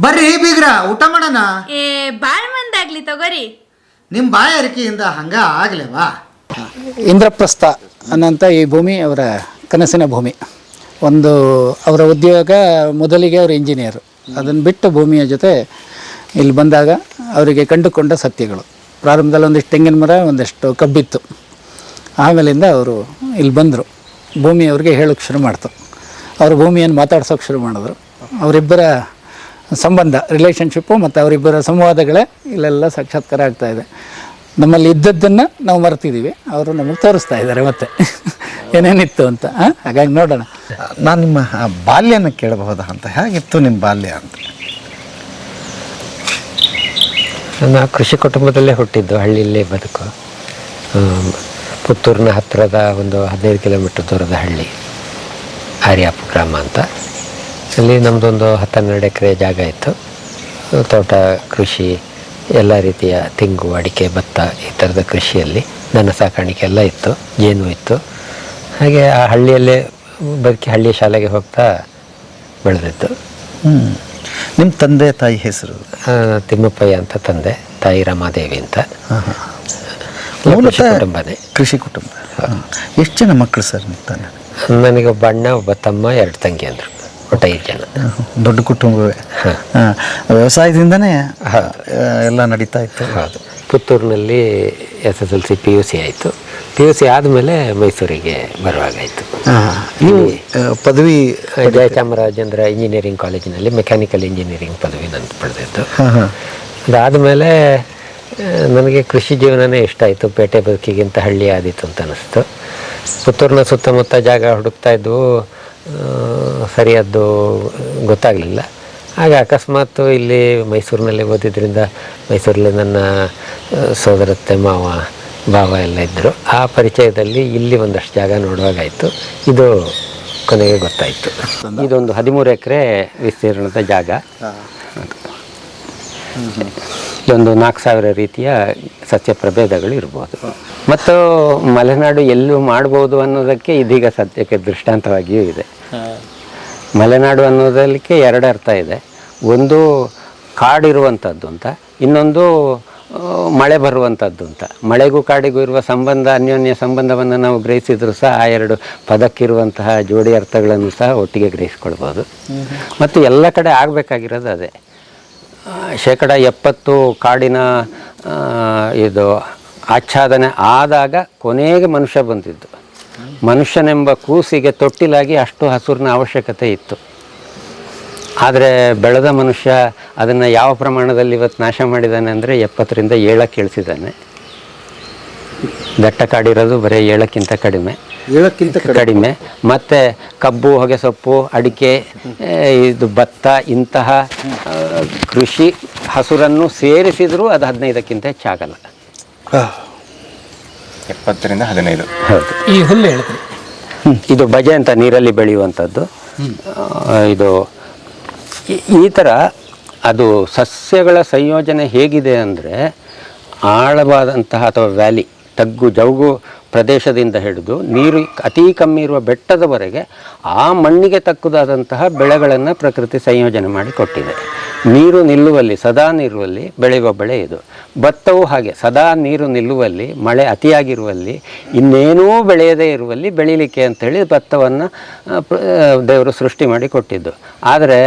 ಬರ್ರಿ ಬೀಗ್ರ ಊಟ ಮಾಡೋಣ. ಬಾಳ್ ಮಂದಾಗ್ಲಿ ತಗೋರಿ. ನಿಮ್ಮ ಬಾಯಾರಿಕೆಯಿಂದ ಹಂಗ ಆಗ್ಲೇವಾ? ಇಂದ್ರಪ್ರಸ್ಥ ಅನ್ನೋಂಥ ಈ ಭೂಮಿ ಅವರ ಕನಸಿನ ಭೂಮಿ. ಒಂದು ಅವರ ಉದ್ಯೋಗ ಮೊದಲಿಗೆ ಅವರು ಇಂಜಿನಿಯರು, ಅದನ್ನು ಬಿಟ್ಟು ಭೂಮಿಯ ಜೊತೆ ಇಲ್ಲಿ ಬಂದಾಗ ಅವರಿಗೆ ಕಂಡುಕೊಂಡ ಸತ್ಯಗಳು. ಪ್ರಾರಂಭದಲ್ಲಿ ಒಂದಿಷ್ಟು ತೆಂಗಿನ ಮರ, ಒಂದಿಷ್ಟು ಕಬ್ಬಿತ್ತು. ಆಮೇಲಿಂದ ಅವರು ಇಲ್ಲಿ ಬಂದರು. ಭೂಮಿ ಅವ್ರಿಗೆ ಹೇಳೋಕ್ಕೆ ಶುರು ಮಾಡ್ತು. ಅವರು ಭೂಮಿಯನ್ನು ಮಾತಾಡ್ಸೋಕೆ ಶುರು ಮಾಡಿದ್ರು. ಅವರಿಬ್ಬರ ಸಂಬಂಧ, ರಿಲೇಷನ್ಶಿಪ್ಪು ಮತ್ತು ಅವರಿಬ್ಬರ ಸಂವಾದಗಳೇ ಇಲ್ಲೆಲ್ಲ ಸಾಕ್ಷಾತ್ಕಾರ ಆಗ್ತಾಯಿದೆ. ನಮ್ಮಲ್ಲಿ ಇದ್ದದ್ದನ್ನು ನಾವು ಮರ್ತಿದ್ದೀವಿ, ಅವರು ನಮಗೆ ತೋರಿಸ್ತಾ ಇದ್ದಾರೆ ಮತ್ತೆ ಏನೇನಿತ್ತು ಅಂತ. ಹಾಗಾಗಿ ನೋಡೋಣ. ನಾನು ನಿಮ್ಮ ಬಾಲ್ಯನ ಕೇಳಬಹುದಾ ಅಂತ? ಹೇಗಿತ್ತು ನಿಮ್ಮ ಬಾಲ್ಯ ಅಂತ? ನಾನು ಕೃಷಿ ಕುಟುಂಬದಲ್ಲೇ ಹುಟ್ಟಿದ್ದು, ಹಳ್ಳಿಯಲ್ಲೇ ಬದುಕು. ಪುತ್ತೂರಿನ ಹತ್ತಿರದ ಒಂದು 15 ಕಿಲೋಮೀಟ್ರ್ ದೂರದ ಹಳ್ಳಿ ಆರ್ಯಾಪು ಗ್ರಾಮ ಅಂತ. ಅಲ್ಲಿ ನಮ್ಮದೊಂದು 10-12 ಎಕರೆ ಜಾಗ ಇತ್ತು. ತೋಟ, ಕೃಷಿ, ಎಲ್ಲ ರೀತಿಯ ತೆಂಗು, ಅಡಿಕೆ, ಭತ್ತ ಈ ಥರದ ಕೃಷಿಯಲ್ಲಿ ದನ ಸಾಕಾಣಿಕೆ ಎಲ್ಲ ಇತ್ತು. ಜೇನು ಇತ್ತು. ಹಾಗೆ ಆ ಹಳ್ಳಿಯಲ್ಲೇ ಬದುಕಿ ಹಳ್ಳಿಯ ಶಾಲೆಗೆ ಹೋಗ್ತಾ ಬೆಳೆದಿತ್ತು. ನಿಮ್ಮ ತಂದೆ ತಾಯಿ ಹೆಸರು? ತಿಮ್ಮಪ್ಪಯ್ಯ ಅಂತ ತಂದೆ, ತಾಯಿ ರಮಾದೇವಿ ಅಂತ. ಕುಟುಂಬನೇ, ಕೃಷಿ ಕುಟುಂಬ. ಎಷ್ಟು ಜನ ಮಕ್ಕಳು ಸರ್ ನಿಮ್ಮ ತಂದೆ? ನನಗೊಬ್ಬ ಅಣ್ಣ, ಒಬ್ಬ ತಮ್ಮ, 2 ತಂಗಿ ಅಂದರು. ಒಟ್ಟು 5 ಜನ. ದೊಡ್ಡ ಕುಟುಂಬವೇ. ವ್ಯವಸಾಯದಿಂದನೇ ಎಲ್ಲ ನಡೀತಾ ಇತ್ತು. ಹೌದು. ಪುತ್ತೂರಿನಲ್ಲಿ SSLC PUC ಆಯಿತು. PUC ಆದಮೇಲೆ ಮೈಸೂರಿಗೆ ಬರುವಾಗಾಯಿತು. ನೀವು ಪದವಿ ಜಯಚಾಮರಾಜೇಂದ್ರ ಇಂಜಿನಿಯರಿಂಗ್ ಕಾಲೇಜಿನಲ್ಲಿ ಮೆಕ್ಯಾನಿಕಲ್ ಇಂಜಿನಿಯರಿಂಗ್ ಪದವಿ ನಾನು ಪಡೆದಿದ್ದು. ಅದಾದಮೇಲೆ ನನಗೆ ಕೃಷಿ ಜೀವನನೇ ಇಷ್ಟ ಆಯಿತು. ಪೇಟೆ ಬದುಕಿಗಿಂತ ಹಳ್ಳಿ ಆದೀತು ಅಂತ ಅನ್ನಿಸ್ತು. ಪುತ್ತೂರಿನ ಸುತ್ತಮುತ್ತ ಜಾಗ ಹುಡುಕ್ತಾ ಇದ್ವು, ಸರಿಯಾದ್ದು ಗೊತ್ತಾಗಲಿಲ್ಲ. ಆಗ ಅಕಸ್ಮಾತ್ ಇಲ್ಲಿ ಮೈಸೂರಿನಲ್ಲಿ ಓದಿದ್ರಿಂದ ಮೈಸೂರಲ್ಲಿ ನನ್ನ ಸೋದರತ್ತೆ, ಮಾವ, ಭಾವ ಎಲ್ಲ ಇದ್ದರು. ಆ ಪರಿಚಯದಲ್ಲಿ ಇಲ್ಲಿ ಒಂದಷ್ಟು ಜಾಗ ನೋಡುವಾಗಾಯಿತು. ಇದು ಕೊನೆಗೆ ಗೊತ್ತಾಯಿತು. ಇದೊಂದು 13 ಎಕರೆ ವಿಸ್ತೀರ್ಣದ ಜಾಗ. ಇದೊಂದು 4000 ರೀತಿಯ ಸಸ್ಯ ಪ್ರಭೇದಗಳು ಇರ್ಬೋದು. ಮತ್ತು ಮಲೆನಾಡು ಎಲ್ಲೂ ಮಾಡ್ಬೋದು ಅನ್ನೋದಕ್ಕೆ ಇದೀಗ ಸದ್ಯಕ್ಕೆ ದೃಷ್ಟಾಂತವಾಗಿಯೂ ಇದೆ. ಮಲೆನಾಡು ಅನ್ನೋದಕ್ಕೆ 2 ಅರ್ಥ ಇದೆ. ಒಂದು ಕಾಡಿರುವಂಥದ್ದು ಅಂತ, ಇನ್ನೊಂದು ಮಳೆ ಬರುವಂಥದ್ದು ಅಂತ. ಮಳೆಗೂ ಕಾಡಿಗೂ ಇರುವ ಸಂಬಂಧ, ಅನ್ಯೋನ್ಯ ಸಂಬಂಧವನ್ನು ನಾವು ಗ್ರಹಿಸಿದರೂ ಸಹ ಆ 2 ಪದಕ್ಕಿರುವಂತಹ ಜೋಡಿ ಅರ್ಥಗಳನ್ನು ಸಹ ಒಟ್ಟಿಗೆ ಗ್ರಹಿಸ್ಕೊಳ್ಬೋದು. ಮತ್ತು ಎಲ್ಲ ಕಡೆ ಆಗಬೇಕಾಗಿರೋದು ಅದೇ. 70% ಕಾಡಿನ ಇದು ಆಚ್ಛಾದನೆ ಆದಾಗ ಕೊನೆಗೆ ಮನುಷ್ಯ ಬಂದಿದ್ದು. ಮನುಷ್ಯನೆಂಬ ಕೂಸಿಗೆ ತೊಟ್ಟಿಲಾಗಿ ಅಷ್ಟು ಹಸುರಿನ ಅವಶ್ಯಕತೆ ಇತ್ತು. ಆದರೆ ಬೆಳೆದ ಮನುಷ್ಯ ಅದನ್ನು ಯಾವ ಪ್ರಮಾಣದಲ್ಲಿ ಇವತ್ತು ನಾಶ ಮಾಡಿದ್ದಾನೆ ಅಂದರೆ 70ರಿಂದ 7ಕ್ಕೆ ಇಳಿಸಿದ್ದಾನೆ. ದಟ್ಟ ಕಾಡಿರೋದು ಬರೀ 7ಕ್ಕಿಂತ ಕಡಿಮೆ. ಮತ್ತು ಕಬ್ಬು, ಹೊಗೆಸೊಪ್ಪು, ಅಡಿಕೆ, ಇದು ಭತ್ತ, ಇಂತಹ ಕೃಷಿ ಹಸುರನ್ನು ಸೇರಿಸಿದರೂ ಅದು 15ಕ್ಕಿಂತ ಹೆಚ್ಚಾಗಲ್ಲ. 70ರಿಂದ 15. ಹೌದು. ಈ ಹುಲ್ಲು ಹೇಳಿದ್ರಿ, ಇದು ಬಜೆ ಅಂತ ನೀರಲ್ಲಿ ಬೆಳೆಯುವಂಥದ್ದು. ಇದು ಈ ಥರ ಅದು ಸಸ್ಯಗಳ ಸಂಯೋಜನೆ ಹೇಗಿದೆ ಅಂದರೆ, ಆಳವಾದಂತಹ ಅಥವಾ ವ್ಯಾಲಿ, ತಗ್ಗು ಜೌಗು ಪ್ರದೇಶದಿಂದ ಹಿಡಿದು ನೀರು ಅತಿ ಕಮ್ಮಿ ಇರುವ ಬೆಟ್ಟದವರೆಗೆ ಆ ಮಣ್ಣಿಗೆ ತಕ್ಕುದಾದಂತಹ ಬೆಳೆಗಳನ್ನು ಪ್ರಕೃತಿ ಸಂಯೋಜನೆ ಮಾಡಿ ಕೊಟ್ಟಿದೆ. ನೀರು ನಿಲ್ಲುವಲ್ಲಿ, ಸದಾ ನಿಲ್ಲುವಲ್ಲಿ ಬೆಳೆಯುವ ಬೆಳೆ ಇದು. ಭತ್ತವು ಹಾಗೆ, ಸದಾ ನೀರು ನಿಲ್ಲುವಲ್ಲಿ, ಮಳೆ ಅತಿಯಾಗಿರುವಲ್ಲಿ, ಇನ್ನೇನೂ ಬೆಳೆಯದೇ ಇರುವಲ್ಲಿ ಬೆಳೀಲಿಕ್ಕೆ ಅಂಥೇಳಿ ಭತ್ತವನ್ನು ದೇವರು ಸೃಷ್ಟಿ ಮಾಡಿ ಕೊಟ್ಟಿದ್ದು. ಆದರೆ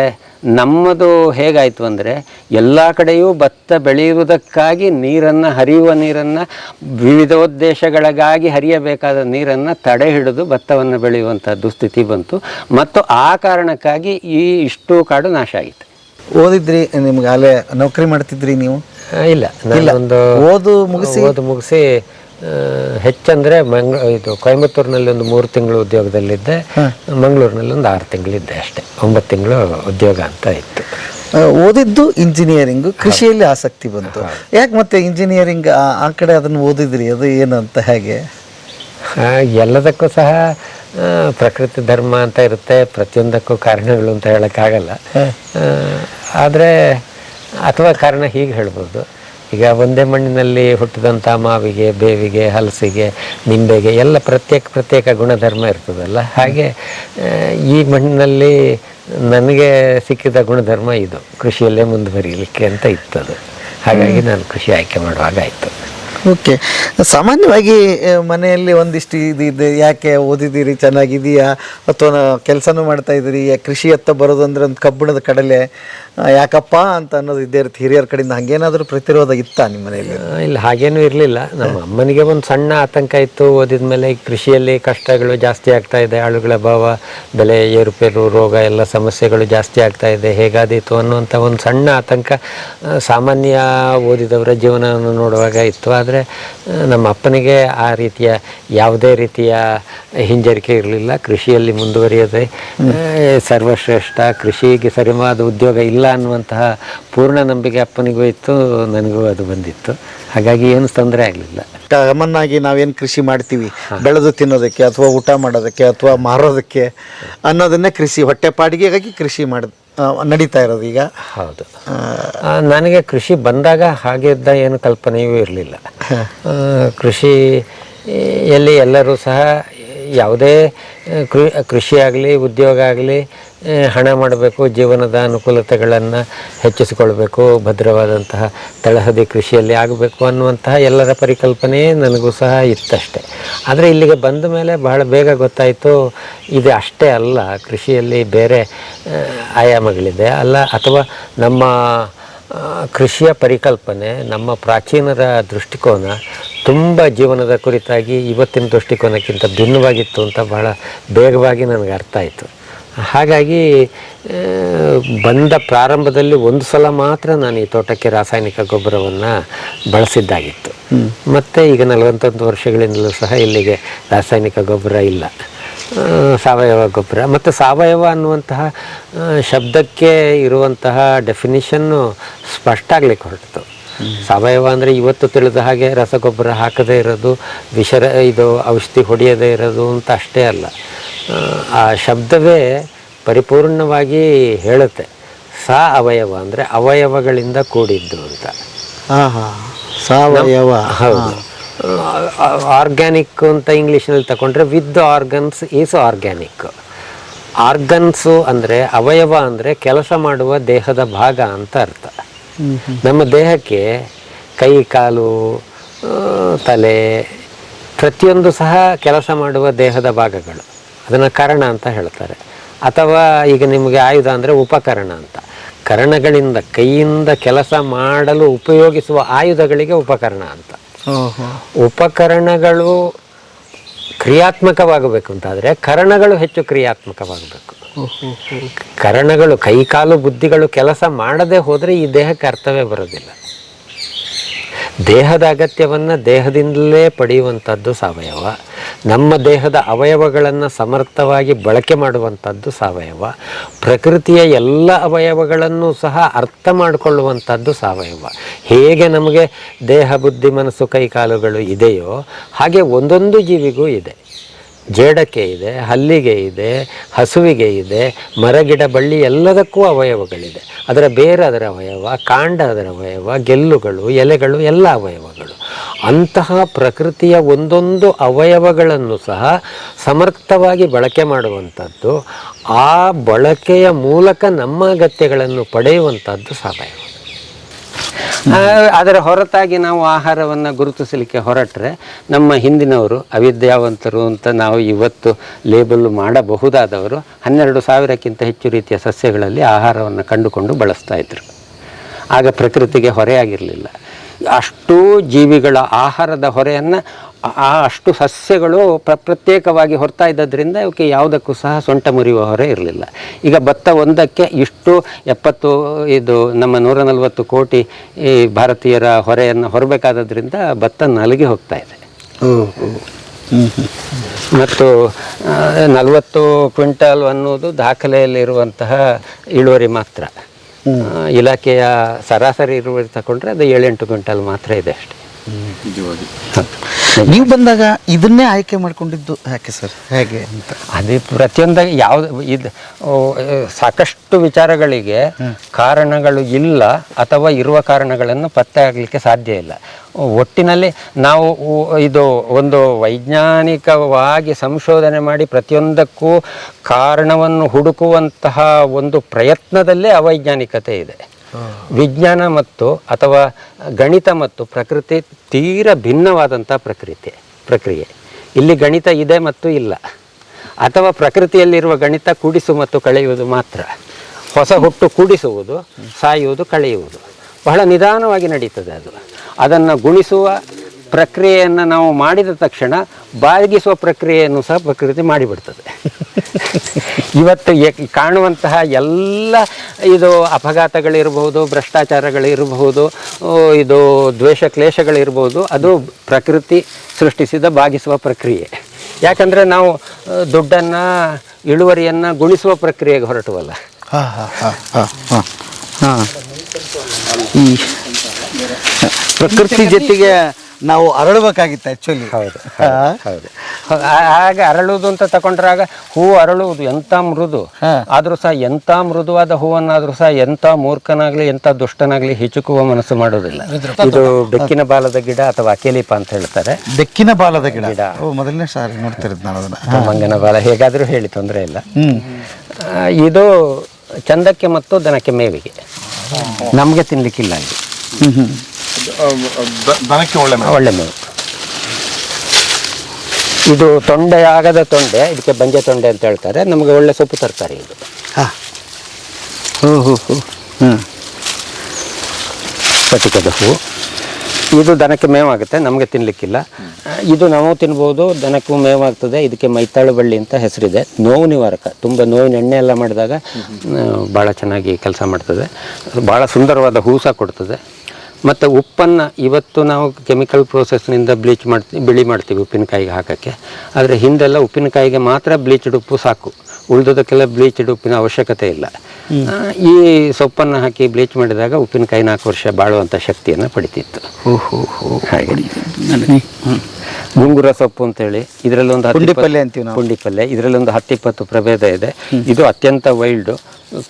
ನಮ್ಮದು ಹೇಗಾಯಿತು ಅಂದರೆ, ಎಲ್ಲ ಕಡೆಯೂ ಭತ್ತ ಬೆಳೆಯುವುದಕ್ಕಾಗಿ ನೀರನ್ನು, ಹರಿಯುವ ನೀರನ್ನು, ವಿವಿಧೋದ್ದೇಶಗಳಿಗಾಗಿ ಹರಿಯಬೇಕಾದ ನೀರನ್ನು ತಡೆ ಹಿಡಿದು ಭತ್ತವನ್ನು ಬೆಳೆಯುವಂಥ ದುಸ್ಥಿತಿ ಬಂತು. ಮತ್ತು ಆ ಕಾರಣಕ್ಕಾಗಿ ಇಷ್ಟು ಕಾಡು ನಾಶ ಆಗಿತ್ತು. ಓದಿದ್ರಿ, ನಿಮ್ಗೆ ಅಲ್ಲೇ ನೌಕರಿ ಮಾಡ್ತಿದ್ರಿ ನೀವು? ಇಲ್ಲ, ನಾನೊಂದು ಓದು ಮುಗಿಸಿ ಹೆಚ್ಚಂದರೆ ಇದು ಕೊಯಂಬತ್ತೂರಿನಲ್ಲಿ ಒಂದು 3 ತಿಂಗಳು ಉದ್ಯೋಗದಲ್ಲಿದ್ದೆ. ಮಂಗಳೂರಿನಲ್ಲಿ ಒಂದು 6 ತಿಂಗಳಿದ್ದೆ ಅಷ್ಟೇ. 9 ತಿಂಗಳು ಉದ್ಯೋಗ ಅಂತ ಇತ್ತು. ಓದಿದ್ದು ಇಂಜಿನಿಯರಿಂಗು, ಕೃಷಿಯಲ್ಲಿ ಆಸಕ್ತಿ ಬಂತು. ಯಾಕೆ ಮತ್ತೆ ಇಂಜಿನಿಯರಿಂಗ್ ಆ ಕಡೆ ಅದನ್ನು ಓದಿದ್ರಿ? ಅದು ಏನು ಅಂತ? ಹೇಗೆ? ಎಲ್ಲದಕ್ಕೂ ಸಹ ಪ್ರಕೃತಿ ಧರ್ಮ ಅಂತ ಇರುತ್ತೆ, ಪ್ರತಿಯೊಂದಕ್ಕೂ ಕಾರಣಗಳು ಅಂತ ಹೇಳೋಕ್ಕಾಗಲ್ಲ. ಆದರೆ ಅಥವಾ ಕಾರಣ ಹೀಗೆ ಹೇಳ್ಬೋದು, ಈಗ ಒಂದೇ ಮಣ್ಣಿನಲ್ಲಿ ಹುಟ್ಟಿದಂಥ ಮಾವಿಗೆ, ಬೇವಿಗೆ, ಹಲಸಿಗೆ, ನಿಂಬೆಗೆ ಎಲ್ಲ ಪ್ರತ್ಯೇಕ ಗುಣಧರ್ಮ ಇರ್ತದಲ್ಲ. ಹಾಗೆ ಈ ಮಣ್ಣಿನಲ್ಲಿ ನನಗೆ ಸಿಕ್ಕಿದ ಗುಣಧರ್ಮ ಇದು, ಕೃಷಿಯಲ್ಲೇ ಮುಂದುವರಿಯಲಿಕ್ಕೆ ಅಂತ ಇತ್ತದು. ಹಾಗಾಗಿ ನಾನು ಕೃಷಿ ಆಯ್ಕೆ ಮಾಡುವಾಗ ಆಯಿತು. ಓಕೆ. ಸಾಮಾನ್ಯವಾಗಿ ಮನೆಯಲ್ಲಿ ಒಂದಿಷ್ಟು ಇದೆ, ಯಾಕೆ ಓದಿದ್ದೀರಿ, ಚೆನ್ನಾಗಿದೆಯಾ, ಅಥವಾ ಕೆಲಸನೂ ಮಾಡ್ತಾ ಇದ್ದೀರಿ, ಕೃಷಿ ಎತ್ತ ಬರೋದು ಅಂದರೆ ಒಂದು ಕಬ್ಬಿಣದ ಕಡಲೆ ಯಾಕಪ್ಪ ಅಂತ ಅನ್ನೋದು ಇದ್ದೇ ಇರುತ್ತೆ ಹಿರಿಯರ ಕಡೆಯಿಂದ. ಹಾಗೇನಾದರೂ ಪ್ರತಿರೋಧ ಇತ್ತಾ ನಿಮ್ಮ ಮನೆಯಲ್ಲಿ? ಇಲ್ಲ, ಹಾಗೇನೂ ಇರಲಿಲ್ಲ. ನಮ್ಮ ಅಮ್ಮನಿಗೆ ಒಂದು ಸಣ್ಣ ಆತಂಕ ಇತ್ತು. ಓದಿದ ಮೇಲೆ ಕೃಷಿಯಲ್ಲಿ ಕಷ್ಟಗಳು ಜಾಸ್ತಿ ಆಗ್ತಾ ಇದೆ, ಆಳುಗಳ ಅಭಾವ, ಬೆಲೆ ಏರುಪೇರು, ರೋಗ ಎಲ್ಲ ಸಮಸ್ಯೆಗಳು ಜಾಸ್ತಿ ಆಗ್ತಾ ಇದೆ, ಹೇಗಾದೀತು ಅನ್ನುವಂಥ ಒಂದು ಸಣ್ಣ ಆತಂಕ ಸಾಮಾನ್ಯ ಓದಿದವರ ಜೀವನವನ್ನು ನೋಡುವಾಗ ಇತ್ತು. ಆದರೆ ನಮ್ಮ ಅಪ್ಪನಿಗೆ ಆ ರೀತಿಯ ಯಾವುದೇ ರೀತಿಯ ಹಿಂಜರಿಕೆ ಇರಲಿಲ್ಲ. ಕೃಷಿಯಲ್ಲಿ ಮುಂದುವರಿಯದೆ ಸರ್ವಶ್ರೇಷ್ಠ, ಕೃಷಿಗೆ ಸರಿಯಾದ ಉದ್ಯೋಗ ಇಲ್ಲ ಅನ್ನುವಂತಹ ಪೂರ್ಣ ನಂಬಿಕೆ ಅಪ್ಪನಿಗೂ ಇತ್ತು, ನನಗೂ ಅದು ಬಂದಿತ್ತು. ಹಾಗಾಗಿ ಏನು ತೊಂದರೆ ಆಗಲಿಲ್ಲ. ಕಾಮನ್ನಾಗಿ ನಾವೇನು ಕೃಷಿ ಮಾಡ್ತೀವಿ ಬೆಳೆದು ತಿನ್ನೋದಕ್ಕೆ ಅಥವಾ ಊಟ ಮಾಡೋದಕ್ಕೆ ಅಥವಾ ಮಾರೋದಕ್ಕೆ ಅನ್ನೋದನ್ನೇ ಕೃಷಿ, ಹೊಟ್ಟೆಪಾಡಿಗೆಗಾಗಿ ಕೃಷಿ ನಡೀತಾ ಇರೋದು ಈಗ. ಹೌದು. ನನಗೆ ಕೃಷಿ ಬಂದಾಗ ಹಾಗಿದ್ದ ಏನು ಕಲ್ಪನೆಯೂ ಇರಲಿಲ್ಲ. ಕೃಷಿಯಲ್ಲಿ ಎಲ್ಲರೂ ಸಹ ಯಾವುದೇ ಕೃಷಿ ಆಗಲಿ, ಉದ್ಯೋಗ ಆಗಲಿ, ಹಣ ಮಾಡಬೇಕು, ಜೀವನದ ಅನುಕೂಲತೆಗಳನ್ನು ಹೆಚ್ಚಿಸಿಕೊಳ್ಬೇಕು, ಭದ್ರವಾದಂತಹ ತಳಹದಿ ಕೃಷಿಯಲ್ಲಿ ಆಗಬೇಕು ಅನ್ನುವಂತಹ ಎಲ್ಲರ ಪರಿಕಲ್ಪನೆ ನನಗೂ ಸಹ ಇತ್ತಷ್ಟೆ. ಆದರೆ ಇಲ್ಲಿಗೆ ಬಂದ ಮೇಲೆ ಬಹಳ ಬೇಗ ಗೊತ್ತಾಯಿತು, ಇದು ಅಷ್ಟೇ ಅಲ್ಲ, ಕೃಷಿಯಲ್ಲಿ ಬೇರೆ ಆಯಾಮಗಳಿದೆ ಅಲ್ಲ, ಅಥವಾ ನಮ್ಮ ಕೃಷಿಯ ಪರಿಕಲ್ಪನೆ, ನಮ್ಮ ಪ್ರಾಚೀನರ ದೃಷ್ಟಿಕೋನ ತುಂಬ ಜೀವನದ ಕುರಿತಾಗಿ ಇವತ್ತಿನ ದೃಷ್ಟಿಕೋನಕ್ಕಿಂತ ಭಿನ್ನವಾಗಿತ್ತು ಅಂತ ಬಹಳ ಬೇಗವಾಗಿ ನನಗೆ ಅರ್ಥ ಆಯಿತು. ಹಾಗಾಗಿ ಬಂದ ಪ್ರಾರಂಭದಲ್ಲಿ ಒಂದು ಸಲ ಮಾತ್ರ ನಾನು ಈ ತೋಟಕ್ಕೆ ರಾಸಾಯನಿಕ ಗೊಬ್ಬರವನ್ನು ಬಳಸಿದ್ದಾಗಿತ್ತು. ಮತ್ತು ಈಗ 41 ವರ್ಷಗಳಿಂದಲೂ ಸಹ ಇಲ್ಲಿಗೆ ರಾಸಾಯನಿಕ ಗೊಬ್ಬರ ಇಲ್ಲ, ಸಾವಯವ ಗೊಬ್ಬರ. ಮತ್ತು ಸಾವಯವ ಅನ್ನುವಂತಹ ಶಬ್ದಕ್ಕೆ ಇರುವಂತಹ ಡೆಫಿನಿಷನ್ನು ಸ್ಪಷ್ಟ ಆಗಲಿಕ್ಕೆ ಹೊರಟಿತು. ಸಾವಯವ ಅಂದರೆ ಇವತ್ತು ತಿಳಿದ ಹಾಗೆ ರಸಗೊಬ್ಬರ ಹಾಕದೇ ಇರೋದು, ಇದು ಔಷಧಿ ಹೊಡೆಯದೇ ಇರೋದು ಅಂತ ಅಷ್ಟೇ ಅಲ್ಲ. ಆ ಶಬ್ದವೇ ಪರಿಪೂರ್ಣವಾಗಿ ಹೇಳುತ್ತೆ. ಅವಯವ ಅಂದರೆ ಅವಯವಗಳಿಂದ ಕೂಡಿದ್ದು ಅಂತ. ಸಾವಯವ. ಹೌದು. ಆರ್ಗ್ಯಾನಿಕ್ ಅಂತ ಇಂಗ್ಲೀಷ್ನಲ್ಲಿ ತಗೊಂಡ್ರೆ with organs is organic. Organs ಅಂದರೆ ಅವಯವ ಅಂದರೆ ಕೆಲಸ ಮಾಡುವ ದೇಹದ ಭಾಗ ಅಂತ ಅರ್ಥ. ನಮ್ಮ ದೇಹಕ್ಕೆ ಕೈ, ಕಾಲು, ತಲೆ ಪ್ರತಿಯೊಂದು ಸಹ ಕೆಲಸ ಮಾಡುವ ದೇಹದ ಭಾಗಗಳು. ಅದನ್ನು ಕರಣ ಅಂತ ಹೇಳ್ತಾರೆ. ಅಥವಾ ಈಗ ನಿಮಗೆ ಆಯುಧ ಅಂದರೆ ಉಪಕರಣ ಅಂತ. ಕರಣಗಳಿಂದ, ಕೈಯಿಂದ ಕೆಲಸ ಮಾಡಲು ಉಪಯೋಗಿಸುವ ಆಯುಧಗಳಿಗೆ ಉಪಕರಣ ಅಂತ. ಉಪಕರಣಗಳು ಕ್ರಿಯಾತ್ಮಕವಾಗಬೇಕು ಅಂತಾದರೆ ಕರಣಗಳು ಹೆಚ್ಚು ಕ್ರಿಯಾತ್ಮಕವಾಗಬೇಕು. ಕರಣಗಳು, ಕೈಕಾಲು, ಬುದ್ಧಿಗಳು ಕೆಲಸ ಮಾಡದೆ ಹೋದರೆ ಈ ದೇಹಕ್ಕೆ ಅರ್ಥವೇ ಬರೋದಿಲ್ಲ. ದೇಹದ ಅಗತ್ಯವನ್ನು ದೇಹದಿಂದಲೇ ಪಡೆಯುವಂಥದ್ದು ಸಾವಯವ. ನಮ್ಮ ದೇಹದ ಅವಯವಗಳನ್ನು ಸಮರ್ಥವಾಗಿ ಬಳಕೆ ಮಾಡುವಂಥದ್ದು ಸಾವಯವ. ಪ್ರಕೃತಿಯ ಎಲ್ಲ ಅವಯವಗಳನ್ನು ಸಹ ಅರ್ಥ ಮಾಡಿಕೊಳ್ಳುವಂಥದ್ದು ಸಾವಯವ. ಹೇಗೆ ನಮಗೆ ದೇಹ, ಬುದ್ಧಿ, ಮನಸ್ಸು, ಕೈಕಾಲುಗಳು ಇದೆಯೋ ಹಾಗೆ ಒಂದೊಂದು ಜೀವಿಗೂ ಇದೆ. ಜೇಡಕ್ಕೆ ಇದೆ, ಹಲ್ಲಿಗೆ ಇದೆ, ಹಸುವಿಗೆ ಇದೆ, ಮರಗಿಡ ಬಳ್ಳಿ ಎಲ್ಲದಕ್ಕೂ ಅವಯವಗಳಿದೆ. ಅದರ ಬೇರೆ ಅದರ ಅವಯವ, ಕಾಂಡ ಅದರ ಅವಯವ, ಗೆಲ್ಲುಗಳು, ಎಲೆಗಳು ಎಲ್ಲ ಅವಯವಗಳು. ಅಂತಹ ಪ್ರಕೃತಿಯ ಒಂದೊಂದು ಅವಯವಗಳನ್ನು ಸಹ ಸಮರ್ಥವಾಗಿ ಬಳಕೆ ಮಾಡುವಂಥದ್ದು, ಆ ಬಳಕೆಯ ಮೂಲಕ ನಮ್ಮ ಅಗತ್ಯಗಳನ್ನು ಪಡೆಯುವಂಥದ್ದು ಸಾವಯವ. ಅದರ ಹೊರತಾಗಿ ನಾವು ಆಹಾರವನ್ನು ಗುರುತಿಸಲಿಕ್ಕೆ ಹೊರಟ್ರೆ ನಮ್ಮ ಹಿಂದಿನವರು ಅವಿದ್ಯಾವಂತರು ಅಂತ ನಾವು ಇವತ್ತು ಲೇಬಲ್ ಮಾಡಬಹುದಾದವರು 12,000ಕ್ಕಿಂತ ಹೆಚ್ಚು ರೀತಿಯ ಸಸ್ಯಗಳಲ್ಲಿ ಆಹಾರವನ್ನು ಕಂಡುಕೊಂಡು ಬಳಸ್ತಾ ಇದ್ರು. ಆಗ ಪ್ರಕೃತಿಗೆ ಹೊರೆಯಾಗಿರಲಿಲ್ಲ. ಅಷ್ಟೂ ಜೀವಿಗಳ ಆಹಾರದ ಹೊರೆಯನ್ನು ಅಷ್ಟು ಸಸ್ಯಗಳು ಪ್ರತ್ಯೇಕವಾಗಿ ಹೊರ್ತಾ ಇದ್ದದ್ರಿಂದ ಅವಕ್ಕೆ ಯಾವುದಕ್ಕೂ ಸಹ ಸೊಂಟ ಮುರಿಯುವ ಹೊರೆ ಇರಲಿಲ್ಲ. ಈಗ ಭತ್ತ ಒಂದಕ್ಕೆ ಇಷ್ಟು 70 ಇದು ನಮ್ಮ 140 ಕೋಟಿ ಈ ಭಾರತೀಯರ ಹೊರೆಯನ್ನು ಹೊರಬೇಕಾದ್ರಿಂದ ಭತ್ತ ನಲಗಿ ಹೋಗ್ತಾ ಇದೆ. ಮತ್ತು 40 ಕ್ವಿಂಟಾಲ್ ಅನ್ನೋದು ದಾಖಲೆಯಲ್ಲಿರುವಂತಹ ಇಳುವರಿ ಮಾತ್ರ. ಇಲಾಖೆಯ ಸರಾಸರಿ ಇಳುವರಿ ತಗೊಂಡ್ರೆ ಅದು 7-8 ಕ್ವಿಂಟಾಲ್ ಮಾತ್ರ ಇದೆ ಅಷ್ಟೇ. ನೀವು ಬಂದಾಗ ಇದನ್ನೇ ಆಯ್ಕೆ ಮಾಡ್ಕೊಂಡಿದ್ದು ಯಾಕೆ ಸರ್, ಹೇಗೆ ಅಂತ? ಅದೇ ಪ್ರತಿಯೊಂದಾಗಿ ಯಾವುದು ಇದು ಸಾಕಷ್ಟು ವಿಚಾರಗಳಿಗೆ ಕಾರಣಗಳು ಇಲ್ಲ ಅಥವಾ ಇರುವ ಕಾರಣಗಳನ್ನು ಪತ್ತೆ ಆಗಲಿಕ್ಕೆ ಸಾಧ್ಯ ಇಲ್ಲ. ಒಟ್ಟಿನಲ್ಲಿ ನಾವು ಇದು ಒಂದು ವೈಜ್ಞಾನಿಕವಾಗಿ ಸಂಶೋಧನೆ ಮಾಡಿ ಪ್ರತಿಯೊಂದಕ್ಕೂ ಕಾರಣವನ್ನು ಹುಡುಕುವಂತಹ ಒಂದು ಪ್ರಯತ್ನದಲ್ಲೇ ಅವೈಜ್ಞಾನಿಕತೆ ಇದೆ. ವಿಜ್ಞಾನ ಮತ್ತು ಅಥವಾ ಗಣಿತ ಮತ್ತು ಪ್ರಕೃತಿ ತೀರ ಭಿನ್ನವಾದಂಥ ಪ್ರಕ್ರಿಯೆ. ಇಲ್ಲಿ ಗಣಿತ ಇದೆ ಮತ್ತು ಇಲ್ಲ, ಅಥವಾ ಪ್ರಕೃತಿಯಲ್ಲಿರುವ ಗಣಿತ ಕೂಡಿಸು ಮತ್ತು ಕಳೆಯುವುದು ಮಾತ್ರ. ಹೊಸ ಹುಟ್ಟು ಕೂಡಿಸುವುದು, ಸಾಯುವುದು, ಕಳೆಯುವುದು ಬಹಳ ನಿಧಾನವಾಗಿ ನಡೀತದೆ. ಅದನ್ನು ಗುಣಿಸುವ ಪ್ರಕ್ರಿಯೆಯನ್ನು ನಾವು ಮಾಡಿದ ತಕ್ಷಣ ಬಾಗಿಸುವ ಪ್ರಕ್ರಿಯೆಯನ್ನು ಸಹ ಪ್ರಕೃತಿ ಮಾಡಿಬಿಡ್ತದೆ. ಇವತ್ತು ಕಾಣುವಂತಹ ಎಲ್ಲ ಇದು ಅಪಘಾತಗಳಿರಬಹುದು, ಭ್ರಷ್ಟಾಚಾರಗಳಿರಬಹುದು, ಇದು ದ್ವೇಷ ಕ್ಲೇಶಗಳಿರ್ಬೋದು, ಅದು ಪ್ರಕೃತಿ ಸೃಷ್ಟಿಸಿದ ಬಾಗಿಸುವ ಪ್ರಕ್ರಿಯೆ. ಯಾಕಂದರೆ ನಾವು ದುಡ್ಡನ್ನು, ಇಳುವರಿಯನ್ನು ಗುಣಿಸುವ ಪ್ರಕ್ರಿಯೆಗೆ ಹೊರಟುವಲ್ಲ. ಈ ಪ್ರಕೃತಿ ಜೊತೆಗೆ ನಾವು ಅರಳಬೇಕಾಗಿತ್ತು ಆ್ಯಕ್ಚುಲಿ. ಹೌದು. ಹಾಗೆ ಅರಳುವುದು ಅಂತ ತಗೊಂಡ್ರಾಗ ಹೂವು ಅರಳುವುದು ಎಂಥ ಮೃದು, ಆದರೂ ಸಹ ಎಂಥ ಮೃದುವಾದ ಹೂವನ್ನಾದರೂ ಸಹ ಎಂಥ ಮೂರ್ಖನಾಗಲಿ ಎಂಥ ದುಷ್ಟನಾಗಲಿ ಹಿಚುಕುವ ಮನಸ್ಸು ಮಾಡೋದಿಲ್ಲ. ಇದು ಬೆಕ್ಕಿನ ಬಾಲದ ಗಿಡ ಅಥವಾ ಅಕೇಲಿಪ ಅಂತ ಹೇಳ್ತಾರೆ. ಬೆಕ್ಕಿನ ಬಾಲದ ಗಿಡ ಮೊದಲನೇ ಸಾರಿ ನೋಡ್ತಿರೋದು ನಾನು ಅದನ್ನು. ಮಂಗನ ಬಾಲ ಹೇಗಾದರೂ ಹೇಳಿ, ತೊಂದರೆ ಇಲ್ಲ. ಇದು ಚಂದಕ್ಕೆ ಮತ್ತು ದನಕ್ಕೆ ಮೇವಿಗೆ, ನಮಗೆ ತಿನ್ಲಿಕ್ಕಿಲ್ಲ. ಇದು ದನಕ್ಕೆ ಒಳ್ಳೆ ಮೇವು. ಇದು ತೊಂಡೆ ಆಗದ ತೊಂಡೆ, ಇದಕ್ಕೆ ಬಂಜೆ ತೊಂಡೆ ಅಂತ ಹೇಳ್ತಾರೆ. ನಮಗೆ ಒಳ್ಳೆ ಸೊಪ್ಪು ತರಕಾರಿ ಇದು. ಸ್ಫಟಿಕದ ಹೂ. ಇದು ದನಕ್ಕೆ ಮೇವಾಗುತ್ತೆ, ನಮಗೆ ತಿನ್ನಲಿಕ್ಕಿಲ್ಲ. ಇದು ನಾವು ತಿನ್ಬೋದು, ದನಕ್ಕೂ ಮೇವಾಗ್ತದೆ. ಇದಕ್ಕೆ ಮೈತಾಳು ಬಳ್ಳಿ ಅಂತ ಹೆಸರಿದೆ. ನೋವು ನಿವಾರಕ, ತುಂಬ ನೋವಿನ ಎಣ್ಣೆ ಎಲ್ಲ ಮಾಡಿದಾಗ ಭಾಳ ಚೆನ್ನಾಗಿ ಕೆಲಸ ಮಾಡ್ತದೆ. ಭಾಳ ಸುಂದರವಾದ ಹೂ ಸಹ ಕೊಡ್ತದೆ. ಮತ್ತು ಉಪ್ಪನ್ನು ಇವತ್ತು ನಾವು ಕೆಮಿಕಲ್ ಪ್ರೋಸೆಸ್ನಿಂದ ಬಿಳಿ ಮಾಡ್ತೀವಿ ಉಪ್ಪಿನಕಾಯಿಗೆ ಹಾಕೋಕ್ಕೆ. ಆದರೆ ಹಿಂದೆಲ್ಲ ಉಪ್ಪಿನಕಾಯಿಗೆ ಮಾತ್ರ ಬ್ಲೀಚ್ಡ್ ಉಪ್ಪು ಸಾಕು, ಉಳಿದೋದಕ್ಕೆಲ್ಲ ಬ್ಲೀಚ್ಡ್ ಉಪ್ಪಿನ ಅವಶ್ಯಕತೆ ಇಲ್ಲ. ಈ ಸೊಪ್ಪನ್ನು ಹಾಕಿ ಬ್ಲೀಚ್ ಮಾಡಿದಾಗ ಉಪ್ಪಿನಕಾಯಿ 4 ವರ್ಷ ಬಾಳುವಂಥ ಶಕ್ತಿಯನ್ನು ಪಡಿತಿತ್ತು. ಹಾಗೆ ಗುಂಗುರ ಸೊಪ್ಪು ಅಂತೇಳಿ ಇದರಲ್ಲೊಂದು ಪುಂಡಿ ಪಲ್ಯ, ಇದರಲ್ಲೊಂದು 10-20 ಪ್ರಭೇದ ಇದೆ. ಇದು ಅತ್ಯಂತ ವೈಲ್ಡು,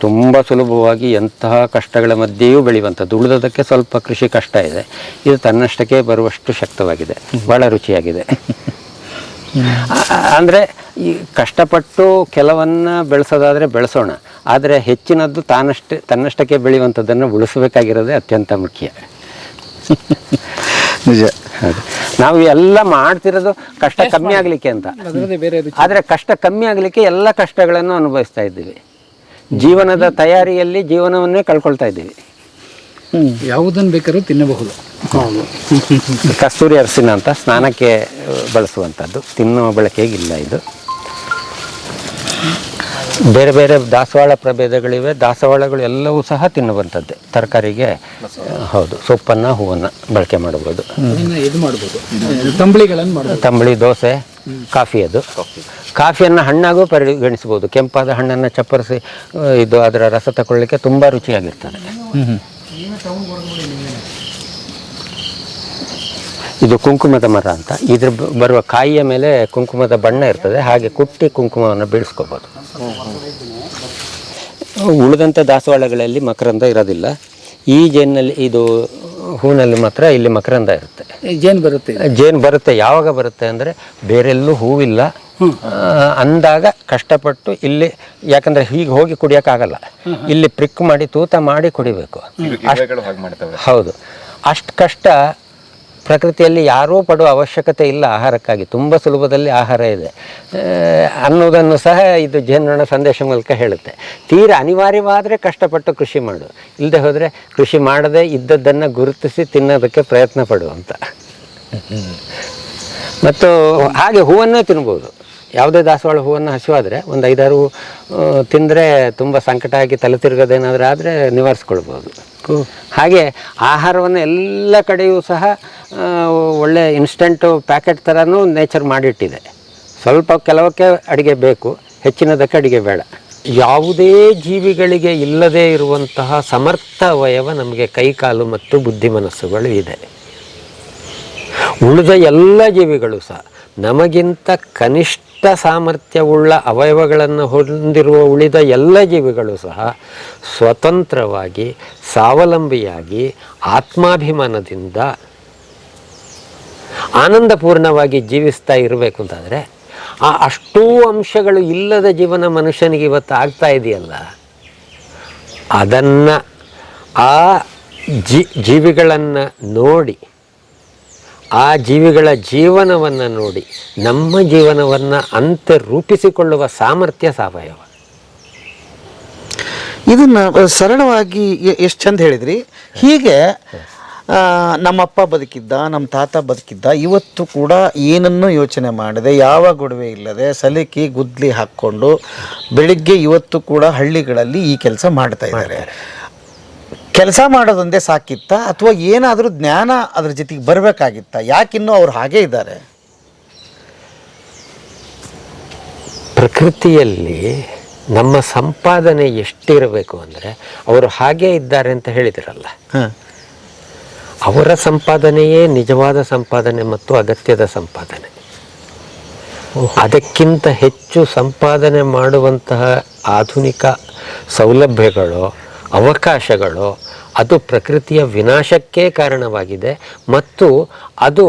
ತುಂಬ ಸುಲಭವಾಗಿ ಎಂತಹ ಕಷ್ಟಗಳ ಮಧ್ಯೆಯೂ ಬೆಳೆಯುವಂಥದ್ದು. ಉಳಿದೋದಕ್ಕೆ ಸ್ವಲ್ಪ ಕೃಷಿ ಕಷ್ಟ ಇದೆ. ಇದು ತನ್ನಷ್ಟಕ್ಕೆ ಬರುವಷ್ಟು ಶಕ್ತವಾಗಿದೆ, ಭಾಳ ರುಚಿಯಾಗಿದೆ. ಅಂದರೆ ಈ ಕಷ್ಟಪಟ್ಟು ಕೆಲವನ್ನು ಬೆಳೆಸೋದಾದರೆ ಬೆಳೆಸೋಣ, ಆದರೆ ಹೆಚ್ಚಿನದ್ದು ತನ್ನಷ್ಟಕ್ಕೆ ಬೆಳೆಯುವಂಥದ್ದನ್ನು ಉಳಿಸಬೇಕಾಗಿರೋದೇ ಅತ್ಯಂತ ಮುಖ್ಯ. ನಿಜ. ನಾವು ಎಲ್ಲ ಮಾಡ್ತಿರೋದು ಕಷ್ಟ ಕಮ್ಮಿ ಆಗಲಿಕ್ಕೆ ಅಂತ, ಆದರೆ ಕಷ್ಟ ಕಮ್ಮಿ ಆಗಲಿಕ್ಕೆ ಎಲ್ಲ ಕಷ್ಟಗಳನ್ನು ಅನುಭವಿಸ್ತಾ ಇದ್ದೀವಿ. ಜೀವನದ ತಯಾರಿಯಲ್ಲಿ ಜೀವನವನ್ನೇ ಕಳ್ಕೊಳ್ತಾ ಇದ್ದೀವಿ. ಯಾವುದನ್ನು ಬೇಕಾದ್ರೂ ತಿನ್ನಬಹುದು. ಕಸ್ತೂರಿ ಅರಸಿನ ಅಂತ ಸ್ನಾನಕ್ಕೆ ಬಳಸುವಂಥದ್ದು, ತಿನ್ನುವ ಬಳಕೆಗಿಲ್ಲ ಇದು. ಬೇರೆ ಬೇರೆ ದಾಸವಾಳ ಪ್ರಭೇದಗಳಿವೆ. ದಾಸವಾಳಗಳು ಎಲ್ಲವೂ ಸಹ ತಿನ್ನುವಂಥದ್ದೇ, ತರಕಾರಿಗೆ. ಹೌದು, ಸೊಪ್ಪನ್ನು ಹೂವನ್ನು ಬಳಕೆ ಮಾಡ್ಬೋದು. ಇದು ಮಾಡ್ಬೋದು, ತಂಬಳಿಗಳನ್ನು ಮಾಡ್ಬೋದು. ತಂಬಳಿ, ದೋಸೆ, ಕಾಫಿ. ಅದು ಕಾಫಿಯನ್ನು ಹಣ್ಣಾಗೂ ಪರಿಗಣಿಸ್ಬೋದು. ಕೆಂಪಾದ ಹಣ್ಣನ್ನು ಚಪ್ಪರಿಸಿ ಇದು ಅದರ ರಸ ತಗೊಳ್ಳಿಕ್ಕೆ ತುಂಬ ರುಚಿಯಾಗಿರ್ತದೆ. ಇದು ಕುಂಕುಮದ ಮರ ಅಂತ. ಇದ್ರ ಬರುವ ಕಾಯಿಯ ಮೇಲೆ ಕುಂಕುಮದ ಬಣ್ಣ ಇರ್ತದೆ, ಹಾಗೆ ಕುಟ್ಟಿ ಕುಂಕುಮವನ್ನು ಬೀಳಿಸ್ಕೋಬೋದು. ಉಳಿದಂಥ ದಾಸವಾಳಗಳಲ್ಲಿ ಮಕರಂದ ಇರೋದಿಲ್ಲ. ಈ ಜೇನಿನಲ್ಲಿ, ಇದು ಹೂವಿನಲ್ಲಿ ಮಾತ್ರ ಇಲ್ಲಿ ಮಕರಂದ ಇರುತ್ತೆ. ಜೇನು ಬರುತ್ತೆ. ಯಾವಾಗ ಬರುತ್ತೆ ಅಂದರೆ ಬೇರೆಲ್ಲೂ ಹೂವಿಲ್ಲ ಅಂದಾಗ ಕಷ್ಟಪಟ್ಟು ಇಲ್ಲಿ, ಯಾಕಂದರೆ ಹೀಗೆ ಹೋಗಿ ಕುಡಿಯೋಕ್ಕಾಗಲ್ಲ, ಇಲ್ಲಿ ಪ್ರಿಕ್ ಮಾಡಿ ತೂತ ಮಾಡಿ ಕುಡಿಬೇಕು. ಹೌದು, ಅಷ್ಟು ಕಷ್ಟ ಪ್ರಕೃತಿಯಲ್ಲಿ ಯಾರೂ ಪಡುವ ಅವಶ್ಯಕತೆ ಇಲ್ಲ ಆಹಾರಕ್ಕಾಗಿ. ತುಂಬ ಸುಲಭದಲ್ಲಿ ಆಹಾರ ಇದೆ ಅನ್ನೋದನ್ನು ಸಹ ಇದು ಜೇನುನೊಣ ಸಂದೇಶ ಮೂಲಕ ಹೇಳುತ್ತೆ. ತೀರ ಅನಿವಾರ್ಯವಾದರೆ ಕಷ್ಟಪಟ್ಟು ಕೃಷಿ ಮಾಡು, ಇಲ್ಲದೆ ಹೋದರೆ ಕೃಷಿ ಮಾಡದೆ ಇದ್ದದ್ದನ್ನು ಗುರುತಿಸಿ ತಿನ್ನೋದಕ್ಕೆ ಪ್ರಯತ್ನ ಪಡು ಅಂತ. ಮತ್ತು ಹಾಗೆ ಹೂವನ್ನೇ ತಿನ್ಬೋದು. ಯಾವುದೇ ದಾಸವಾಳ ಹೂವನ್ನು ಹಸಿವಾದರೆ ಒಂದು 5-6 ತಿಂದರೆ ತುಂಬ ಸಂಕಟ ಆಗಿ ತಲೆ ತಿರುಗೋದೇನಾದರೂ ಆದರೆ ನಿವಾರಿಸ್ಕೊಳ್ಬೋದು. ಹಾಗೆ ಆಹಾರವನ್ನು ಎಲ್ಲ ಕಡೆಯೂ ಸಹ ಒಳ್ಳೆ ಇನ್ಸ್ಟೆಂಟು ಪ್ಯಾಕೆಟ್ ಥರನೂ ನೇಚರ್ ಮಾಡಿಟ್ಟಿದೆ. ಸ್ವಲ್ಪ ಕೆಲವಕ್ಕೆ ಅಡುಗೆ ಬೇಕು, ಹೆಚ್ಚಿನದಕ್ಕೆ ಅಡುಗೆ ಬೇಡ. ಯಾವುದೇ ಜೀವಿಗಳಿಗೆ ಇಲ್ಲದೇ ಇರುವಂತಹ ಸಮರ್ಥ ಅವಯವ ನಮಗೆ ಕೈಕಾಲು ಮತ್ತು ಬುದ್ಧಿ ಮನಸ್ಸುಗಳು ಇದೆ. ಉಳಿದ ಎಲ್ಲ ಜೀವಿಗಳು ಸಹ ನಮಗಿಂತ ಕನಿಷ್ಠ ಸಾಮರ್ಥ್ಯವುಳ್ಳ ಅವಯವಗಳನ್ನು ಹೊಂದಿರುವ ಉಳಿದ ಎಲ್ಲ ಜೀವಿಗಳು ಸಹ ಸ್ವತಂತ್ರವಾಗಿ ಸ್ವಾವಲಂಬಿಯಾಗಿ ಆತ್ಮಾಭಿಮಾನದಿಂದ ಆನಂದಪೂರ್ಣವಾಗಿ ಜೀವಿಸ್ತಾ ಇರಬೇಕು ಅಂತಾದರೆ ಆ ಅಷ್ಟೂ ಅಂಶಗಳು ಇಲ್ಲದ ಜೀವನ ಮನುಷ್ಯನಿಗೆ ಇವತ್ತು ಆಗ್ತಾ ಇದೆಯಲ್ಲ, ಅದನ್ನು ಆ ಜೀವಿಗಳನ್ನು ನೋಡಿ, ಆ ಜೀವಿಗಳ ಜೀವನವನ್ನು ನೋಡಿ ನಮ್ಮ ಜೀವನವನ್ನು ಅಂತೆ ರೂಪಿಸಿಕೊಳ್ಳುವ ಸಾಮರ್ಥ್ಯ ಸಾವಯವ. ಇದನ್ನು ಸರಳವಾಗಿ ಎಷ್ಟು ಚಂದ ಹೇಳಿದ್ರಿ. ಹೀಗೆ ನಮ್ಮಪ್ಪ ಬದುಕಿದ್ದ, ನಮ್ಮ ತಾತ ಬದುಕಿದ್ದ, ಇವತ್ತು ಕೂಡ ಏನನ್ನೂ ಯೋಚನೆ ಮಾಡದೆ, ಯಾವ ಗೊಡವೆ ಇಲ್ಲದೆ ಸಲಿಕೆ ಗುದ್ಲಿ ಹಾಕ್ಕೊಂಡು ಬೆಳಿಗ್ಗೆ ಇವತ್ತು ಕೂಡ ಹಳ್ಳಿಗಳಲ್ಲಿ ಈ ಕೆಲಸ ಮಾಡ್ತಾ ಇದ್ದಾರೆ. ಕೆಲಸ ಮಾಡೋದೊಂದೇ ಸಾಕಿತ್ತ ಅಥವಾ ಏನಾದರೂ ಜ್ಞಾನ ಅದ್ರ ಜೊತೆಗೆ ಬರಬೇಕಾಗಿತ್ತ? ಯಾಕಿನ್ನೂ ಅವ್ರು ಹಾಗೇ ಇದ್ದಾರೆ? ಪ್ರಕೃತಿಯಲ್ಲಿ ನಮ್ಮ ಸಂಪಾದನೆ ಎಷ್ಟಿರಬೇಕು ಅಂದರೆ, ಅವರು ಹಾಗೇ ಇದ್ದಾರೆ ಅಂತ ಹೇಳಿದಿರಲ್ಲ, ಅವರ ಸಂಪಾದನೆಯೇ ನಿಜವಾದ ಸಂಪಾದನೆ ಮತ್ತು ಅಗತ್ಯದ ಸಂಪಾದನೆ. ಅದಕ್ಕಿಂತ ಹೆಚ್ಚು ಸಂಪಾದನೆ ಮಾಡುವಂತಹ ಆಧುನಿಕ ಸೌಲಭ್ಯಗಳು, ಅವಕಾಶಗಳು, ಅದು ಪ್ರಕೃತಿಯ ವಿನಾಶಕ್ಕೆ ಕಾರಣವಾಗಿದೆ ಮತ್ತು ಅದು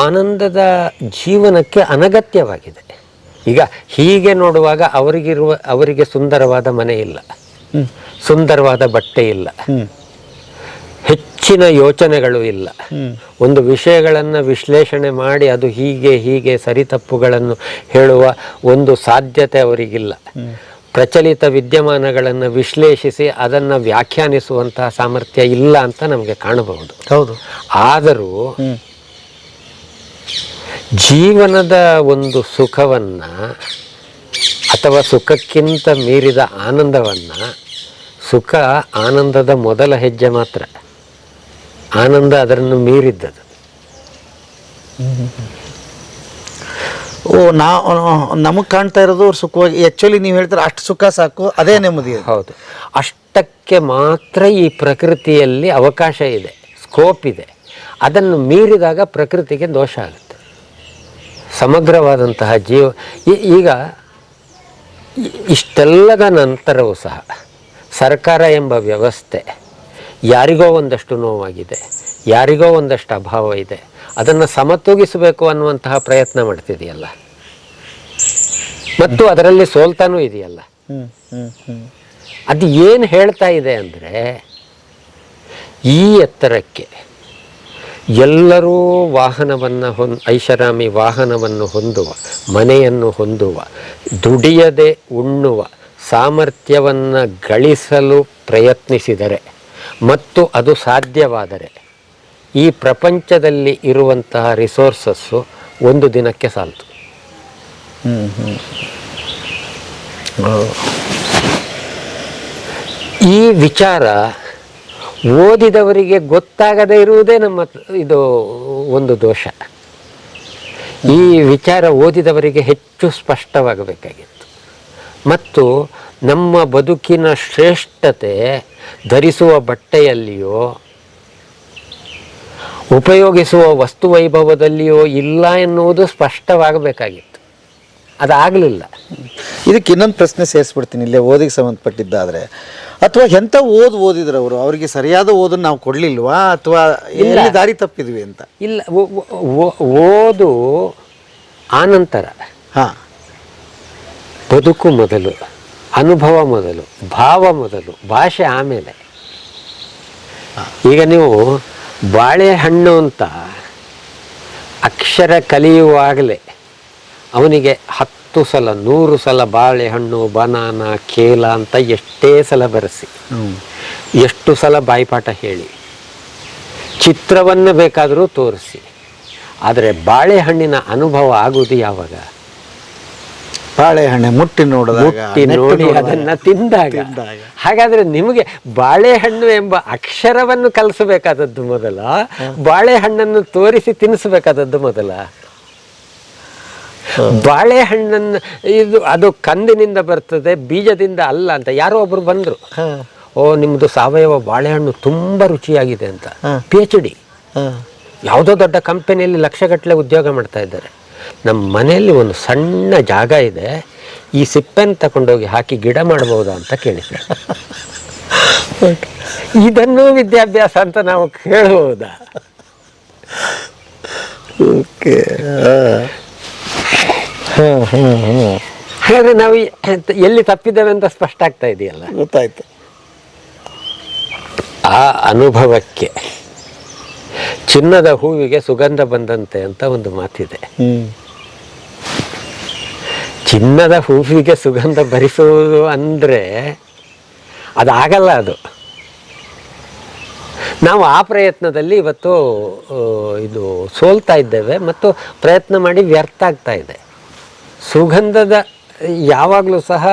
ಆನಂದದ ಜೀವನಕ್ಕೆ ಅನಗತ್ಯವಾಗಿದೆ. ಈಗ ಹೀಗೆ ನೋಡುವಾಗ ಅವರಿಗೆ ಸುಂದರವಾದ ಮನೆ ಇಲ್ಲ, ಸುಂದರವಾದ ಬಟ್ಟೆ ಇಲ್ಲ, ಹೆಚ್ಚಿನ ಯೋಚನೆಗಳು ಇಲ್ಲ, ಒಂದು ವಿಷಯಗಳನ್ನು ವಿಶ್ಲೇಷಣೆ ಮಾಡಿ ಅದು ಹೀಗೆ ಸರಿತಪ್ಪುಗಳನ್ನು ಹೇಳುವ ಒಂದು ಸಾಧ್ಯತೆ ಅವರಿಗಿಲ್ಲ. ಪ್ರಚಲಿತ ವಿದ್ಯಮಾನಗಳನ್ನು ವಿಶ್ಲೇಷಿಸಿ ಅದನ್ನು ವ್ಯಾಖ್ಯಾನಿಸುವಂತಹ ಸಾಮರ್ಥ್ಯ ಇಲ್ಲ ಅಂತ ನಮಗೆ ಕಾಣಬಹುದು. ಹೌದು. ಆದರೂ ಜೀವನದ ಒಂದು ಸುಖವನ್ನು ಅಥವಾ ಸುಖಕ್ಕಿಂತ ಮೀರಿದ ಆನಂದವನ್ನು, ಸುಖ ಆನಂದದ ಮೊದಲ ಹೆಜ್ಜೆ ಮಾತ್ರ, ಆನಂದ ಅದನ್ನು ಮೀರಿದ್ದದು. ನಮಗೆ ಕಾಣ್ತಾ ಇರೋದು ಸುಖವಾಗಿ, ಆ್ಯಕ್ಚುಲಿ ನೀವು ಹೇಳ್ತಾರೆ ಅಷ್ಟು ಸುಖ ಸಾಕು, ಅದೇ ನೆಮ್ಮದಿ. ಹೌದು, ಅಷ್ಟಕ್ಕೆ ಮಾತ್ರ ಈ ಪ್ರಕೃತಿಯಲ್ಲಿ ಅವಕಾಶ ಇದೆ, ಸ್ಕೋಪ್ ಇದೆ. ಅದನ್ನು ಮೀರಿದಾಗ ಪ್ರಕೃತಿಗೆ ದೋಷ ಆಗುತ್ತೆ. ಸಮಗ್ರವಾದಂತಹ ಈಗ ಇಷ್ಟೆಲ್ಲದ ನಂತರವೂ ಸಹ ಸರ್ಕಾರ ಎಂಬ ವ್ಯವಸ್ಥೆ ಯಾರಿಗೋ ಒಂದಷ್ಟು ನೋವಾಗಿದೆ, ಯಾರಿಗೋ ಒಂದಷ್ಟು ಅಭಾವ ಇದೆ, ಅದನ್ನು ಸಮತೂಗಿಸಬೇಕು ಅನ್ನುವಂತಹ ಪ್ರಯತ್ನ ಮಾಡ್ತಿದೆಯಲ್ಲ, ಮತ್ತು ಅದರಲ್ಲಿ ಸೋಲ್ತಾನೂ ಇದೆಯಲ್ಲ. ಅದು ಏನು ಹೇಳ್ತಾ ಇದೆ ಅಂದರೆ, ಈ ಎತ್ತರಕ್ಕೆ ಎಲ್ಲರೂ ವಾಹನವನ್ನು ಐಷಾರಾಮಿ ವಾಹನವನ್ನು ಹೊಂದುವ, ಮನೆಯನ್ನು ಹೊಂದುವ, ದುಡಿಯದೆ ಉಣ್ಣುವ ಸಾಮರ್ಥ್ಯವನ್ನು ಗಳಿಸಲು ಪ್ರಯತ್ನಿಸಿದರೆ ಮತ್ತು ಅದು ಸಾಧ್ಯವಾದರೆ ಈ ಪ್ರಪಂಚದಲ್ಲಿ ಇರುವಂತಹ ರಿಸೋರ್ಸಸ್ಸು ಒಂದು ದಿನಕ್ಕೆ ಸಾಲ್ತು. ಈ ವಿಚಾರ ಓದಿದವರಿಗೆ ಗೊತ್ತಾಗದೇ ಇರುವುದೇ ನಮ್ಮ ಇದು ಒಂದು ದೋಷ. ಈ ವಿಚಾರ ಓದಿದವರಿಗೆ ಹೆಚ್ಚು ಸ್ಪಷ್ಟವಾಗಬೇಕಾಗಿತ್ತು. ಮತ್ತು ನಮ್ಮ ಬದುಕಿನ ಶ್ರೇಷ್ಠತೆ ಧರಿಸುವ ಬಟ್ಟೆಯಲ್ಲಿಯೋ ಉಪಯೋಗಿಸುವ ವಸ್ತು ವೈಭವದಲ್ಲಿಯೋ ಇಲ್ಲ ಎನ್ನುವುದು ಸ್ಪಷ್ಟವಾಗಬೇಕಾಗಿತ್ತು. ಅದಾಗಲಿಲ್ಲ. ಇದಕ್ಕೆ ಇನ್ನೊಂದು ಪ್ರಶ್ನೆ ಸೇರಿಸ್ಬಿಡ್ತೀನಿ ಇಲ್ಲೇ, ಓದಿಗೆ ಸಂಬಂಧಪಟ್ಟಿದ್ದಾದರೆ. ಅಥವಾ ಎಂಥ ಓದಿದ್ರು ಅವರು, ಅವರಿಗೆ ಸರಿಯಾದ ಓದನ್ನು ನಾವು ಕೊಡಲಿಲ್ವಾ ಅಥವಾ ಎಲ್ಲಿ ದಾರಿ ತಪ್ಪಿದ್ವಿ ಅಂತ? ಇಲ್ಲ, ಓದು ಆನಂತರ. ಬದುಕು ಮೊದಲು, ಅನುಭವ ಮೊದಲು, ಭಾವ ಮೊದಲು, ಭಾಷೆ ಆಮೇಲೆ. ಈಗ ನೀವು ಬಾಳೆಹಣ್ಣು ಅಂತ ಅಕ್ಷರ ಕಲಿಯುವಾಗಲೇ ಅವನಿಗೆ 10 ಸಲ 100 ಸಲ ಬಾಳೆಹಣ್ಣು, ಬನಾನ, ಕೇಲ ಅಂತ ಎಷ್ಟೇ ಸಲ ಬರೆಸಿ, ಎಷ್ಟು ಸಲ ಬಾಯಿಪಾಠ ಹೇಳಿ, ಚಿತ್ರವನ್ನು ಬೇಕಾದರೂ ತೋರಿಸಿ, ಆದರೆ ಬಾಳೆಹಣ್ಣಿನ ಅನುಭವ ಆಗುವುದು ಯಾವಾಗ? ಬಾಳೆಹಣ್ಣೆ ಮುಟ್ಟಿ ನೋಡಿ ಅದನ್ನು ತಿಂದಾಗ. ಹಾಗಾದರೆ ನಿಮಗೆ ಬಾಳೆಹಣ್ಣು ಎಂಬ ಅಕ್ಷರವನ್ನು ಕಲಿಸಬೇಕಾದದ್ದು ಮೊದಲ, ಬಾಳೆಹಣ್ಣನ್ನು ತೋರಿಸಿ ತಿನ್ನಿಸಬೇಕಾದದ್ದು ಮೊದಲ? ಬಾಳೆಹಣ್ಣನ್ನು ಅದು ಕಂದಿನಿಂದ ಬರ್ತದೆ, ಬೀಜದಿಂದ ಅಲ್ಲ ಅಂತ ಯಾರೋ ಒಬ್ರು ಬಂದರು. ಓ, ನಿಮ್ಮದು ಸಾವಯವ ಬಾಳೆಹಣ್ಣು ತುಂಬ ರುಚಿಯಾಗಿದೆ ಅಂತ. PhD ಯಾವುದೋ ದೊಡ್ಡ ಕಂಪನಿಯಲ್ಲಿ ಲಕ್ಷಗಟ್ಟಲೆ ಉದ್ಯೋಗ ಮಾಡ್ತಾ ಇದ್ದಾರೆ. ನಮ್ಮ ಮನೆಯಲ್ಲಿ ಒಂದು ಸಣ್ಣ ಜಾಗ ಇದೆ, ಈ ಸಿಪ್ಪೆನ ತಗೊಂಡೋಗಿ ಹಾಕಿ ಗಿಡ ಮಾಡ್ಬೋದಾ ಅಂತ ಕೇಳಿದ್ದೆ. ಇದನ್ನು ವಿದ್ಯಾಭ್ಯಾಸ ಅಂತ ನಾವು ಕೇಳ್ಬೋದಾ? ಓಕೆ. ಹಾಗಾದ್ರೆ ನಾವು ಎಲ್ಲಿ ತಪ್ಪಿದ್ದೇವೆ ಅಂತ ಸ್ಪಷ್ಟ ಆಗ್ತಾ ಇದೆಯಲ್ಲ. ಗೊತ್ತಾಯ್ತು. ಆ ಅನುಭವಕ್ಕೆ ಚಿನ್ನದ ಹೂವಿಗೆ ಸುಗಂಧ ಬಂದಂತೆ ಅಂತ ಒಂದು ಮಾತಿದೆ. ಚಿನ್ನದ ಹೂವಿಗೆ ಸುಗಂಧ ಭರಿಸುವುದು ಅಂದರೆ ಅದಾಗಲ್ಲ. ಅದು ನಾವು ಆ ಪ್ರಯತ್ನದಲ್ಲಿ ಇವತ್ತು ಇದು ಸೋಲ್ತಾ ಇದ್ದೇವೆ ಮತ್ತು ಪ್ರಯತ್ನ ಮಾಡಿ ವ್ಯರ್ಥ ಆಗ್ತಾ ಇದೆ. ಸುಗಂಧದ ಯಾವಾಗಲೂ ಸಹ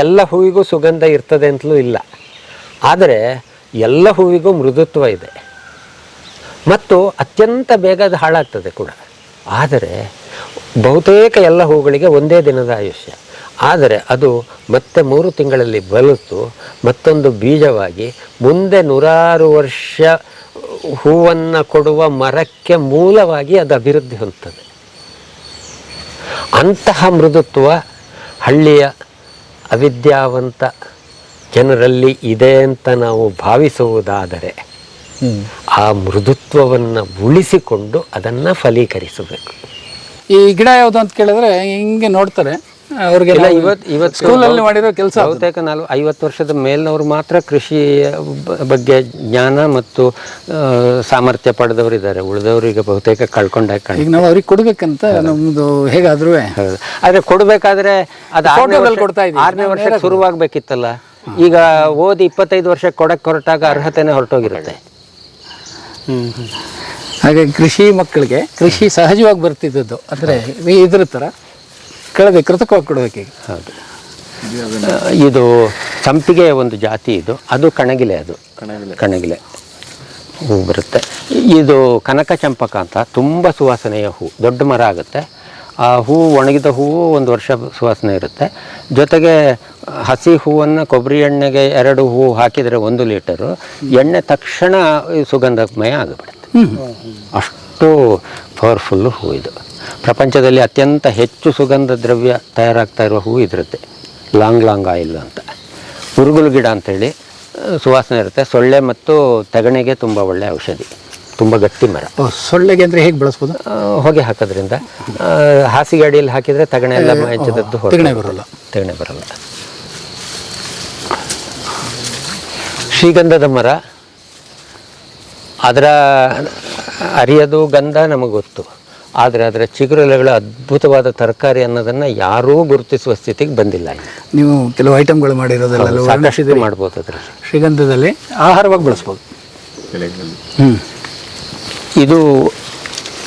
ಎಲ್ಲ ಹೂವಿಗೂ ಸುಗಂಧ ಇರ್ತದೆ ಅಂತಲೂ ಇಲ್ಲ. ಆದರೆ ಎಲ್ಲ ಹೂವಿಗೂ ಮೃದುತ್ವ ಇದೆ ಮತ್ತು ಅತ್ಯಂತ ಬೇಗ ಅದು ಹಾಳಾಗ್ತದೆ ಕೂಡ. ಆದರೆ ಬಹುತೇಕ ಎಲ್ಲ ಹೂಗಳಿಗೆ ಒಂದೇ ದಿನದ ಆಯುಷ್ಯ. ಆದರೆ ಅದು ಮತ್ತೆ 3 ತಿಂಗಳಲ್ಲಿ ಬಲಿತು ಮತ್ತೊಂದು ಬೀಜವಾಗಿ ಮುಂದೆ 100 ವರ್ಷ ಹೂವನ್ನು ಕೊಡುವ ಮರಕ್ಕೆ ಮೂಲವಾಗಿ ಅದು ಅಭಿವೃದ್ಧಿ ಹೊಂದುತ್ತದೆ. ಅಂತಹ ಮೃದುತ್ವ ಹಳ್ಳಿಯ ಅವಿದ್ಯಾವಂತ ಜನರಲ್ಲಿ ಇದೆ ಅಂತ ನಾವು ಭಾವಿಸುವುದಾದರೆ ಆ ಮೃದುತ್ವವನ್ನು ಉಳಿಸಿಕೊಂಡು ಅದನ್ನು ಫಲೀಕರಿಸಬೇಕು. ಈ ಗಿಡ ಯಾವುದು ಅಂತ ಕೇಳಿದ್ರೆ ಹಿಂಗೆ ನೋಡ್ತಾರೆ. ಅವ್ರಿಗೆ ಇವತ್ತು ಸ್ಕೂಲಲ್ಲಿ ಮಾಡಿರೋ ಕೆಲಸ ಬಹುತೇಕ 50 ವರ್ಷದ ಮೇಲಿನವರು ಮಾತ್ರ ಕೃಷಿಯ ಬಗ್ಗೆ ಜ್ಞಾನ ಮತ್ತು ಸಾಮರ್ಥ್ಯ ಪಡೆದವರಿದ್ದಾರೆ. ಉಳಿದವರಿಗೆ ಬಹುತೇಕ ಕಳ್ಕೊಂಡಾಗ ಈಗ ನಾವು ಅವ್ರಿಗೆ ಕೊಡ್ಬೇಕಂತ ನಮ್ದು ಹೇಗಾದ್ರೂ. ಆದರೆ ಕೊಡಬೇಕಾದ್ರೆ ಅದು ಕೊಡ್ತಾ ಇದ್ದೀವಿ. 6ನೇ ವರ್ಷಕ್ಕೆ ಶುರುವಾಗಬೇಕಿತ್ತಲ್ಲ. ಈಗ ಓದಿ 25 ವರ್ಷಕ್ಕೆ ಕೊಡಕ್ಕೆ ಹೊರಟಾಗ ಅರ್ಹತೆನೇ ಹೊರಟೋಗಿರುತ್ತೆ. ಹಾಗಾಗಿ ಕೃಷಿ ಮಕ್ಕಳಿಗೆ ಕೃಷಿ ಸಹಜವಾಗಿ ಬರ್ತಿದ್ದದ್ದು ಅಂದರೆ ಇದ್ರ ಥರ ಕೆಳಗೆ ಕೃತಕವಾಗಿ ಕೊಡಬೇಕೀಗ. ಹೌದು. ಇದು ಸಂಪಿಗೆಯ ಒಂದು ಜಾತಿ ಇದು. ಅದು ಕಣಗಿಲೆ. ಅದು ಕಣಗಿಲೆ ಹೂ ಬರುತ್ತೆ. ಇದು ಕನಕ ಚಂಪಕ ಅಂತ ತುಂಬ ಸುವಾಸನೆಯ ಹೂ. ದೊಡ್ಡ ಮರ ಆಗುತ್ತೆ. ಆ ಹೂ ಒಣಗಿದ ಹೂವು 1 ವರ್ಷ ಸುವಾಸನೆ ಇರುತ್ತೆ. ಜೊತೆಗೆ ಹಸಿ ಹೂವನ್ನು ಕೊಬ್ಬರಿ ಎಣ್ಣೆಗೆ 2 ಹೂ ಹಾಕಿದರೆ 1 ಲೀಟರು ಎಣ್ಣೆ ತಕ್ಷಣ ಸುಗಂಧಮಯ ಆಗಿಬಿಡುತ್ತೆ. ಅಷ್ಟು ಪವರ್ಫುಲ್ಲು ಹೂ ಇದು. ಪ್ರಪಂಚದಲ್ಲಿ ಅತ್ಯಂತ ಹೆಚ್ಚು ಸುಗಂಧ ದ್ರವ್ಯ ತಯಾರಾಗ್ತಾ ಇರುವ ಹೂ ಇದರದ್ದೇ. ಲಾಂಗ್ ಆಯಿಲ್ ಅಂತ. ಉರುಗುಲು ಗಿಡ ಅಂಥೇಳಿ ಸುವಾಸನೆ ಇರುತ್ತೆ. ಸೊಳ್ಳೆ ಮತ್ತು ತೆಗಣೆಗೆ ತುಂಬ ಒಳ್ಳೆಯ ಔಷಧಿ. ತುಂಬ ಗಟ್ಟಿ ಮರ. ಸೊಳ್ಳೆಗೆ ಅಂದರೆ ಹೇಗೆ ಬಳಸ್ಬೋದು? ಹೊಗೆ ಹಾಕೋದ್ರಿಂದ. ಹಾಸಿಗೆ ಅಡಿಯಲ್ಲಿ ಹಾಕಿದರೆ ತೆಗಣೆ ಎಲ್ಲ ಹೆಚ್ಚದದ್ದು ತೆಗಣೆ ಬರೋಲ್ಲ. ಶ್ರೀಗಂಧದ ಮರ, ಅದರ ಅರಿಯದು ಗಂಧ ನಮಗೆ ಗೊತ್ತು. ಆದರೆ ಅದರ ಚಿಗುರು ಎಲೆಗಳು ಅದ್ಭುತವಾದ ತರಕಾರಿ ಅನ್ನೋದನ್ನು ಯಾರೂ ಗುರುತಿಸುವ ಸ್ಥಿತಿಗೆ ಬಂದಿಲ್ಲ. ನೀವು ಕೆಲವು ಐಟಮ್ಗಳು ಮಾಡಿರೋದೆಲ್ಲ ಸಾಕಷ್ಟು ಮಾಡ್ಬೋದು. ಅದರಲ್ಲಿ ಶ್ರೀಗಂಧದಲ್ಲಿ ಆಹಾರವಾಗಿ ಬಳಸ್ಬೋದು. ಇದು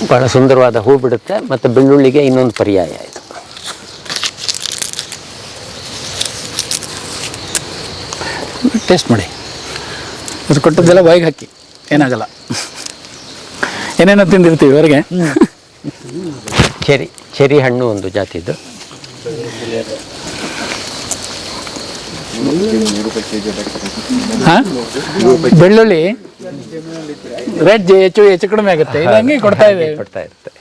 ಬಹಳ ಸುಂದರವಾದ ಹೂ ಬಿಡುತ್ತೆ ಮತ್ತು ಬೆಳ್ಳುಳ್ಳಿಗೆ ಇನ್ನೊಂದು ಪರ್ಯಾಯ ಇದು. ಟೇಸ್ಟ್ ಮಾಡಿ. ಅದು ಕೊಟ್ಟದ್ದೆಲ್ಲ ಬಾಯಿಗೆ ಹಾಕಿ, ಏನಾಗಲ್ಲ. ಏನೇನೋ ತಿಂದಿರ್ತೀವಿ ಹೊರಗೆ. ಚೆರಿ ಹಣ್ಣು ಒಂದು ಜಾತಿದ್ದು. ಬೆಳ್ಳುಳ್ಳಿ ರೇಟ್ ಹೆಚ್ಚು ಕಡಿಮೆ ಆಗುತ್ತೆ. ಇದು ಹಂಗೆ ಕೊಡ್ತಾ ಇರುತ್ತೆ.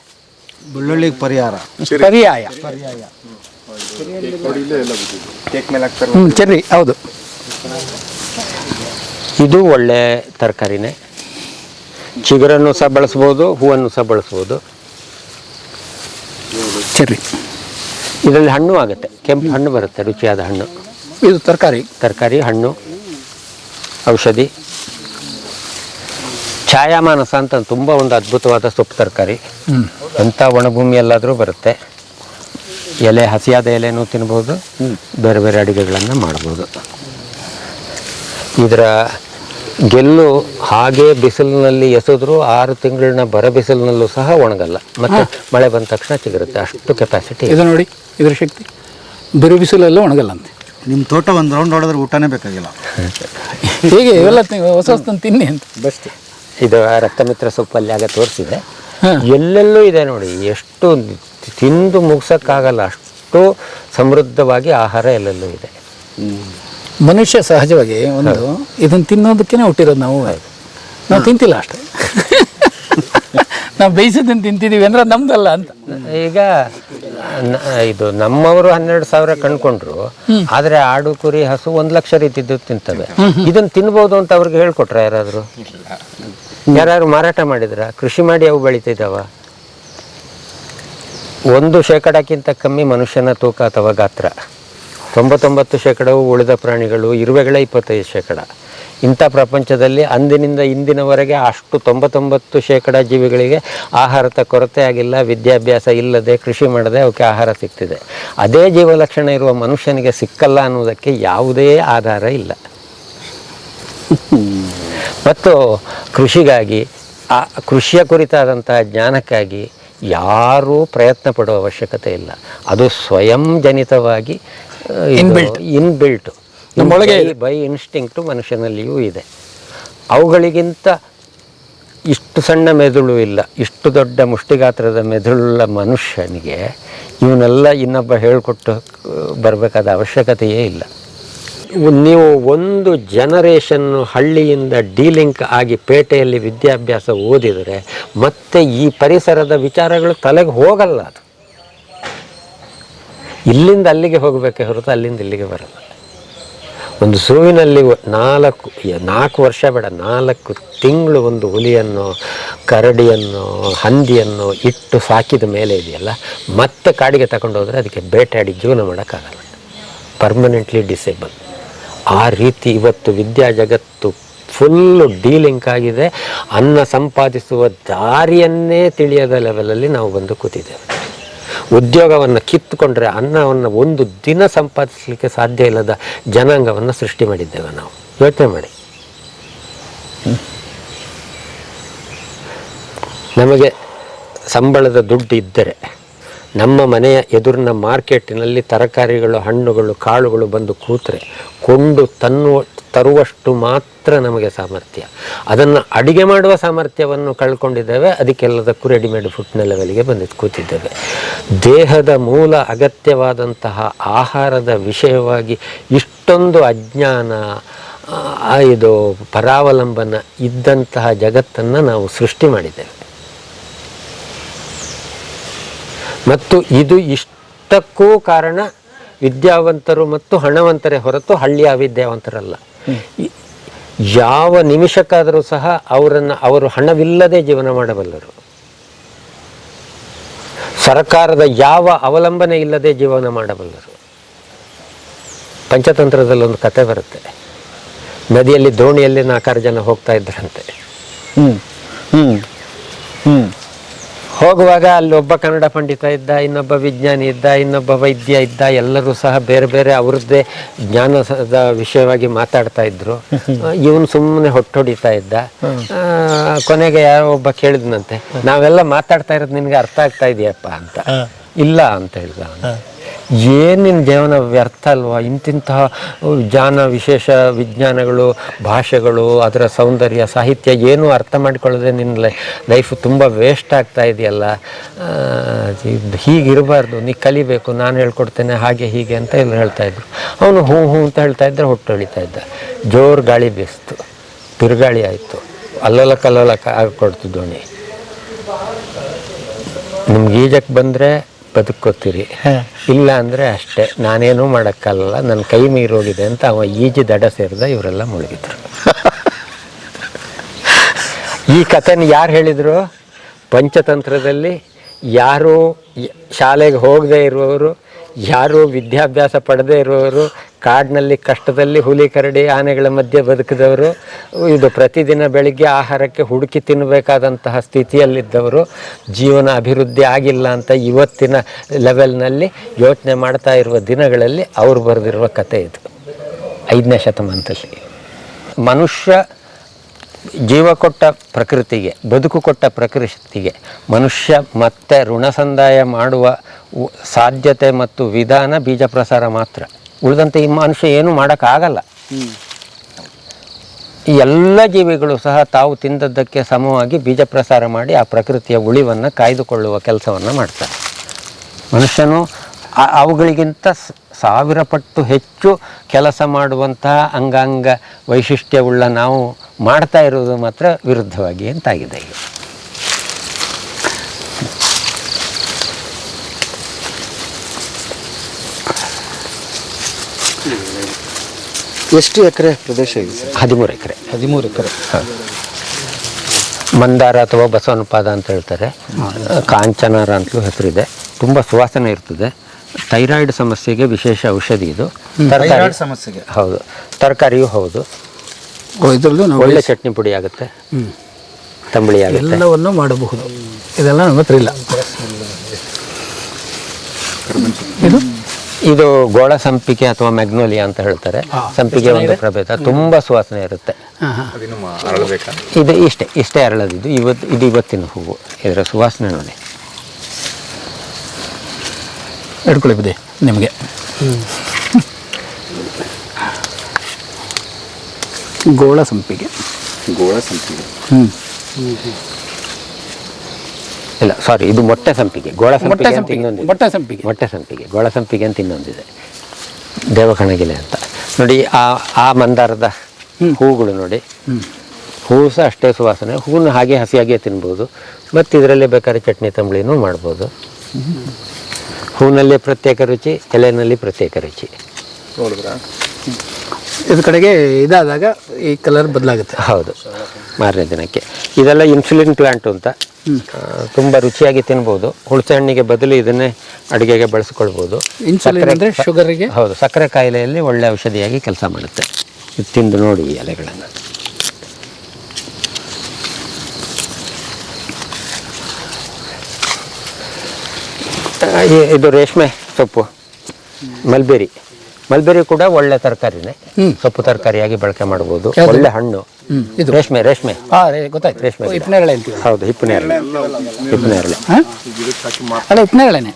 ಬೆಳ್ಳುಳ್ಳಿಗೆ ಪರ್ಯಾಯ. ಚೆರ್ರಿ ಹೌದು. ಇದು ಒಳ್ಳೆ ತರಕಾರಿನೇ. ಚಿಗುರನ್ನು ಸಹ ಬಳಸ್ಬೋದು, ಹೂವನ್ನು ಸಹ ಬಳಸ್ಬೋದು. ಚೆರ್ರಿ ಇದರಲ್ಲಿ ಹಣ್ಣು ಆಗುತ್ತೆ. ಕೆಂಪು ಹಣ್ಣು ಬರುತ್ತೆ, ರುಚಿಯಾದ ಹಣ್ಣು. ಇದು ತರಕಾರಿ ಹಣ್ಣು, ಔಷಧಿ. ಛಾಯಾಮಾನಸ ಅಂತ ತುಂಬ ಒಂದು ಅದ್ಭುತವಾದ ಸೊಪ್ಪು ತರಕಾರಿ. ಅಂಥ ಒಣಭೂಮಿಯಲ್ಲಾದರೂ ಬರುತ್ತೆ. ಎಲೆ, ಹಸಿಯಾದ ಎಲೆನೂ ತಿನ್ಬೋದು, ಬೇರೆ ಬೇರೆ ಅಡುಗೆಗಳನ್ನು ಮಾಡ್ಬೋದು. ಇದರ ಗೆಲ್ಲು ಹಾಗೆ ಬಿಸಿಲಿನಲ್ಲಿ ಎಸೆದ್ರೂ 6 ತಿಂಗಳಿನ ಬರ ಬಿಸಿಲಿನಲ್ಲೂ ಸಹ ಒಣಗಲ್ಲ. ಮತ್ತು ಮಳೆ ಬಂದ ತಕ್ಷಣ ಚಿಗುರುತ್ತೆ. ಅಷ್ಟು ಕೆಪಾಸಿಟಿ ಇದು. ನೋಡಿ ಇದ್ರ ಶಕ್ತಿ. ಬಿರು ಬಿಸಿಲಲ್ಲೂ ಒಣಗಲ್ಲ ಅಂತೆ. ನಿಮ್ಮ ತೋಟ ಒಂದು ರೌಂಡ್ ಹೊಡೆದ್ರೆ ಊಟನೇ ಬೇಕಾಗಿಲ್ಲ. ಹೀಗೆ ಇವೆಲ್ಲ ಹೊಸ ಹೊಸ ತಿನ್ನಿ ಅಂತ ಬೆಸ್ಟ್. ಇದು ರಕ್ತಮಿತ್ರ ಸೊಪ್ಪಲ್ಲಿ ಆಗ ತೋರಿಸಿದೆ. ಎಲ್ಲೆಲ್ಲೂ ಇದೆ ನೋಡಿ. ಎಷ್ಟು ತಿಂದು ಮುಗಿಸೋಕ್ಕಾಗಲ್ಲ, ಅಷ್ಟು ಸಮೃದ್ಧವಾಗಿ ಆಹಾರ ಎಲ್ಲೆಲ್ಲೂ ಇದೆ. ಮನುಷ್ಯ ಸಹಜವಾಗಿ ಒಂದು ಇದನ್ನು ತಿನ್ನೋದಕ್ಕೇ ಹುಟ್ಟಿರೋದು. ನಾವು ತಿಂತಿಲ್ಲ ಅಷ್ಟೇ. ನಾವು ಬೇಯಿಸಿದ್ದನ್ನು ತಿಂತಿದ್ದೀವಿ ಅಂದ್ರೆ ನಮ್ದಲ್ಲ ಅಂತ. ಈಗ ಇದು ನಮ್ಮವರು 12,000 ಕಂಡ್ಕೊಂಡ್ರು, ಆದ್ರೆ ಆಡು ಕುರಿ ಹಸು 1,00,000 ರೀತಿದ್ದು ತಿಂತವೆ. ಇದನ್ನ ತಿನ್ಬೋದು ಅಂತ ಅವ್ರಿಗೆ ಹೇಳ್ಕೊಟ್ರ ಯಾರಾದ್ರು? ಯಾರು ಮಾರಾಟ ಮಾಡಿದ್ರ? ಕೃಷಿ ಮಾಡಿ ಅವು ಬೆಳಿತಿದ್ದಾವ? 1% ಕಮ್ಮಿ ಮನುಷ್ಯನ ತೂಕ ಅಥವಾ ಗಾತ್ರ, 99% ಉಳಿದ ಪ್ರಾಣಿಗಳು, ಇರುವೆಗಳ 25%. ಇಂಥ ಪ್ರಪಂಚದಲ್ಲಿ ಅಂದಿನಿಂದ ಇಂದಿನವರೆಗೆ ಅಷ್ಟು 99% ಜೀವಿಗಳಿಗೆ ಆಹಾರದ ಕೊರತೆ ಆಗಿಲ್ಲ. ವಿದ್ಯಾಭ್ಯಾಸ ಇಲ್ಲದೆ ಕೃಷಿ ಮಾಡದೆ ಅವಕ್ಕೆ ಆಹಾರ ಸಿಗ್ತಿದೆ. ಅದೇ ಜೀವಲಕ್ಷಣ ಇರುವ ಮನುಷ್ಯನಿಗೆ ಸಿಕ್ಕಲ್ಲ ಅನ್ನೋದಕ್ಕೆ ಯಾವುದೇ ಆಧಾರ ಇಲ್ಲ. ಮತ್ತು ಕೃಷಿಗಾಗಿ, ಆ ಕೃಷಿಯ ಕುರಿತಾದಂತಹ ಜ್ಞಾನಕ್ಕಾಗಿ ಯಾರೂ ಪ್ರಯತ್ನ ಪಡುವ ಅವಶ್ಯಕತೆ ಇಲ್ಲ. ಅದು ಸ್ವಯಂ ಜನಿತವಾಗಿ ಇನ್ಬಿಲ್ಟ್ ನಮ್ಮೊಳಗೆ ಬೈ ಇನ್ಸ್ಟಿಂಕ್ಟು ಮನುಷ್ಯನಲ್ಲಿಯೂ ಇದೆ. ಅವುಗಳಿಗಿಂತ ಇಷ್ಟು ಸಣ್ಣ ಮೆದುಳು ಇಲ್ಲ, ಇಷ್ಟು ದೊಡ್ಡ ಮುಷ್ಟಿಗಾತ್ರದ ಮೆದುಳುಳ್ಳ ಮನುಷ್ಯನಿಗೆ ಇವನ್ನೆಲ್ಲ ಇನ್ನೊಬ್ಬ ಹೇಳಿಕೊಟ್ಟು ಬರಬೇಕಾದ ಅವಶ್ಯಕತೆಯೇ ಇಲ್ಲ. ನೀವು ಒಂದು ಜನರೇಷನ್ನು ಹಳ್ಳಿಯಿಂದ ಡೀಲಿಂಕ್ ಆಗಿ ಪೇಟೆಯಲ್ಲಿ ವಿದ್ಯಾಭ್ಯಾಸ ಓದಿದರೆ ಮತ್ತೆ ಈ ಪರಿಸರದ ವಿಚಾರಗಳು ತಲೆಗೆ ಹೋಗಲ್ಲ. ಅದು ಇಲ್ಲಿಂದ ಅಲ್ಲಿಗೆ ಹೋಗಬೇಕೆ ಹೊರತು ಅಲ್ಲಿಂದ ಇಲ್ಲಿಗೆ ಬರಲ್ಲ. ಒಂದು ಝೂವಿನಲ್ಲಿ 4 ವರ್ಷ ಬೇಡ, 4 ತಿಂಗಳು ಒಂದು ಹುಲಿಯನ್ನು, ಕರಡಿಯನ್ನು, ಹಂದಿಯನ್ನು ಇಟ್ಟು ಸಾಕಿದ ಮೇಲೆ ಇದೆಯಲ್ಲ, ಮತ್ತೆ ಕಾಡಿಗೆ ತಗೊಂಡೋದ್ರೆ ಅದಕ್ಕೆ ಬೇಟೆಯಾಡಿ ಜೀವನ ಮಾಡೋಕ್ಕಾಗಲ್ಲ. Permanently disable. ಆ ರೀತಿ ಇವತ್ತು ವಿದ್ಯಾ ಜಗತ್ತು ಫುಲ್ಲು ಡೀಲಿಂಕ್ ಆಗಿದೆ. ಅನ್ನ ಸಂಪಾದಿಸುವ ದಾರಿಯನ್ನೇ ತಿಳಿಯದ ಲೆವೆಲಲ್ಲಿ ನಾವು ಬಂದು ಕೂತಿದ್ದೇವೆ. ಉದ್ಯೋಗವನ್ನು ಕಿತ್ತುಕೊಂಡ್ರೆ ಅನ್ನವನ್ನು ಒಂದು ದಿನ ಸಂಪಾದಿಸಲಿಕ್ಕೆ ಸಾಧ್ಯ ಇಲ್ಲದ ಜನಾಂಗವನ್ನು ಸೃಷ್ಟಿ ಮಾಡಿದ್ದೇವೆ ನಾವು. ಯೋಚನೆ ಮಾಡಿ. ನಮಗೆ ಸಂಬಳದ ದುಡ್ಡು ಇದ್ದರೆ ನಮ್ಮ ಮನೆಯ ಎದುರಿನ ಮಾರ್ಕೆಟಿನಲ್ಲಿ ತರಕಾರಿಗಳು, ಹಣ್ಣುಗಳು, ಕಾಳುಗಳು ಬಂದು ಕೂತ್ರೆ ಕೊಂಡು ತರುವಷ್ಟು ಮಾತ್ರ ನಮಗೆ ಸಾಮರ್ಥ್ಯ. ಅದನ್ನು ಅಡಿಗೆ ಮಾಡುವ ಸಾಮರ್ಥ್ಯವನ್ನು ಕಳ್ಕೊಂಡಿದ್ದೇವೆ. ಅದಕ್ಕೆಲ್ಲದಕ್ಕೂ ರೆಡಿಮೇಡ್ ಫುಡ್ನ ಲೆವೆಲ್ಗೆ ಬಂದಿದ್ದು ಕೂತಿದ್ದೇವೆ. ದೇಹದ ಮೂಲ ಅಗತ್ಯವಾದಂತಹ ಆಹಾರದ ವಿಷಯವಾಗಿ ಇಷ್ಟೊಂದು ಅಜ್ಞಾನ, ಇದು ಪರಾವಲಂಬನ ಇದ್ದಂತಹ ಜಗತ್ತನ್ನು ನಾವು ಸೃಷ್ಟಿ ಮಾಡಿದ್ದೇವೆ. ಮತ್ತು ಇದು ಇಷ್ಟಕ್ಕೂ ಕಾರಣ ವಿದ್ಯಾವಂತರು ಮತ್ತು ಹಣವಂತರೇ ಹೊರತು ಹಳ್ಳಿಯ ಅವಿದ್ಯಾವಂತರಲ್ಲ. ಯಾವ ನಿಮಿಷಕ್ಕಾದರೂ ಸಹ ಅವರು ಹಣವಿಲ್ಲದೆ ಜೀವನ ಮಾಡಬಲ್ಲರು. ಸರ್ಕಾರದ ಯಾವ ಅವಲಂಬನೆ ಇಲ್ಲದೆ ಜೀವನ ಮಾಡಬಲ್ಲರು. ಪಂಚತಂತ್ರದಲ್ಲಿ ಒಂದು ಕತೆ ಬರುತ್ತೆ. ನದಿಯಲ್ಲಿ ದೋಣಿಯಲ್ಲಿ 4 ಜನ ಹೋಗ್ತಾ ಇದ್ರಂತೆ. ಹೋಗುವಾಗ ಅಲ್ಲಿ ಒಬ್ಬ ಕನ್ನಡ ಪಂಡಿತ ಇದ್ದ, ಇನ್ನೊಬ್ಬ ವಿಜ್ಞಾನಿ ಇದ್ದ, ಇನ್ನೊಬ್ಬ ವೈದ್ಯ ಇದ್ದ. ಎಲ್ಲರೂ ಸಹ ಬೇರೆ ಬೇರೆ ಅವ್ರದ್ದೇ ಜ್ಞಾನದ ವಿಷಯವಾಗಿ ಮಾತಾಡ್ತಾ ಇದ್ರು. ಇವನು ಸುಮ್ಮನೆ ಹೊಟ್ಟೊಡಿತಾ ಇದ್ದ. ಕೊನೆಗೆ ಯಾರೋ ಒಬ್ಬ ಕೇಳಿದ್ನಂತೆ, ನಾವೆಲ್ಲ ಮಾತಾಡ್ತಾ ಇರೋದು ನಿನಗೆ ಅರ್ಥ ಆಗ್ತಾ ಇದೆಯಪ್ಪ ಅಂತ. ಇಲ್ಲ ಅಂತ ಹೇಳಿದ. ಏನಿನ ಜೀವನ ವ್ಯರ್ಥ ಅಲ್ವಾ? ಇಂತಿಂತಹ ಜ್ಞಾನ, ವಿಶೇಷ ವಿಜ್ಞಾನಗಳು, ಭಾಷೆಗಳು, ಅದರ ಸೌಂದರ್ಯ, ಸಾಹಿತ್ಯ ಏನೂ ಅರ್ಥ ಮಾಡಿಕೊಳ್ಳದೆ ನಿನ್ನ ಲೈಫು ತುಂಬ ವೇಸ್ಟ್ ಆಗ್ತಾ ಇದೆಯಲ್ಲ, ಹೀಗಿರಬಾರ್ದು, ನೀ ಕಲಿಬೇಕು, ನಾನು ಹೇಳ್ಕೊಡ್ತೇನೆ, ಹಾಗೆ ಹೀಗೆ ಅಂತ ಎಲ್ಲ ಹೇಳ್ತಾಯಿದ್ರು. ಅವನು ಹ್ಞೂ ಹ್ಞೂ ಅಂತ ಹೇಳ್ತಾ ಇದ್ದರೆ ಹೊಟ್ಟೊಳಿತಾ ಇದ್ದ. ಜೋರು ಗಾಳಿ ಬೀಸ್ತು, ತಿರುಗಾಳಿ ಆಯಿತು, ಅಲ್ಲೋಲ ಕಲ್ಲೋಲ ಆಗಿಕೊಡ್ತು ದೋಣಿ. ನಿಮ್ಗೆ ಈಜಕ್ಕೆ ಬಂದರೆ ಬದುಕೋತೀರಿ, ಇಲ್ಲ ಅಂದರೆ ಅಷ್ಟೇ, ನಾನೇನೂ ಮಾಡೋಕ್ಕಲ್ಲ, ನನ್ನ ಕೈ ಮೀರೋಗಿದೆ ಅಂತ ಅವ ಈಜಿ ದಡ ಸೇರಿದ. ಇವರೆಲ್ಲ ಮುಳುಗಿದ್ರು. ಈ ಕಥೆನ ಯಾರು ಹೇಳಿದರು? ಪಂಚತಂತ್ರದಲ್ಲಿ ಯಾರೂ ಶಾಲೆಗೆ ಹೋಗದೇ ಇರುವವರು, ಯಾರೂ ವಿದ್ಯಾಭ್ಯಾಸ ಪಡೆದೇ ಇರುವವರು, ಕಾಡಿನಲ್ಲಿ ಕಷ್ಟದಲ್ಲಿ ಹುಲಿ, ಕರಡಿ, ಆನೆಗಳ ಮಧ್ಯೆ ಬದುಕಿದವರು, ಇದು ಪ್ರತಿದಿನ ಬೆಳಿಗ್ಗೆ ಆಹಾರಕ್ಕೆ ಹುಡುಕಿ ತಿನ್ನಬೇಕಾದಂತಹ ಸ್ಥಿತಿಯಲ್ಲಿದ್ದವರು, ಜೀವನ ಅಭಿವೃದ್ಧಿ ಆಗಿಲ್ಲ ಅಂತ ಇವತ್ತಿನ ಲೆವೆಲ್ನಲ್ಲಿ ಯೋಚನೆ ಮಾಡ್ತಾ ಇರುವ ದಿನಗಳಲ್ಲಿ ಅವರು ಬರೆದಿರುವ ಕತೆ ಇದು. 5ನೇ ಶತಮಾನದಲ್ಲಿ ಮನುಷ್ಯ ಜೀವ ಕೊಟ್ಟ ಪ್ರಕೃತಿಗೆ, ಬದುಕು ಕೊಟ್ಟ ಪ್ರಕೃತಿಗೆ ಮನುಷ್ಯ ಮತ್ತೆ ಋಣ ಸಂದಾಯ ಮಾಡುವ ಸಾಧ್ಯತೆ ಮತ್ತು ವಿಧಾನ ಬೀಜ ಪ್ರಸಾರ ಮಾತ್ರ. ಉಳಿದಂತೆ ಈ ಮನುಷ್ಯ ಏನೂ ಮಾಡೋಕ್ಕಾಗಲ್ಲ. ಈ ಎಲ್ಲ ಜೀವಿಗಳು ಸಹ ತಾವು ತಿಂದದ್ದಕ್ಕೆ ಸಮವಾಗಿ ಬೀಜ ಪ್ರಸಾರ ಮಾಡಿ ಆ ಪ್ರಕೃತಿಯ ಉಳಿವನ್ನು ಕಾಯ್ದುಕೊಳ್ಳುವ ಕೆಲಸವನ್ನು ಮಾಡ್ತಾರೆ. ಮನುಷ್ಯನು ಅವುಗಳಿಗಿಂತ 1000 ಪಟ್ಟು ಹೆಚ್ಚು ಕೆಲಸ ಮಾಡುವಂತಹ ಅಂಗಾಂಗ ವೈಶಿಷ್ಟ್ಯವುಳ್ಳ ನಾವು ಮಾಡ್ತಾ ಇರೋದು ಮಾತ್ರ ವಿರುದ್ಧವಾಗಿ ಅಂತಾಗಿದೆ. ಈಗ ಎಷ್ಟು ಎಕರೆ ಪ್ರದೇಶ ಇದೆ ಸರ್? 13 ಎಕರೆ. 13 ಎಕರೆ. ಮಂದಾರ ಅಥವಾ ಬಸವನಪಾದ ಅಂತ ಹೇಳ್ತಾರೆ, ಕಾಂಚನಾರ ಅಂತಲೂ ಹೆಸರಿದೆ. ತುಂಬ ಸುವಾಸನೆ ಇರ್ತದೆ. ಥೈರಾಯ್ಡ್ ಸಮಸ್ಯೆಗೆ ವಿಶೇಷ ಔಷಧಿ ಇದು. ಥೈರಾಯ್ಡ್ ಸಮಸ್ಯೆಗೆ ಹೌದು, ತರಕಾರಿಯೂ ಹೌದು. ಇದರಲ್ಲೂ ನಾವು ಒಳ್ಳೆ ಚಟ್ನಿ ಪುಡಿ ಆಗುತ್ತೆ, ತಂಬಳಿ ಆಗುತ್ತೆ, ಎಲ್ಲವನ್ನು ಮಾಡಬಹುದು. ಇದೆಲ್ಲ ನಮ್ಮ ಹತ್ರ ಇಲ್ಲ. ಇದು ಗೋಳ ಸಂಪಿಗೆ ಅಥವಾ ಮ್ಯಾಗ್ನೋಲಿಯಾ ಅಂತ ಹೇಳ್ತಾರೆ. ಸಂಪಿಗೆ ಒಂದು ಪ್ರಭೇದ, ತುಂಬ ಸುವಾಸನೆ ಇರುತ್ತೆ. ಇದು ಇಷ್ಟೇ ಅರಳದಿದ್ದು. ಇದು ಇವತ್ತಿನ ಹೂವು. ಇದರ ಸುವಾಸನೆ ನೋಡಿ. ಹಿಡ್ಕೊಳ್ಳಿ ಬಿಡಿ ನಿಮಗೆ. ಗೋಳ ಸಂಪಿಗೆ. ಇಲ್ಲ, ಸಾರಿ, ಇದು ಮೊಟ್ಟೆ ಸಂಪಿಗೆ. ಗೋಳ ಸಂಪಿಗೆ ಅಂತ ಇನ್ನೊಂದಿದೆ. ಮೊಟ್ಟೆ ಸಂಪಿಗೆ. ಗೋಳ ಸಂಪಿಗೆ ಅಂತ ಇನ್ನೊಂದಿದೆ, ದೇವಕಣಗಿಲೆ ಅಂತ. ನೋಡಿ ಆ ಮಂದಾರದ ಹೂಗಳು ನೋಡಿ. ಹೂವು ಸಹ ಅಷ್ಟೇ ಸುವಾಸನೆ. ಹೂವನ್ನು ಹಾಗೆ ಹಸಿಯಾಗಿಯೇ ತಿನ್ಬೋದು, ಮತ್ತು ಇದರಲ್ಲೇ ಬೇಕಾದ್ರೆ ಚಟ್ನಿ ತಂಬಳಿನೂ ಮಾಡ್ಬೋದು. ಹೂವಿನಲ್ಲಿ ಪ್ರತ್ಯೇಕ ರುಚಿ, ಎಲೆಯಲ್ಲಿ ಪ್ರತ್ಯೇಕ ರುಚಿ. ಇದ್ರ ಕಡೆಗೆ ಇದಾದಾಗ ಈ ಕಲರ್ ಬದಲಾಗುತ್ತೆ. ಹೌದು, ಮಾರನೇ ದಿನಕ್ಕೆ. ಇದೆಲ್ಲ ಇನ್ಸುಲಿನ್ ಪ್ಲಾಂಟ್ ಅಂತ. ತುಂಬ ರುಚಿಯಾಗಿ ತಿನ್ಬೋದು. ಹುಣಸೆ ಹಣ್ಣಿಗೆ ಬದಲು ಇದನ್ನೇ ಅಡುಗೆಗೆ ಬಳಸ್ಕೊಳ್ಬೋದು. ಇನ್ಸುಲಿನ್ ಅಂದರೆ ಶುಗರಿಗೆ. ಹೌದು, ಸಕ್ಕರೆ ಕಾಯಿಲೆಯಲ್ಲಿ ಒಳ್ಳೆ ಔಷಧಿಯಾಗಿ ಕೆಲಸ ಮಾಡುತ್ತೆ. ಇದು ತಿಂದು ನೋಡಿ ಈ ಎಲೆಗಳನ್ನು. ಇದು ರೇಷ್ಮೆ ಸೊಪ್ಪು, ಮಲ್ಬೆರಿ ಕೂಡ ಒಳ್ಳೆ ತರಕಾರಿನೇ. ಸೊಪ್ಪು ತರಕಾರಿಯಾಗಿ ಬಳಕೆ ಮಾಡ್ಬೋದು. ಒಳ್ಳೆ ಹಣ್ಣು. ರೇಷ್ಮೆ ಗೊತ್ತಾಯ್ತು. ರೇಷ್ಮೆ ಹಿಪ್ಪನೇರಳೆ ಅಂತೀವಿ. ಹೌದು, ಹಿಪ್ಪನೇರಳೆ. ಅಲ್ಲ, ಹಿಪ್ಪನೇರಳೆನೆ.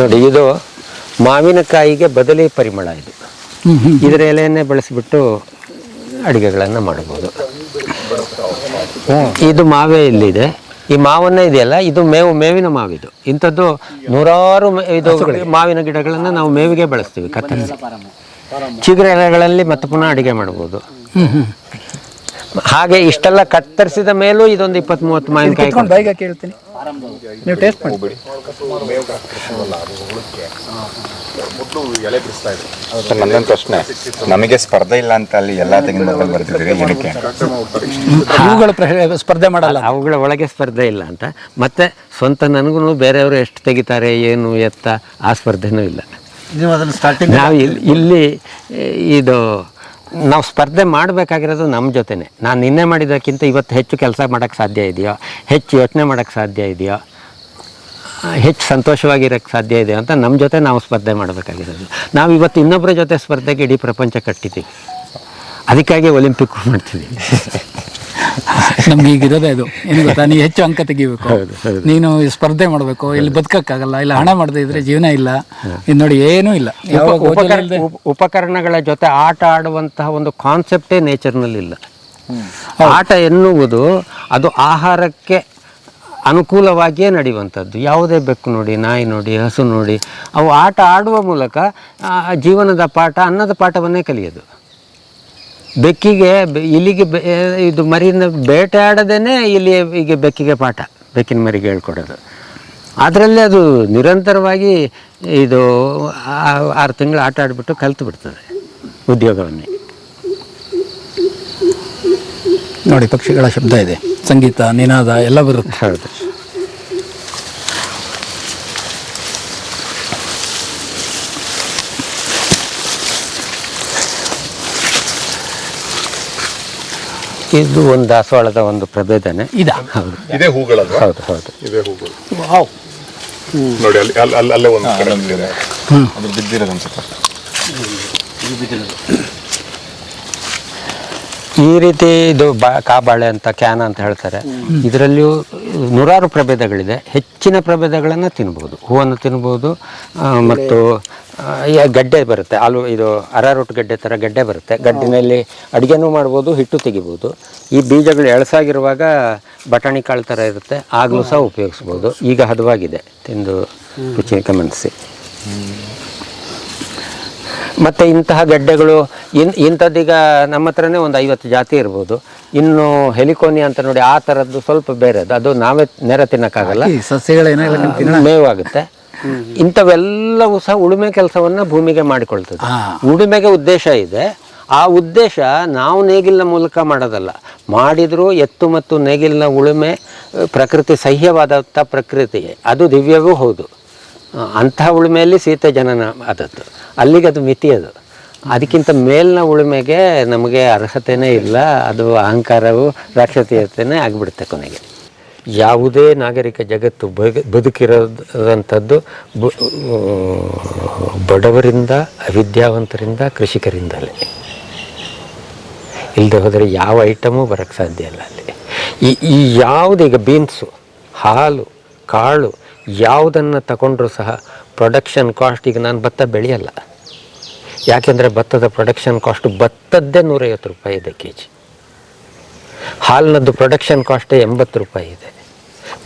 ನೋಡಿ, ಇದು ಮಾವಿನಕಾಯಿಗೆ ಬದಲಿ ಪರಿಮಳ. ಇದು ಇದರ ಎಲೆಯನ್ನೇ ಬಳಸಿಬಿಟ್ಟು ಅಡುಗೆಗಳನ್ನು ಮಾಡಬಹುದು. ಇದು ಮಾವೇ ಇಲ್ಲಿದೆ. ಈ ಮಾವನ್ನ ಇದೆಯಲ್ಲ, ಇದು ಮೇವಿನ ಮಾವಿದು. ಇಂಥದ್ದು ನೂರಾರು ಇದು ಮಾವಿನ ಗಿಡಗಳನ್ನು ನಾವು ಮೇವಿಗೆ ಬಳಸ್ತೀವಿ, ಕತ್ತರಿಸಿ. ಚಿಗುರು ಎಲೆಗಳಲ್ಲಿ ಮತ್ತೆ ಪುನಃ ಅಡುಗೆ ಮಾಡ್ಬೋದು. ಹಾಗೆ ಇಷ್ಟೆಲ್ಲ ಕತ್ತರಿಸಿದ ಮೇಲೂ ಇದೊಂದು 20-30 ಮಾವಿನಕಾಯಿ. ಬೈಗ ಕೇಳ್ತೀನಿ, ನೀವು ಟೇಸ್ಟ್ ಮಾಡಿ. ನನ್ನೊಂದು ಪ್ರಶ್ನೆ, ನಮಗೆ ಸ್ಪರ್ಧೆ ಇಲ್ಲ ಅಂತ ಅಲ್ಲಿ ಎಲ್ಲ ತೆಗೆದು ಬರ್ತಿದ್ದೀರಿ, ಏನಕ್ಕೆ? ಅವುಗಳ ಸ್ಪರ್ಧೆ ಮಾಡಲ್ಲ, ಅವುಗಳ ಒಳಗೆ ಸ್ಪರ್ಧೆ ಇಲ್ಲ ಅಂತ. ಮತ್ತೆ ಸ್ವಂತ ನನಗೂ ಬೇರೆಯವರು ಎಷ್ಟು ತೆಗಿತಾರೆ, ಏನು ಎತ್ತ, ಆ ಸ್ಪರ್ಧೆನೂ ಇಲ್ಲ. ನೀವು ಅದನ್ನು ಸ್ಟಾರ್ಟಿಂಗ್ ನಾವು ಇಲ್ಲಿ ನಾವು ಸ್ಪರ್ಧೆ ಮಾಡಬೇಕಾಗಿರೋದು ನಮ್ಮ ಜೊತೆನೆ. ನಾನು ನಿನ್ನೆ ಮಾಡಿದ್ದಕ್ಕಿಂತ ಇವತ್ತು ಹೆಚ್ಚು ಕೆಲಸ ಮಾಡೋಕ್ಕೆ ಸಾಧ್ಯ ಇದೆಯೋ, ಹೆಚ್ಚು ಯೋಚನೆ ಮಾಡೋಕ್ಕೆ ಸಾಧ್ಯ ಇದೆಯೋ, ಹೆಚ್ಚು ಸಂತೋಷವಾಗಿರೋಕ್ಕೆ ಸಾಧ್ಯ ಇದೆಯೋ ಅಂತ ನಮ್ಮ ಜೊತೆ ನಾವು ಸ್ಪರ್ಧೆ ಮಾಡಬೇಕಾಗಿರೋದು. ನಾವು ಇವತ್ತು ಇನ್ನೊಬ್ಬರ ಜೊತೆ ಸ್ಪರ್ಧೆಗೆ ಇಡೀ ಪ್ರಪಂಚ ಕಟ್ಟಿದ್ದೀವಿ. ಅದಕ್ಕಾಗಿ ಒಲಿಂಪಿಕ್ ಮಾಡ್ತೀವಿ. ನಮ್ಗೆ ಈಗಿರೋದೇ ಅದು. ಏನು ಗೊತ್ತಾ, ನೀವು ಹೆಚ್ಚು ಅಂಕ ತೆಗಿಬೇಕು, ನೀನು ಸ್ಪರ್ಧೆ ಮಾಡಬೇಕು, ಇಲ್ಲಿ ಬದುಕಕ್ಕಾಗಲ್ಲ, ಇಲ್ಲ ಹಣ ಮಾಡದೇ ಇದ್ರೆ ಜೀವನ ಇಲ್ಲ. ಇದು ನೋಡಿ, ಏನೂ ಇಲ್ಲ. ಉಪಕರಣಗಳ ಜೊತೆ ಆಟ ಆಡುವಂತಹ ಒಂದು ಕಾನ್ಸೆಪ್ಟೇ ನೇಚರ್ನಲ್ಲಿಲ್ಲ. ಆಟ ಎನ್ನುವುದು ಅದು ಆಹಾರಕ್ಕೆ ಅನುಕೂಲವಾಗಿಯೇ ನಡೆಯುವಂಥದ್ದು. ಯಾವುದೇ ಬೆಕ್ಕು ನೋಡಿ, ನಾಯಿ ನೋಡಿ, ಹಸು ನೋಡಿ, ಅವು ಆಟ ಆಡುವ ಮೂಲಕ ಜೀವನದ ಪಾಠ, ಅನ್ನದ ಪಾಠವನ್ನೇ ಕಲಿಯೋದು. ಬೆಕ್ಕಿಗೆ ಇಲ್ಲಿಗೆ ಇದು ಮರಿನ ಬೇಟೆ ಆಡದೇನೆ ಇಲ್ಲಿಗೆ ಬೆಕ್ಕಿಗೆ ಪಾಠ, ಬೆಕ್ಕಿನ ಮರಿಗೆ ಹೇಳ್ಕೊಡೋದು. ಅದರಲ್ಲೇ ಅದು ನಿರಂತರವಾಗಿ ಇದು 6 ತಿಂಗಳು ಆಟ ಆಡಿಬಿಟ್ಟು ಕಲಿತು ಬಿಡ್ತದೆ ಉದ್ಯೋಗವನ್ನೇ. ನೋಡಿ, ಪಕ್ಷಿಗಳ ಶಬ್ದ ಇದೆ, ಸಂಗೀತ, ನಿನಾದ ಎಲ್ಲ ಬರುತ್ತೆ. ಹೌದು. ಇದು ಒಂದು ದಾಸವಾಳದ ಒಂದು ಪ್ರಭೇದನೆ. ಹೌದು, ಇದೇ ಹೂಗಳಲ್ವಾ? ಹೌದು ಹೌದು, ಇದೇ ಹೂಗಳು. ನೋಡಿ, ಅಲ್ಲೇ ಒಂದು ಕಡೆ ಬಿದ್ದಿದೆ. ಅದು ಬಿದ್ದಿರೋದು ಅನ್ಸುತ್ತೆ. ಈ ರೀತಿ ಇದು ಕಾಬಾಳೆ ಅಂತ, ಕ್ಯಾನ ಅಂತ ಹೇಳ್ತಾರೆ. ಇದರಲ್ಲಿಯೂ ನೂರಾರು ಪ್ರಭೇದಗಳಿದೆ. ಹೆಚ್ಚಿನ ಪ್ರಭೇದಗಳನ್ನು ತಿನ್ಬೋದು. ಹೂವನ್ನು ತಿನ್ಬೋದು, ಮತ್ತು ಗಡ್ಡೆ ಬರುತ್ತೆ, ಇದು ಅರಾರೋಟ್ ಗಡ್ಡೆ ಥರ ಗಡ್ಡೆ ಬರುತ್ತೆ. ಗಡ್ಡಿನಲ್ಲಿ ಅಡುಗೆನೂ ಮಾಡ್ಬೋದು, ಹಿಟ್ಟು ತೆಗಿಬೋದು. ಈ ಬೀಜಗಳು ಎಳಸಾಗಿರುವಾಗ ಬಟಾಣಿ ಕಾಳು ಥರ ಇರುತ್ತೆ, ಆಗಲೂ ಸಹ ಉಪಯೋಗಿಸ್ಬೋದು. ಈಗ ಹದವಾಗಿದೆ, ತಿಂದು ರುಚಿ ಗಮನಿಸಿ. ಮತ್ತು ಇಂತಹ ಗಡ್ಡೆಗಳು ಇಂಥದ್ದೀಗ ನಮ್ಮ ಹತ್ರನೇ ಒಂದು 50 ಜಾತಿ ಇರ್ಬೋದು. ಇನ್ನು ಹೆಲಿಕೋನಿ ಅಂತ ನೋಡಿ, ಆ ಥರದ್ದು ಸ್ವಲ್ಪ ಬೇರೆದು. ಅದು ನಾವೇ ನೇರ ತಿನ್ನೋಕ್ಕಾಗಲ್ಲ, ಸಸ್ಯಗಳೇನೋ ಮೇವಾಗುತ್ತೆ. ಇಂಥವೆಲ್ಲವೂ ಸಹ ಉಳುಮೆ ಕೆಲಸವನ್ನು ಭೂಮಿಗೆ ಮಾಡಿಕೊಳ್ತದೆ. ಉಳುಮೆಗೆ ಉದ್ದೇಶ ಇದೆ. ಆ ಉದ್ದೇಶ ನಾವು ನೇಗಿಲಿನ ಮೂಲಕ ಮಾಡೋದಲ್ಲ. ಮಾಡಿದರೂ ಎತ್ತು ಮತ್ತು ನೇಗಿಲಿನ ಉಳುಮೆ ಪ್ರಕೃತಿ ಸಹ್ಯವಾದಂಥ ಪ್ರಕೃತಿ, ಅದು ದಿವ್ಯವೂ ಹೌದು. ಅಂತಹ ಉಳುಮೆಯಲ್ಲಿ ಸೀತೆ ಜನನ ಆದದ್ದು, ಅಲ್ಲಿಗೆ ಅದು ಮಿತಿ. ಅದು ಅದಕ್ಕಿಂತ ಮೇಲಿನ ಉಳುಮೆಗೆ ನಮಗೆ ಅರ್ಹತೆಯೇ ಇಲ್ಲ. ಅದು ಅಹಂಕಾರವು ರಾಕ್ಷಸೀಯತೆಯೇ ಆಗಿಬಿಡುತ್ತೆ ಕೊನೆಗೆ. ಯಾವುದೇ ನಾಗರಿಕ ಜಗತ್ತು ಬದುಕಿರೋದಂಥದ್ದು ಬಡವರಿಂದ, ಅವಿದ್ಯಾವಂತರಿಂದ, ಕೃಷಿಕರಿಂದಲೇ. ಇಲ್ಲದೆ ಹೋದರೆ ಯಾವ ಐಟಮೂ ಬರೋಕ್ಕೆ ಸಾಧ್ಯ ಇಲ್ಲ ಅಲ್ಲಿ. ಈ ಯಾವುದೀಗ ಬೀನ್ಸು, ಹಾಲು, ಕಾಳು ಯಾವುದನ್ನು ತಗೊಂಡ್ರೂ ಸಹ ಪ್ರೊಡಕ್ಷನ್ ಕಾಸ್ಟ್, ಈಗ ನಾನು ಭತ್ತ ಬೆಳೆಯಲ್ಲ, ಯಾಕೆಂದರೆ ಭತ್ತದ ಪ್ರೊಡಕ್ಷನ್ ಕಾಸ್ಟು ಭತ್ತದ್ದೇ 150 ರೂಪಾಯಿ ಇದೆ kg. ಹಾಲಿನದ್ದು ಪ್ರೊಡಕ್ಷನ್ ಕಾಸ್ಟೇ 80 ರೂಪಾಯಿ ಇದೆ.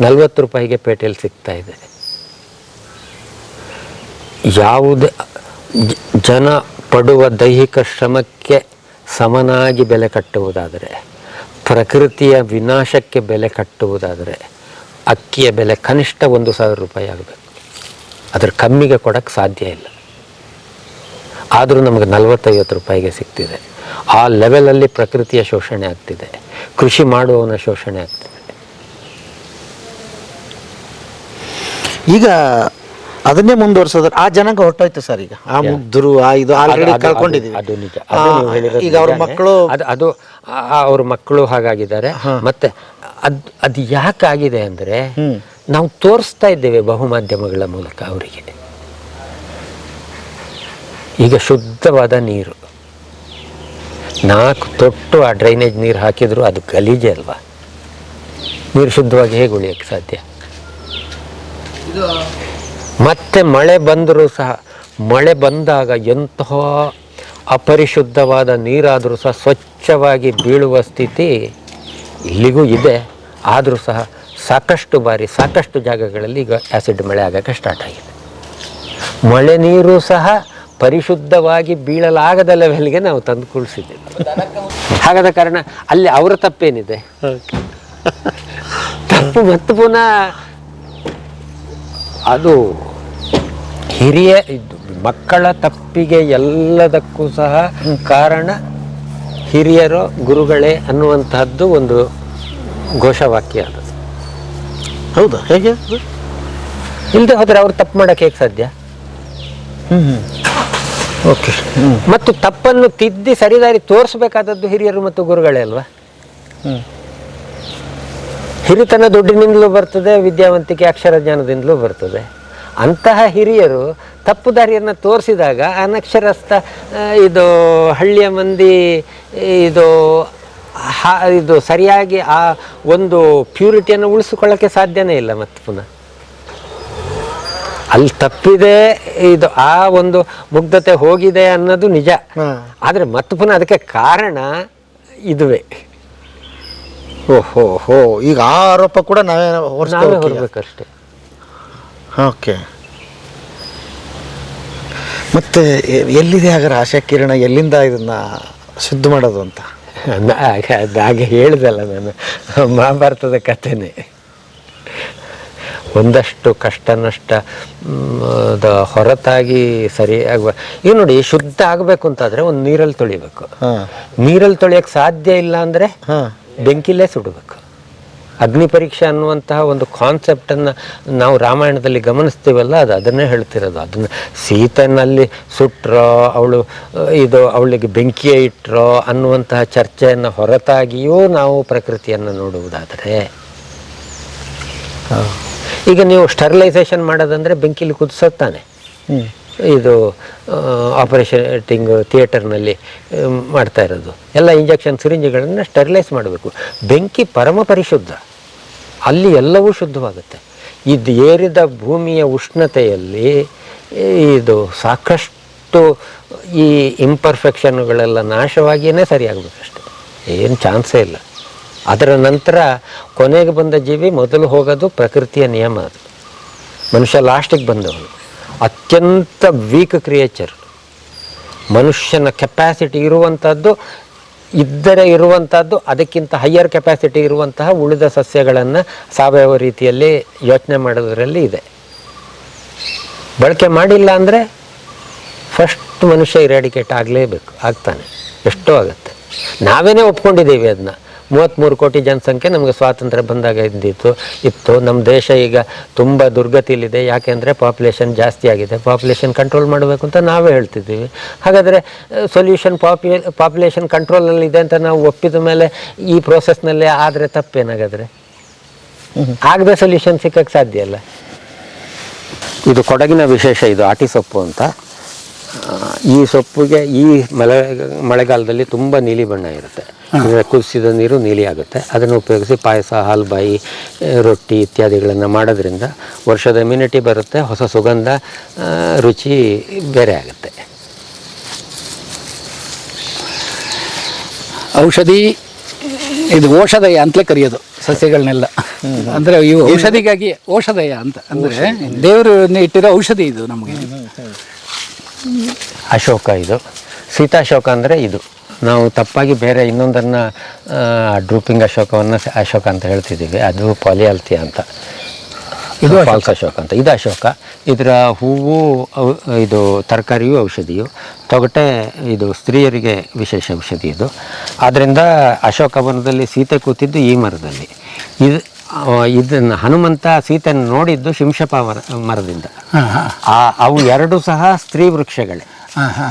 40 ರೂಪಾಯಿಗೆ ಪೇಟೆಯಲ್ಲಿ ಸಿಗ್ತಾ ಇದೆ. ಯಾವುದೇ ಜನ ಪಡುವ ದೈಹಿಕ ಶ್ರಮಕ್ಕೆ ಸಮನಾಗಿ ಬೆಲೆ ಕಟ್ಟುವುದಾದರೆ, ಪ್ರಕೃತಿಯ ವಿನಾಶಕ್ಕೆ ಬೆಲೆ ಕಟ್ಟುವುದಾದರೆ, ಅಕ್ಕಿಯ ಬೆಲೆ ಕನಿಷ್ಠ 1,000 ರೂಪಾಯಿ ಆಗಬೇಕು. ಅದರ ಕಮ್ಮಿಗೆ ಕೊಡೋಕ್ಕೆ ಸಾಧ್ಯ ಇಲ್ಲ. ಆದರೂ ನಮಗೆ 40-50 ರೂಪಾಯಿಗೆ ಸಿಗ್ತಿದೆ. ಆ ಲೆವೆಲಲ್ಲಿ ಪ್ರಕೃತಿಯ ಶೋಷಣೆ ಆಗ್ತಿದೆ, ಕೃಷಿ ಮಾಡುವವನ ಶೋಷಣೆ ಆಗ್ತಿದೆ. ಈಗ ಅದನ್ನೇ ಮುಂದುವರ್ಸೋದ್ರೆ ಆ ಜನಾಂಗ ಹೊರಟೋಯ್ತು ಸರ್. ಈಗ ಆ ಮುಗ್ಧರು ಇದು ಆಲ್ರೆಡಿ ಕಳ್ಕೊಂಡಿದ್ದೀವಿ. ಅದು ನಿಜ. ಈಗ ಅವ್ರ ಮಕ್ಕಳು ಅದು ಅವ್ರ ಮಕ್ಕಳು ಹಾಗಾಗಿದ್ದಾರೆ. ಮತ್ತೆ ಅದು ಯಾಕಾಗಿದೆ ಅಂದರೆ ನಾವು ತೋರಿಸ್ತಾ ಇದ್ದೇವೆ ಬಹುಮಾಧ್ಯಮಗಳ ಮೂಲಕ ಅವರಿಗೆ. ಈಗ ಶುದ್ಧವಾದ ನೀರು 4 ತೊಟ್ಟು ಆ ಡ್ರೈನೇಜ್ ನೀರು ಹಾಕಿದ್ರು ಅದು ಗಲೀಜೆ ಅಲ್ವಾ? ನೀರು ಶುದ್ಧವಾಗಿ ಹೇಗೆ ಉಳಿಯೋಕ್ಕೆ ಸಾಧ್ಯ? ಮತ್ತೆ ಮಳೆ ಬಂದರೂ ಸಹ, ಮಳೆ ಬಂದಾಗ ಎಂತಹ ಅಪರಿಶುದ್ಧವಾದ ನೀರಾದರೂ ಸಹ ಸ್ವಚ್ಛವಾಗಿ ಬೀಳುವ ಸ್ಥಿತಿ ಇಲ್ಲಿಗೂ ಇದೆ. ಆದರೂ ಸಹ ಸಾಕಷ್ಟು ಬಾರಿ ಸಾಕಷ್ಟು ಜಾಗಗಳಲ್ಲಿ ಈಗ ಆ್ಯಸಿಡ್ ಮಳೆ ಆಗೋಕ್ಕೆ ಸ್ಟಾರ್ಟ್ ಆಗಿದೆ. ಮಳೆ ನೀರು ಸಹ ಪರಿಶುದ್ಧವಾಗಿ ಬೀಳಲಾಗದ ಲೆವೆಲ್ಗೆ ನಾವು ತಂದು ಕುಳಿಸಿದ್ದೇವೆ. ಹಾಗಾದ ಕಾರಣ ಅಲ್ಲಿ ಅವರ ತಪ್ಪೇನಿದೆ? ತಪ್ಪು ಮತ್ತು ಪುನಃ ಅದು ಹಿರಿಯ ಮಕ್ಕಳ ತಪ್ಪಿಗೆ ಎಲ್ಲದಕ್ಕೂ ಸಹ ಕಾರಣ ಹಿರಿಯರು, ಗುರುಗಳೇ ಅನ್ನುವಂತಹದ್ದು ಒಂದು ಘೋಷವಾಕ್ಯ. ಅದು ಹೌದಾ? ಹೇಗೆ? ಇಲ್ಲದೆ ಹೋದರೆ ಅವ್ರು ತಪ್ಪು ಮಾಡೋಕ್ಕೆ ಹೇಗೆ ಸಾಧ್ಯ? ಓಕೆ. ಮತ್ತು ತಪ್ಪನ್ನು ತಿದ್ದಿ ಸರಿದಾರಿ ತೋರಿಸ್ಬೇಕಾದದ್ದು ಹಿರಿಯರು ಮತ್ತು ಗುರುಗಳೇ ಅಲ್ವಾ? ಹಿರಿತನ ದುಡ್ಡಿನಿಂದಲೂ ಬರ್ತದೆ, ವಿದ್ಯಾವಂತಿಕೆ ಅಕ್ಷರ ಜ್ಞಾನದಿಂದಲೂ ಬರ್ತದೆ. ಅಂತಹ ಹಿರಿಯರು ತಪ್ಪು ದಾರಿಯನ್ನು ತೋರಿಸಿದಾಗ ಅನಕ್ಷರಸ್ಥ ಇದು ಹಳ್ಳಿಯ ಮಂದಿ ಇದು ಸರಿಯಾಗಿ ಆ ಒಂದು ಪ್ಯೂರಿಟಿಯನ್ನು ಉಳಿಸಿಕೊಳ್ಳೋಕ್ಕೆ ಸಾಧ್ಯನೇ ಇಲ್ಲ. ಮತ್ತು ಪುನಃ ಅಲ್ಲಿ ತಪ್ಪಿದೆ, ಇದು ಆ ಒಂದು ಮುಗ್ಧತೆ ಹೋಗಿದೆ ಅನ್ನೋದು ನಿಜ. ಆದರೆ ಮತ್ತೆ ಪುನಃ ಅದಕ್ಕೆ ಕಾರಣ ಇದುವೇ. ಓಹೋ, ಈಗ ಆ ಆರೋಪ ಕೂಡ ನಾವೇ ಹೊರಬೇಕಷ್ಟೇ. ಓಕೆ. ಮತ್ತೆ ಎಲ್ಲಿದೆ ಹಾಗಾದ್ರೆ ಆಶಾ ಕಿರಣ? ಎಲ್ಲಿಂದ ಇದನ್ನ ಶುದ್ಧ ಮಾಡೋದು ಅಂತ ಹಾಗೆ ಹೇಳಿದಲ್ಲ ನಾನು, ಮಹಾಭಾರತದ ಕಥೆನೇ. ಒಂದಷ್ಟು ಕಷ್ಟ ನಷ್ಟ ಹೊರತಾಗಿ ಸರಿಯಾಗುವ. ಈಗ ನೋಡಿ, ಶುದ್ಧ ಆಗಬೇಕು ಅಂತಾದರೆ ಒಂದು ನೀರಲ್ಲಿ ತೊಳಿಬೇಕು. ನೀರಲ್ಲಿ ತೊಳಿಯೋಕ್ಕೆ ಸಾಧ್ಯ ಇಲ್ಲ ಅಂದರೆ ಬೆಂಕಿಲೇ ಸುಡಬೇಕು. ಅಗ್ನಿ ಪರೀಕ್ಷೆ ಅನ್ನುವಂತಹ ಒಂದು ಕಾನ್ಸೆಪ್ಟನ್ನು ನಾವು ರಾಮಾಯಣದಲ್ಲಿ ಗಮನಿಸ್ತೀವಲ್ಲ, ಅದನ್ನೇ ಹೇಳ್ತಿರೋದು. ಅದನ್ನು ಸೀತೆನಲ್ಲಿ ಸುಟ್ಟರೋ, ಅವಳಿಗೆ ಬೆಂಕಿಯೇ ಇಟ್ಟರೋ ಅನ್ನುವಂತಹ ಚರ್ಚೆಯನ್ನು ಹೊರತಾಗಿಯೂ ನಾವು ಪ್ರಕೃತಿಯನ್ನು ನೋಡುವುದಾದರೆ, ಈಗ ನೀವು ಸ್ಟರ್ಲೈಸೇಷನ್ ಮಾಡೋದಂದರೆ ಬೆಂಕಿಲಿ ಕುದಿಸುತ್ತಾನೆ. ಇದು ಆಪರೇಷನ್ ಥಿಯೇಟರ್ನಲ್ಲಿ ಮಾಡ್ತಾ ಇರೋದು ಎಲ್ಲ ಇಂಜೆಕ್ಷನ್ ಸಿರಿಂಜ್ಗಳನ್ನು ಸ್ಟೆರಿಲೈಸ್ ಮಾಡಬೇಕು. ಬೆಂಕಿ ಪರಮ ಪರಿಶುದ್ಧ, ಅಲ್ಲಿ ಎಲ್ಲವೂ ಶುದ್ಧವಾಗುತ್ತೆ. ಇದು ಏರಿದ ಭೂಮಿಯ ಉಷ್ಣತೆಯಲ್ಲಿ ಇದು ಸಾಕಷ್ಟು ಈ ಇಂಪರ್ಫೆಕ್ಷನ್ಗಳೆಲ್ಲ ನಾಶವಾಗಿಯೇ ಸರಿಯಾಗಬೇಕಷ್ಟೆ, ಏನು ಚಾನ್ಸೇ ಇಲ್ಲ. ಅದರ ನಂತರ ಕೊನೆಗೆ ಬಂದ ಜೀವಿ ಮೊದಲು ಹೋಗೋದು ಪ್ರಕೃತಿಯ ನಿಯಮ. ಅದು ಮನುಷ್ಯ ಲಾಸ್ಟಿಗೆ ಬಂದವನು, ಅತ್ಯಂತ ವೀಕ್ ಕ್ರಿಯೇಚರ್. ಮನುಷ್ಯನ ಕೆಪ್ಯಾಸಿಟಿ ಇರುವಂಥದ್ದು ಅದಕ್ಕಿಂತ ಹೈಯರ್ ಕೆಪ್ಯಾಸಿಟಿ ಇರುವಂತಹ ಉಳಿದ ಸಸ್ಯಗಳನ್ನು ಸಾವಯವ ರೀತಿಯಲ್ಲಿ ಯೋಚನೆ ಮಾಡೋದರಲ್ಲಿ ಇದೆ. ಬಳಕೆ ಮಾಡಿಲ್ಲ ಅಂದರೆ ಫಸ್ಟ್ ಮನುಷ್ಯ ಇರಾಡಿಕೇಟ್ ಆಗಲೇಬೇಕು, ಆಗ್ತಾನೆ, ಎಷ್ಟೋ ಆಗುತ್ತೆ. ನಾವೇನೇ ಒಪ್ಕೊಂಡಿದ್ದೀವಿ ಅದನ್ನ. 33 ಕೋಟಿ ಜನಸಂಖ್ಯೆ ನಮಗೆ ಸ್ವಾತಂತ್ರ್ಯ ಬಂದಾಗ ಇತ್ತು. ನಮ್ಮ ದೇಶ ಈಗ ತುಂಬ ದುರ್ಗತಿಯಲ್ಲಿದೆ. ಯಾಕೆಂದರೆ ಪಾಪ್ಯುಲೇಷನ್ ಜಾಸ್ತಿ ಆಗಿದೆ. ಪಾಪ್ಯುಲೇಷನ್ ಕಂಟ್ರೋಲ್ ಮಾಡಬೇಕು ಅಂತ ನಾವೇ ಹೇಳ್ತಿದ್ದೀವಿ. ಹಾಗಾದರೆ ಸೊಲ್ಯೂಷನ್ ಪಾಪ್ಯುಲೇಷನ್ ಕಂಟ್ರೋಲಲ್ಲಿದೆ ಅಂತ ನಾವು ಒಪ್ಪಿದ ಮೇಲೆ ಈ ಪ್ರೋಸೆಸ್ನಲ್ಲೇ ಆದರೆ ತಪ್ಪೇನಾಗಾದರೆ? ಆಗದೆ ಸೊಲ್ಯೂಷನ್ ಸಿಕ್ಕಕ್ಕೆ ಸಾಧ್ಯ ಅಲ್ಲ. ಇದು ಕೊಡಗಿನ ವಿಶೇಷ, ಇದು ಆಟಿ ಸೊಪ್ಪು ಅಂತ. ಈ ಸೊಪ್ಪಿಗೆ ಈ ಮಳೆಗಾಲದಲ್ಲಿ ತುಂಬ ನೀಲಿ ಬಣ್ಣ ಇರುತ್ತೆ. ಕುದಿಸಿದ ನೀರು ನೀಲಿ ಆಗುತ್ತೆ. ಅದನ್ನು ಉಪಯೋಗಿಸಿ ಪಾಯಸ, ಹಾಲ್ಬಾಯಿ, ರೊಟ್ಟಿ ಇತ್ಯಾದಿಗಳನ್ನು ಮಾಡೋದ್ರಿಂದ ವರ್ಷದ ಇಮ್ಯುನಿಟಿ ಬರುತ್ತೆ, ಹೊಸ ಸುಗಂಧ, ರುಚಿ ಬೇರೆ ಆಗುತ್ತೆ. ಔಷಧಿ, ಇದು ಔಷಧಯ ಅಂತಲೇ ಕರೆಯೋದು ಸಸ್ಯಗಳನ್ನೆಲ್ಲ. ಅಂದರೆ ಇವು ಔಷಧಿಗಾಗಿ ಔಷಧಯ ಅಂತ, ಅಂದರೆ ದೇವರು ಇಟ್ಟಿರೋ ಔಷಧಿ ಇದು ನಮಗೆ. ಅಶೋಕ, ಇದು ಸೀತಾಶೋಕ ಅಂದರೆ ಇದು. ನಾವು ತಪ್ಪಾಗಿ ಬೇರೆ ಇನ್ನೊಂದನ್ನು ಡ್ರೂಪಿಂಗ್ ಅಶೋಕವನ್ನು ಅಶೋಕ ಅಂತ ಹೇಳ್ತಿದ್ದೀವಿ. ಅದು ಪಾಲಿಯಾಲ್ಥಿಯಾ ಅಂತ, ಇದು ಫಾಲ್ಸ್ ಅಶೋಕ ಅಂತ. ಇದು ಅಶೋಕ. ಇದರ ಹೂವು ಇದು ತರಕಾರಿಯೂ ಔಷಧಿಯು. ತೊಗಟೆ ಇದು ಸ್ತ್ರೀಯರಿಗೆ ವಿಶೇಷ ಔಷಧಿ ಇದು. ಆದ್ದರಿಂದ ಅಶೋಕವನದಲ್ಲಿ ಸೀತೆ ಕೂತಿದ್ದು ಈ ಮರದಲ್ಲಿ. ಇದನ್ನು ಹನುಮಂತ ಸೀತೆಯನ್ನು ನೋಡಿದ್ದು ಶಿಂಶಪ ಮರದಿಂದ. ಅವು ಎರಡು ಸಹ ಸ್ತ್ರೀ ವೃಕ್ಷಗಳೇ,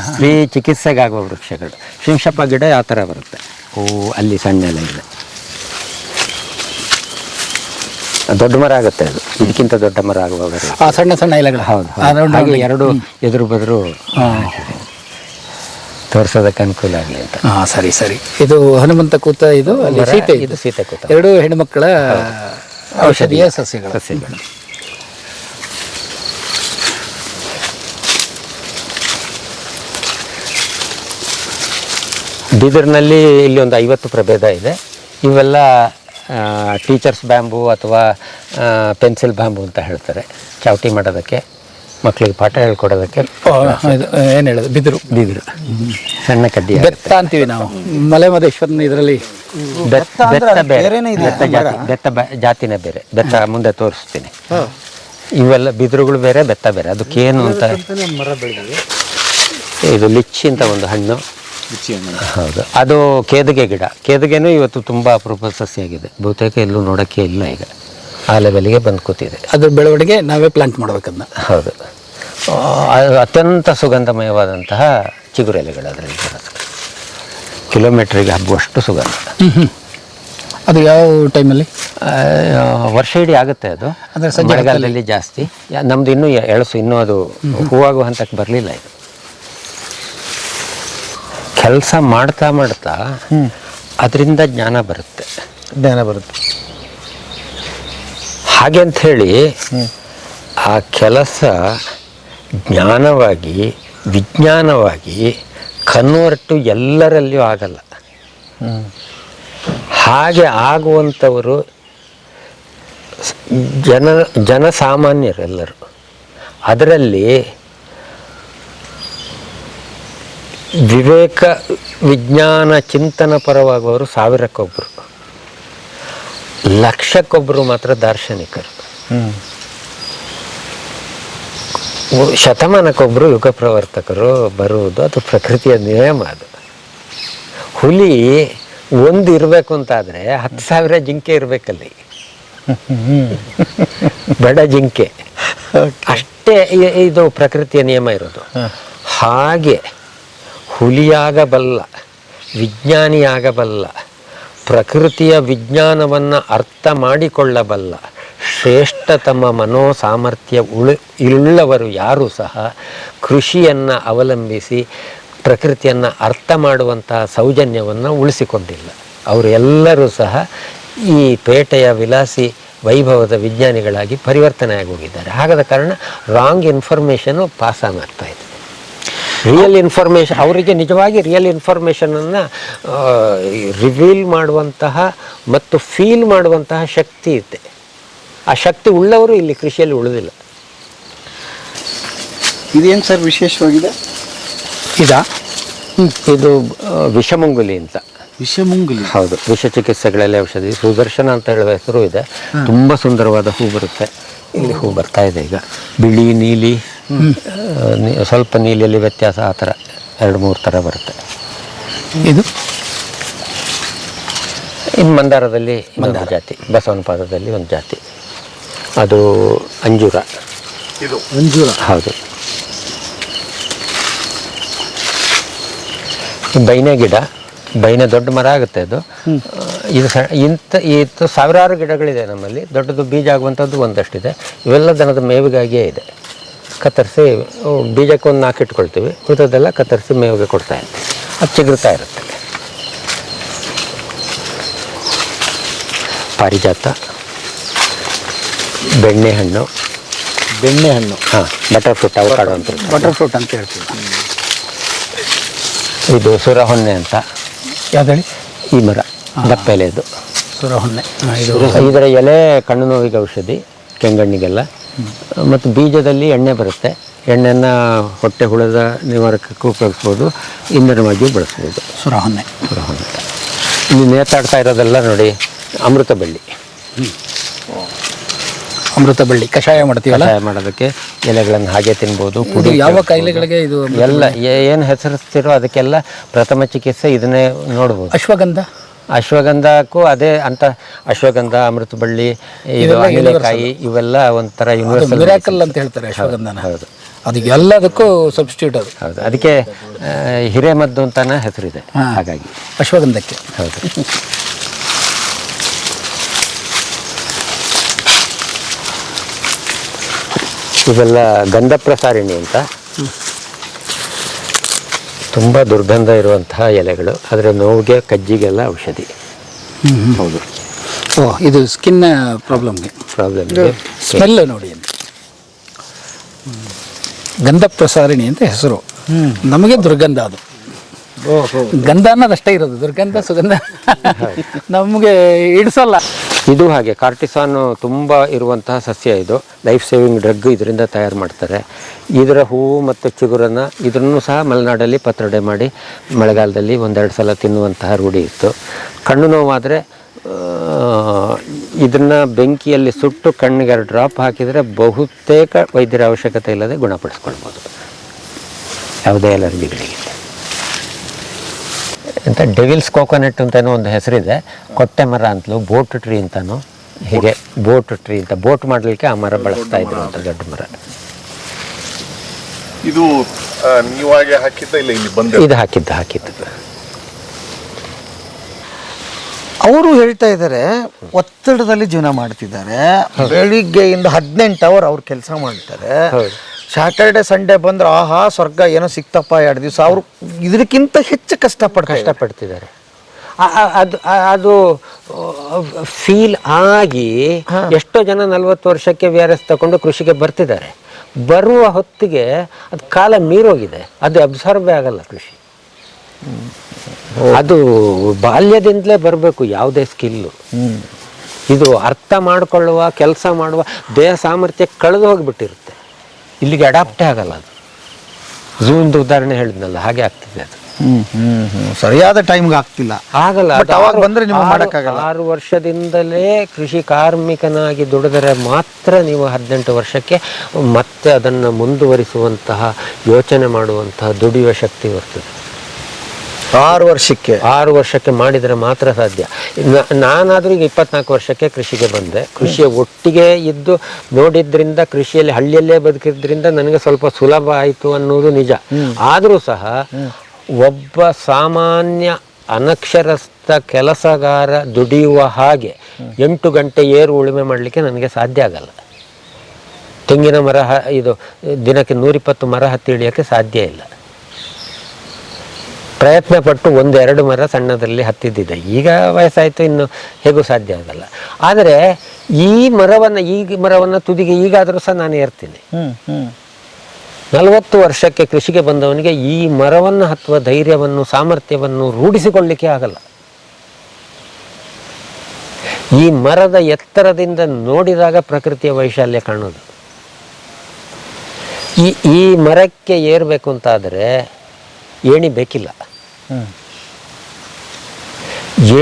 ಸ್ತ್ರೀ ಚಿಕಿತ್ಸೆಗಾಗುವ ವೃಕ್ಷಗಳು. ಶಿಂಶಪ ಗಿಡ ಆ ಥರ ಬರುತ್ತೆ. ಅಲ್ಲಿ ಸಣ್ಣ ಎಲೆ ಇದೆ, ದೊಡ್ಡ ಮರ ಆಗುತ್ತೆ ಅದು, ಇದಕ್ಕಿಂತ ದೊಡ್ಡ ಮರ ಆಗುವಾಗ ಸಣ್ಣ ಸಣ್ಣ ಎಲೆಗಳು. ಹೌದು, ಹಾಗೆ ಎರಡು ಎದುರು ಬದರು ತೋರಿಸೋದಕ್ಕೆ ಅನುಕೂಲ ಆಗಲಿ ಅಂತ. ಸರಿ ಸರಿ. ಇದು ಹನುಮಂತ ಕೂತ, ಇದು ಅಲ್ಲಿ ಸೀತೆ, ಇದು ಸೀತೆ ಕೂತ. ಎರಡು ಹೆಣ್ಣುಮಕ್ಕಳ ಔಷಧೀಯ ಸಸ್ಯಗಳು. ಬೀದರ್ನಲ್ಲಿ ಇಲ್ಲಿ ಒಂದು 50 ಪ್ರಭೇದ ಇದೆ. ಇವೆಲ್ಲ ಟೀಚರ್ಸ್ ಬ್ಯಾಂಬು ಅಥವಾ ಪೆನ್ಸಿಲ್ ಬ್ಯಾಂಬು ಅಂತ ಹೇಳ್ತಾರೆ. ಚಾವಟಿ ಮಾಡೋದಕ್ಕೆ, ಮಕ್ಕಳಿಗೆ ಪಾಠ ಹೇಳ್ಕೊಡೋದಕ್ಕೆ. ಏನು ಹೇಳೋದು, ಬಿದಿರು. ಸಣ್ಣ ಕಡ್ಡಿ, ಬೆತ್ತ ಅಂತೀವಿ ನಾವು. ಮಲೆ ಮಹದೇಶ್ವರನ ಇದರಲ್ಲಿ ಬೆತ್ತ ಜಾತಿನೇ ಬೇರೆ. ಬೆತ್ತ ಮುಂದೆ ತೋರಿಸ್ತೀನಿ. ಇವೆಲ್ಲ ಬಿದಿರುಗಳು ಬೇರೆ, ಬೆತ್ತ ಬೇರೆ. ಅದಕ್ಕೇನು ಅಂತ, ಇದು ಲಿಚ್ಚಿ ಅಂತ ಒಂದು ಹಣ್ಣು. ಹೌದು, ಅದು ಕೇದಿಗೆ ಗಿಡ. ಕೇದಿಗೆನೂ ಇವತ್ತು ತುಂಬ ಅಪರೂಪದ ಸಸ್ಯ ಆಗಿದೆ. ಬಹುತೇಕ ಎಲ್ಲೂ ನೋಡೋಕ್ಕೆ ಇಲ್ಲ ಈಗ. ಆ ಲೆವೆಲ್ಗೆ ಬಂದು ಕೂತಿದೆ. ಅದ್ರ ಬೆಳವಣಿಗೆ ನಾವೇ ಪ್ಲಾಂಟ್ ಮಾಡ್ಬೇಕನ್ನ. ಹೌದು, ಅದು ಅತ್ಯಂತ ಸುಗಂಧಮಯವಾದಂತಹ ಚಿಗುರೆಲೆಗಳು ಅದರಲ್ಲಿ. ಕಿಲೋಮೀಟ್ರಿಗೆ ಹಬ್ಬುವಷ್ಟು ಸುಗಂಧ. ಅದು ಯಾವ ಟೈಮಲ್ಲಿ? ವರ್ಷ ಇಡೀ ಆಗುತ್ತೆ ಅದು. ಮಳೆಗಾಲದಲ್ಲಿ ಜಾಸ್ತಿ. ನಮ್ದು ಇನ್ನೂ ಎಳಸು, ಇನ್ನೂ ಅದು ಹೂವಾಗುವ ಹಂತಕ್ಕೆ ಬರಲಿಲ್ಲ. ಇದು ಕೆಲಸ ಮಾಡ್ತಾ ಮಾಡ್ತಾ ಅದರಿಂದ ಜ್ಞಾನ ಬರುತ್ತೆ. ಹಾಗೆ ಅಂಥೇಳಿ ಆ ಕೆಲಸ ಜ್ಞಾನವಾಗಿ, ವಿಜ್ಞಾನವಾಗಿ ಕನ್ವರ್ಟು ಎಲ್ಲರಲ್ಲಿಯೂ ಆಗಲ್ಲ. ಹಾಗೆ ಆಗುವಂಥವರು ಜನಸಾಮಾನ್ಯರೆಲ್ಲರು. ಅದರಲ್ಲಿ ವಿವೇಕ, ವಿಜ್ಞಾನ, ಚಿಂತನ ಪರವಾಗುವವರು 1000ಕ್ಕೊಬ್ಬರು, ಲಕ್ಷಕ್ಕೊಬ್ಬರು ಮಾತ್ರ ದಾರ್ಶನಿಕರು, ಶತಮಾನಕ್ಕೊಬ್ಬರು ಯುಗ ಪ್ರವರ್ತಕರು ಬರುವುದು. ಅದು ಪ್ರಕೃತಿಯ ನಿಯಮ. ಅದು ಹುಲಿ ಒಂದು ಇರಬೇಕು ಅಂತಾದರೆ 10,000 ಜಿಂಕೆ ಇರಬೇಕಲ್ಲಿ. ಬಡ ಜಿಂಕೆ ಅಷ್ಟೇ. ಇದು ಪ್ರಕೃತಿಯ ನಿಯಮ ಇರೋದು. ಹಾಗೆ ಹುಲಿಯಾಗಬಲ್ಲ, ವಿಜ್ಞಾನಿಯಾಗಬಲ್ಲ, ಪ್ರಕೃತಿಯ ವಿಜ್ಞಾನವನ್ನು ಅರ್ಥ ಮಾಡಿಕೊಳ್ಳಬಲ್ಲ ಶ್ರೇಷ್ಠತಮ ಮನೋಸಾಮರ್ಥ್ಯ ಇಲ್ಲವರು ಯಾರೂ ಸಹ ಕೃಷಿಯನ್ನು ಅವಲಂಬಿಸಿ ಪ್ರಕೃತಿಯನ್ನು ಅರ್ಥ ಮಾಡುವಂತಹ ಸೌಜನ್ಯವನ್ನು ಉಳಿಸಿಕೊಂಡಿಲ್ಲ. ಅವರು ಎಲ್ಲರೂ ಸಹ ಈ ಪೇಟೆಯ ವಿಲಾಸಿ ವೈಭವದ ವಿಜ್ಞಾನಿಗಳಾಗಿ ಪರಿವರ್ತನೆ ಆಗಿ ಹೋಗಿದ್ದಾರೆ. ಹಾಗಾದ ಕಾರಣ ರಾಂಗ್ ಇನ್ಫಾರ್ಮೇಷನು ಪಾಸ್ ಆನ್ ಆಗ್ತಾ ಇದೆ. ರಿಯಲ್ ಇನ್ಫಾರ್ಮೇಷನ್, ಅವರಿಗೆ ನಿಜವಾಗಿ ರಿಯಲ್ ಇನ್ಫಾರ್ಮೇಷನನ್ನು ರಿವೀಲ್ ಮಾಡುವಂತಹ ಮತ್ತು ಫೀಲ್ ಮಾಡುವಂತಹ ಶಕ್ತಿ ಇದೆ. ಆ ಶಕ್ತಿ ಉಳ್ಳವರು ಇಲ್ಲಿ ಕೃಷಿಯಲ್ಲಿ ಉಳಿದಿಲ್ಲ. ಇದೇನು ಸರ್ ವಿಶೇಷವಾಗಿದೆ? ಇದು ವಿಷಮಂಗುಲಿ ಅಂತ. ವಿಷಮಂಗುಲಿ? ಹೌದು, ವಿಷ ಚಿಕಿತ್ಸೆಗಳಲ್ಲಿ ಔಷಧಿ. ಸುದರ್ಶನ ಅಂತ ಹೇಳುವ ಹೆಸರು ಇದೆ. ತುಂಬ ಸುಂದರವಾದ ಹೂ ಬರುತ್ತೆ. ಇಲ್ಲಿ ಹೂ ಬರ್ತಾ ಇದೆ ಈಗ. ಬಿಳಿ, ನೀಲಿ, ಸ್ವಲ್ಪ ನೀಲಿಯಲ್ಲಿ ವ್ಯತ್ಯಾಸ ಆ ಥರ 2-3 ಥರ ಬರುತ್ತೆ. ಇದು ಇನ್ನು ಮಂದಾರದಲ್ಲಿ ಇನ್ನೊಂದು ಜಾತಿ, ಬಸವನ ಪಾದದಲ್ಲಿ ಒಂದು ಜಾತಿ, ಅದು ಅಂಜೂರ. ಇದು ಅಂಜೂರ. ಹೌದು. ಬೈನೆ ಗಿಡ, ಬೈನೆ ದೊಡ್ಡ ಮರ ಆಗುತ್ತೆ ಅದು. ಇದು ಇದು ಸಾವಿರಾರು ಗಿಡಗಳಿದೆ ನಮ್ಮಲ್ಲಿ. ದೊಡ್ಡದು ಬೀಜ ಆಗುವಂಥದ್ದು ಒಂದಷ್ಟಿದೆ. ಇವೆಲ್ಲ ದನದ ಮೇವಿಗಾಗಿಯೇ ಇದೆ. ಕತ್ತರಿಸಿ ಬೀಜಕ್ಕೆ ಒಂದು 4 ಇಟ್ಕೊಳ್ತೀವಿ, ಉಳಿದದೆಲ್ಲ ಕತ್ತರಿಸಿ ಮೇವಿಗೆ ಕೊಡ್ತಾ ಇರ್ತೀವಿ. ಅದು ಚಿಗುರ್ತಾ ಇರುತ್ತೆ. ಪಾರಿಜಾತ, ಬೆಣ್ಣೆಹಣ್ಣು, ಹಾಂ, ಬಟರ್ ಫ್ರೂಟ್, ಅವಕಾಡೋ ಅಂತ. ಬಟರ್ ಫ್ರೂಟ್ ಅಂತ ಹೇಳ್ತೀವಿ. ಇದು ಸುರಹೊನ್ನೆ ಅಂತ. ಯಾವ್ದು ಹೇಳಿ? ಈ ಮರ ದಪ್ಪ ಎಲೆದು ಸುರಹೊನ್ನೆ. ಇದರ ಎಲೆ ಕಣ್ಣು ನೋವಿಗೆ ಔಷಧಿ, ಕೆಂಗಣ್ಣಿಗೆಲ್ಲ. ಮತ್ತು ಬೀಜದಲ್ಲಿ ಎಣ್ಣೆ ಬರುತ್ತೆ. ಎಣ್ಣೆಯನ್ನು ಹೊಟ್ಟೆ ಹುಳದ ನಿವಾರಕಕ್ಕೂ ಉಪಯೋಗಿಸ್ಬೋದು, ಇಂಧನವಾಗಿಯೂ ಬಳಸ್ಬೋದು. ಸುರಹೊನ್ನೆ. ಇಲ್ಲಿ ನೇತಾಡ್ತಾ ಇರೋದೆಲ್ಲ ನೋಡಿ ಅಮೃತ ಬಳ್ಳಿ. ಅಮೃತ ಬಳ್ಳಿ ಕಷಾಯ ಮಾಡ್ತೀವಲ್ಲ, ಕಷಾಯ ಮಾಡೋದಕ್ಕೆ ಎಲೆಗಳನ್ನು ಹಾಗೆ ತಿನ್ಬೋದು. ಇದು ಯಾವ ಕಾಯಿಲೆಗಳಿಗೆ ಇದು? ಎಲ್ಲ ಏನು ಹೆಸರಿಸ್ತಿರೋ ಅದಕ್ಕೆಲ್ಲ ಪ್ರಥಮ ಚಿಕಿತ್ಸೆ ಇದನ್ನೇ ನೋಡ್ಬೋದು. ಅಶ್ವಗಂಧ. ಅಶ್ವಗಂಧಕ್ಕೂ ಅದೇ ಅಂತ. ಅಶ್ವಗಂಧ, ಅಮೃತ ಬಳ್ಳಿ, ಇದು ಅನಿಲಕಾಯಿ, ಇವೆಲ್ಲ ಒಂಥರ ಯೂನಿವರ್ಸಲ್ ಮಿರಾಕಲ್ ಅಂತ ಹೇಳ್ತಾರೆ ಅಶ್ವಗಂಧನ. ಹೌದು, ಅದಕ್ಕೆ ಎಲ್ಲದಕ್ಕೂ ಸಬ್ಸ್ಟಿಟ್ಯೂಟ್ ಅದು. ಹೌದು. ಅದಕ್ಕೆ ಹಿರೇಮದ್ದು ಅಂತಾನೆ ಹೆಸರಿದೆ. ಹಾಗಾಗಿ ಅಶ್ವಗಂಧಕ್ಕೆ. ಹೌದು. ಇವೆಲ್ಲ ಗಂಧ ಪ್ರಸಾರಿಣಿ ಅಂತ, ತುಂಬ ದುರ್ಗಂಧ ಇರುವಂತಹ ಎಲೆಗಳು. ಅದರ ನೋವಿಗೆ, ಕಜ್ಜಿಗೆಲ್ಲ ಔಷಧಿ. ಹೌದು. ಇದು ಸ್ಕಿನ್ ಪ್ರಾಬ್ಲಮ್ಗೆ ಸ್ಮೆಲ್ ನೋಡಿ ಅಂತ. ಗಂಧ ಪ್ರಸಾರಿಣಿ ಅಂತ ಹೆಸರು. ನಮಗೆ ದುರ್ಗಂಧ ಅದು. ಗಂಧ ಅನ್ನೋದಷ್ಟೇ ಇರೋದು, ದುರ್ಗಂಧ ಸುಗಂಧ ನಮಗೆ ಇಡಿಸಲ್ಲ. ಇದು ಹಾಗೆ ಕಾರ್ಟಿಸಾನು ತುಂಬ ಇರುವಂತಹ ಸಸ್ಯ. ಇದು ಲೈಫ್ ಸೇವಿಂಗ್ ಡ್ರಗ್, ಇದರಿಂದ ತಯಾರು ಮಾಡ್ತಾರೆ. ಇದರ ಹೂವು ಮತ್ತು ಚಿಗುರನ್ನು ಇದನ್ನು ಸಹ ಮಲೆನಾಡಲ್ಲಿ ಪತ್ರೊಡೆ ಮಾಡಿ ಮಳೆಗಾಲದಲ್ಲಿ 1-2 ಸಲ ತಿನ್ನುವಂತಹ ರೂಢಿ ಇತ್ತು. ಕಣ್ಣು ನೋವಾದರೆ ಇದನ್ನು ಬೆಂಕಿಯಲ್ಲಿ ಸುಟ್ಟು ಕಣ್ಣಿಗೆ 2 ಡ್ರಾಪ್ ಹಾಕಿದರೆ ಬಹುತೇಕ ವೈದ್ಯರ ಅವಶ್ಯಕತೆ ಇಲ್ಲದೆ ಗುಣಪಡಿಸ್ಕೊಳ್ಬೋದು ಯಾವುದೇ ಅಲರ್ಜಿಗಳಿಗೆ. ಅಂತ ಡೆವಿಲ್ಸ್ ಕೋಕೋನಟ್ ಅಂತಲೂ ಒಂದು ಹೆಸರಿದೆ. ಕೊಟ್ಟೆ ಮರ ಅಂತಲೂ, ಬೋಟ್ ಟ್ರೀ ಅಂತಲೂ. ಹೀಗೆ ಬೋಟ್ ಟ್ರೀ ಅಂತ, ಬೋಟ್ ಮಾಡಲಿಕ್ಕೆ ಆ ಮರ ಬಳಸ್ತಾ ಇದ್ರು ಅಂತ, ದೊಡ್ಡ ಮರ. ಇದು ನೀವಾಗೆ ಹಾಕಿದ್ದ ಇಲ್ಲ ಇಲ್ಲಿ ಬಂದ? ಇದು ಹಾಕಿದ್ದು. ಅವರು ಹೇಳ್ತಾ ಇದ್ದಾರೆ ಒತ್ತಡದಲ್ಲಿ ಜೀವನ ಮಾಡ್ತಿದ್ದಾರೆ. ಬೆಳಿಗ್ಗೆಯಿಂದ 18 ಅವರ್ ಅವ್ರು ಕೆಲಸ ಮಾಡ್ತಾರೆ. ಸ್ಯಾಟರ್ಡೆ ಸಂಡೇ ಬಂದ್ರೆ ಆಹಾ ಸ್ವರ್ಗ, ಏನೋ ಸಿಕ್ತಪ್ಪ 2 ದಿವಸ. ಅವರು ಇದಕ್ಕಿಂತ ಹೆಚ್ಚು ಕಷ್ಟಪಡ್ತಿದ್ದಾರೆ. ಅದು ಫೀಲ್ ಆಗಿ ಎಷ್ಟೋ ಜನ 40 ವರ್ಷಕ್ಕೆ VRS ತಗೊಂಡು ಕೃಷಿಗೆ ಬರ್ತಿದ್ದಾರೆ. ಬರುವ ಹೊತ್ತಿಗೆ ಅದು ಕಾಲ ಮೀರೋಗಿದೆ, ಅದು ಅಬ್ಸರ್ವೇ ಆಗಲ್ಲ ಕೃಷಿ. ಅದು ಬಾಲ್ಯದಿಂದಲೇ ಬರಬೇಕು ಯಾವುದೇ ಸ್ಕಿಲ್ಲು. ಇದು ಅರ್ಥ ಮಾಡಿಕೊಳ್ಳುವ, ಕೆಲಸ ಮಾಡುವ ದೇಹ ಸಾಮರ್ಥ್ಯ ಕಳೆದು ಹೋಗಿಬಿಟ್ಟಿರುತ್ತೆ. ಇಲ್ಲಿಗೆ ಅಡಾಪ್ಟೇ ಆಗಲ್ಲ. ಅದು ಝೂಮ್ದು ಉದಾಹರಣೆ ಹೇಳಿದ್ನಲ್ಲ, ಹಾಗೆ ಆಗ್ತಿದೆ ಅದು. ಸರಿಯಾದ ಟೈಮ್ಗೆ ಆಗ್ತಿಲ್ಲ, ಆಗಲ್ಲ. ಅವಾಗ ಬಂದರೆ ನೀವು ಮಾಡೋಕ್ಕಾಗಲ್ಲ. 6 ವರ್ಷದಿಂದಲೇ ಕೃಷಿ ಕಾರ್ಮಿಕನಾಗಿ ದುಡಿದರೆ ಮಾತ್ರ ನೀವು 18 ವರ್ಷಕ್ಕೆ ಮತ್ತೆ ಅದನ್ನು ಮುಂದುವರಿಸುವಂತಹ, ಯೋಚನೆ ಮಾಡುವಂತಹ, ದುಡಿಯುವ ಶಕ್ತಿ ಬರ್ತದೆ. 6 ವರ್ಷಕ್ಕೆ ಮಾಡಿದರೆ ಮಾತ್ರ ಸಾಧ್ಯ. ನಾನಾದರೂ ಈಗ 24 ವರ್ಷಕ್ಕೆ ಕೃಷಿಗೆ ಬಂದೆ. ಕೃಷಿಯ ಒಟ್ಟಿಗೆ ಇದ್ದು ನೋಡಿದ್ರಿಂದ, ಕೃಷಿಯಲ್ಲಿ ಹಳ್ಳಿಯಲ್ಲೇ ಬದುಕಿದ್ರಿಂದ ನನಗೆ ಸ್ವಲ್ಪ ಸುಲಭ ಆಯಿತು ಅನ್ನೋದು ನಿಜ. ಆದರೂ ಸಹ ಒಬ್ಬ ಸಾಮಾನ್ಯ ಅನಕ್ಷರಸ್ಥ ಕೆಲಸಗಾರ ದುಡಿಯುವ ಹಾಗೆ 8 ಗಂಟೆ ಏರು ಉಳುಮೆ ಮಾಡಲಿಕ್ಕೆ ನನಗೆ ಸಾಧ್ಯ ಆಗಲ್ಲ. ತೆಂಗಿನ ಮರ ಇದು ದಿನಕ್ಕೆ 120 ಮರ ಹತ್ತಿ ಹಿಡಿಯೋಕ್ಕೆ ಸಾಧ್ಯ ಇಲ್ಲ. ಪ್ರಯತ್ನ ಪಟ್ಟು 1-2 ಮರ ಸಣ್ಣದರಲ್ಲಿ ಹತ್ತಿದ್ದಿದೆ. ಈಗ ವಯಸ್ಸಾಯಿತು, ಇನ್ನು ಹೇಗೂ ಸಾಧ್ಯ ಆಗಲ್ಲ. ಆದರೆ ಈ ಮರವನ್ನು ತುದಿಗೆ ಈಗಾದರೂ ಸಹ ನಾನು ಏರ್ತೀನಿ. 40 ವರ್ಷಕ್ಕೆ ಕೃಷಿಗೆ ಬಂದವನಿಗೆ ಈ ಮರವನ್ನು ಹತ್ತುವ ಧೈರ್ಯವನ್ನು, ಸಾಮರ್ಥ್ಯವನ್ನು ರೂಢಿಸಿಕೊಳ್ಳಿಕ್ಕೆ ಆಗಲ್ಲ. ಈ ಮರದ ಎತ್ತರದಿಂದ ನೋಡಿದಾಗ ಪ್ರಕೃತಿಯ ವೈಶಾಲ್ಯ ಕಾಣೋದು. ಈ ಮರಕ್ಕೆ ಏರಬೇಕು ಅಂತಾದರೆ ಏಣಿ ಬೇಕಿಲ್ಲ.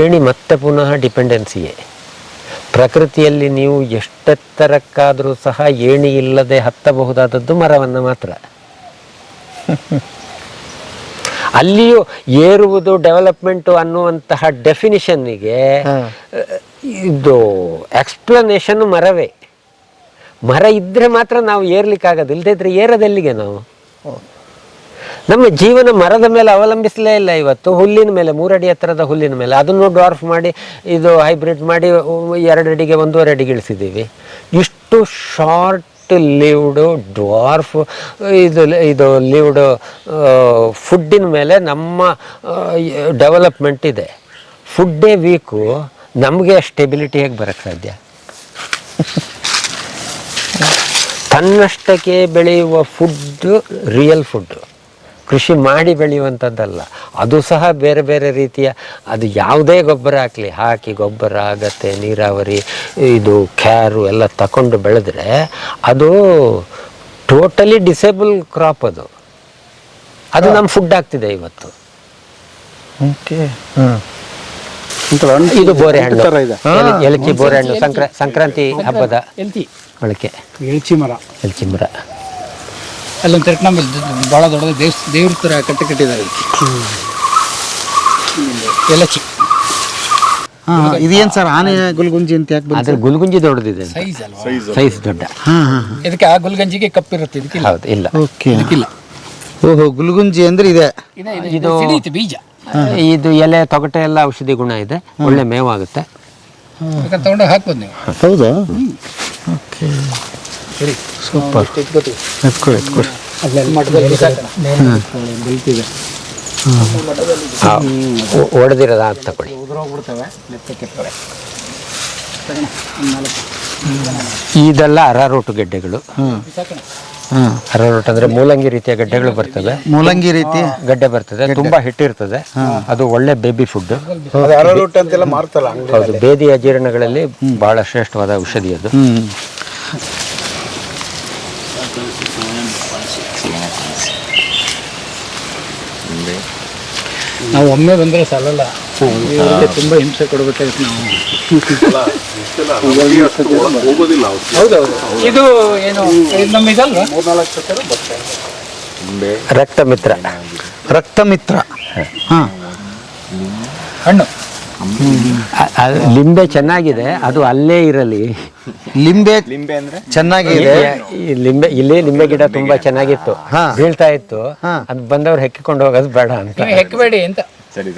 ಏಣಿ ಮತ್ತೆ ಪುನಃ ಡಿಪೆಂಡೆನ್ಸಿಯೇ. ಪ್ರಕೃತಿಯಲ್ಲಿ ನೀವು ಎಷ್ಟೆತ್ತರಕ್ಕಾದರೂ ಸಹ ಏಣಿ ಇಲ್ಲದೆ ಹತ್ತಬಹುದಾದದ್ದು ಮರವನ್ನು ಮಾತ್ರ. ಅಲ್ಲಿಯೂ ಏರುವುದು ಡೆವಲಪ್ಮೆಂಟು ಅನ್ನುವಂತಹ ಡೆಫಿನಿಷನ್ನಿಗೆ ಇದು ಎಕ್ಸ್ಪ್ಲನೇಷನ್ ಮರವೇ. ಮರ ಇದ್ದರೆ ಮಾತ್ರ ನಾವು ಏರ್ಲಿಕ್ಕಾಗೋದು, ಇಲ್ಲದೇ ಇದ್ರೆ ಏರೋದೆಲ್ಲಿಗೆ ನಾವು? ನಮ್ಮ ಜೀವನ ಮರದ ಮೇಲೆ ಅವಲಂಬಿಸಲೇ ಇಲ್ಲ ಇವತ್ತು. ಹುಲ್ಲಿನ ಮೇಲೆ 3 ಅಡಿ ಎತ್ತರದ ಹುಲ್ಲಿನ ಮೇಲೆ ಅದನ್ನು ಡ್ವಾರ್ಫ್ ಮಾಡಿ ಇದು ಹೈಬ್ರಿಡ್ ಮಾಡಿ 2 ಅಡಿಗೆ 1.5 ಅಡಿಗೆ ಇಳಿಸಿದ್ದೀವಿ. ಇಷ್ಟು ಶಾರ್ಟ್ ಲಿವ್ಡು ಡ್ವಾರ್ಫ್ ಇದು ಲಿವ್ಡು ಫುಡ್ಡಿನ ಮೇಲೆ ನಮ್ಮ ಡೆವಲಪ್ಮೆಂಟ್ ಇದೆ. ಫುಡ್ಡೇ ವೀಕು, ನಮಗೆ ಸ್ಟೆಬಿಲಿಟಿ ಹೇಗೆ ಬರೋಕ್ಕೆ ಸಾಧ್ಯ? ತನ್ನಷ್ಟಕ್ಕೆ ಬೆಳೆಯುವ ಫುಡ್ಡು ರಿಯಲ್ ಫುಡ್ಡು, ಕೃಷಿ ಮಾಡಿ ಬೆಳೆಯುವಂಥದ್ದಲ್ಲ. ಅದು ಸಹ ಬೇರೆ ಬೇರೆ ರೀತಿಯ, ಅದು ಯಾವುದೇ ಗೊಬ್ಬರ ಹಾಕಿ ಗೊಬ್ಬರ ಅಗತ್ಯ ನೀರಾವರಿ ಇದು ಕ್ಯಾರು ಎಲ್ಲ ತಗೊಂಡು ಬೆಳೆದ್ರೆ ಅದು ಟೋಟಲಿ ಡಿಸೇಬಲ್ ಕ್ರಾಪ್. ಅದು ನಮ್ಮ ಫುಡ್ ಆಗ್ತಿದೆ ಇವತ್ತು. ಇದು ಬೋರೆ ಹಣ್ಣು, ಎಲಚಿ ಬೋರೆ ಹಣ್ಣು, ಸಂಕ್ರಾಂತಿ ಹಬ್ಬದ ಬಳಕೆ. ಎಳ್ಚಿ ಮರ ಅಲ್ಲೊಂದು ತೆರಕು ನಮ್ಮಲ್ಲಿ ಭಾಳ ದೊಡ್ಡದು ದೇವ್ರ ಥರ ಕಟ್ಟಿದ್ದಾರೆ. ಎಲಚಿ ಇದೇನು ಸರ್ ಆನೆ ಗುಲ್ಗುಂಜಿ ಅಂತ ಯಾಕೆ ಅದ್ರ ಗುಲ್ಗುಂಜಿ ದೊಡ್ಡದಿದೆ, ಸೈಜ್ ದೊಡ್ಡ. ಇದಕ್ಕೆ ಆ ಗುಲ್ಗಂಜಿಗೆ ಕಪ್ಪಿರುತ್ತೆ, ಇದಕ್ಕೆ ಹೌದು ಇಲ್ಲ. ಓಕೆ, ಇದಕ್ಕಿಲ್ಲ. ಓಹೋ, ಗುಲ್ಗುಂಜಿ ಅಂದ್ರೆ ಇದೆ. ಇದು ಬೀಜ, ಇದು ಎಲೆ ತೊಗಟೆ ಎಲ್ಲ ಔಷಧಿ ಗುಣ ಇದೆ, ಒಳ್ಳೆ ಮೇವಾಗುತ್ತೆ. ತಗೊಂಡು ಹಾಕ್ಬೋದು ನೀವು. ಹೌದಾ? Okay, super. ಎತ್ಕೊಡಿ. ಒಡೆದಿರೋದ ಅಂತ ತಗೊಳ್ಳಿ. ಇದೆಲ್ಲ ಅರಾರೋಟು ಗೆಡ್ಡೆಗಳು. ಅರಾರೋಟ್ ಅಂದ್ರೆ ಮೂಲಂಗಿ ರೀತಿಯ ಗೆಡ್ಡೆಗಳು ಬರ್ತವೆ. ಮೂಲಂಗಿ ರೀತಿ ಗಡ್ಡೆ ಬರ್ತದೆ, ತುಂಬಾ ಹಿಟ್ಟಿರ್ತದೆ. ಅದು ಒಳ್ಳೆ ಬೇಬಿ ಫುಡ್. ಹೌದು, ಬೇದಿ ಅಜೀರ್ಣಗಳಲ್ಲಿ ಬಹಳ ಶ್ರೇಷ್ಠವಾದ ಔಷಧಿ ಅದು. ನಾವು ಒಮ್ಮೆ ಬಂದರೆ ಸಾಲಲ್ಲ, ತುಂಬ ಹಿಂಸೆ ಕೊಡಬೇಕಾಗುತ್ತೆ ನಾವು. ಹೌದೌದು, ಇದು ಏನು ನಮ್ಮ ಇದಲ್ವಾ? ರಕ್ತಮಿತ್ರ ಹಣ್ಣು. ಲಿಂಬೆ ಚೆನ್ನಾಗಿದೆ, ಅದು ಅಲ್ಲೇ ಇರಲಿ. ಲಿಂಬೆ ಅಂದ್ರೆ ಚೆನ್ನಾಗಿದೆ. ಇಲ್ಲಿ ಲಿಂಬೆ ಗಿಡ ತುಂಬಾ ಚೆನ್ನಾಗಿತ್ತು, ಬೀಳ್ತಾ ಇತ್ತು. ಅದು ಬಂದವ್ರು ಹೆಕ್ಕಿಕೊಂಡು ಹೋಗೋದು ಬೇಡ ಅಂತ. ಹೆಕ್ಕಬೇಡಿ ಅಂತ.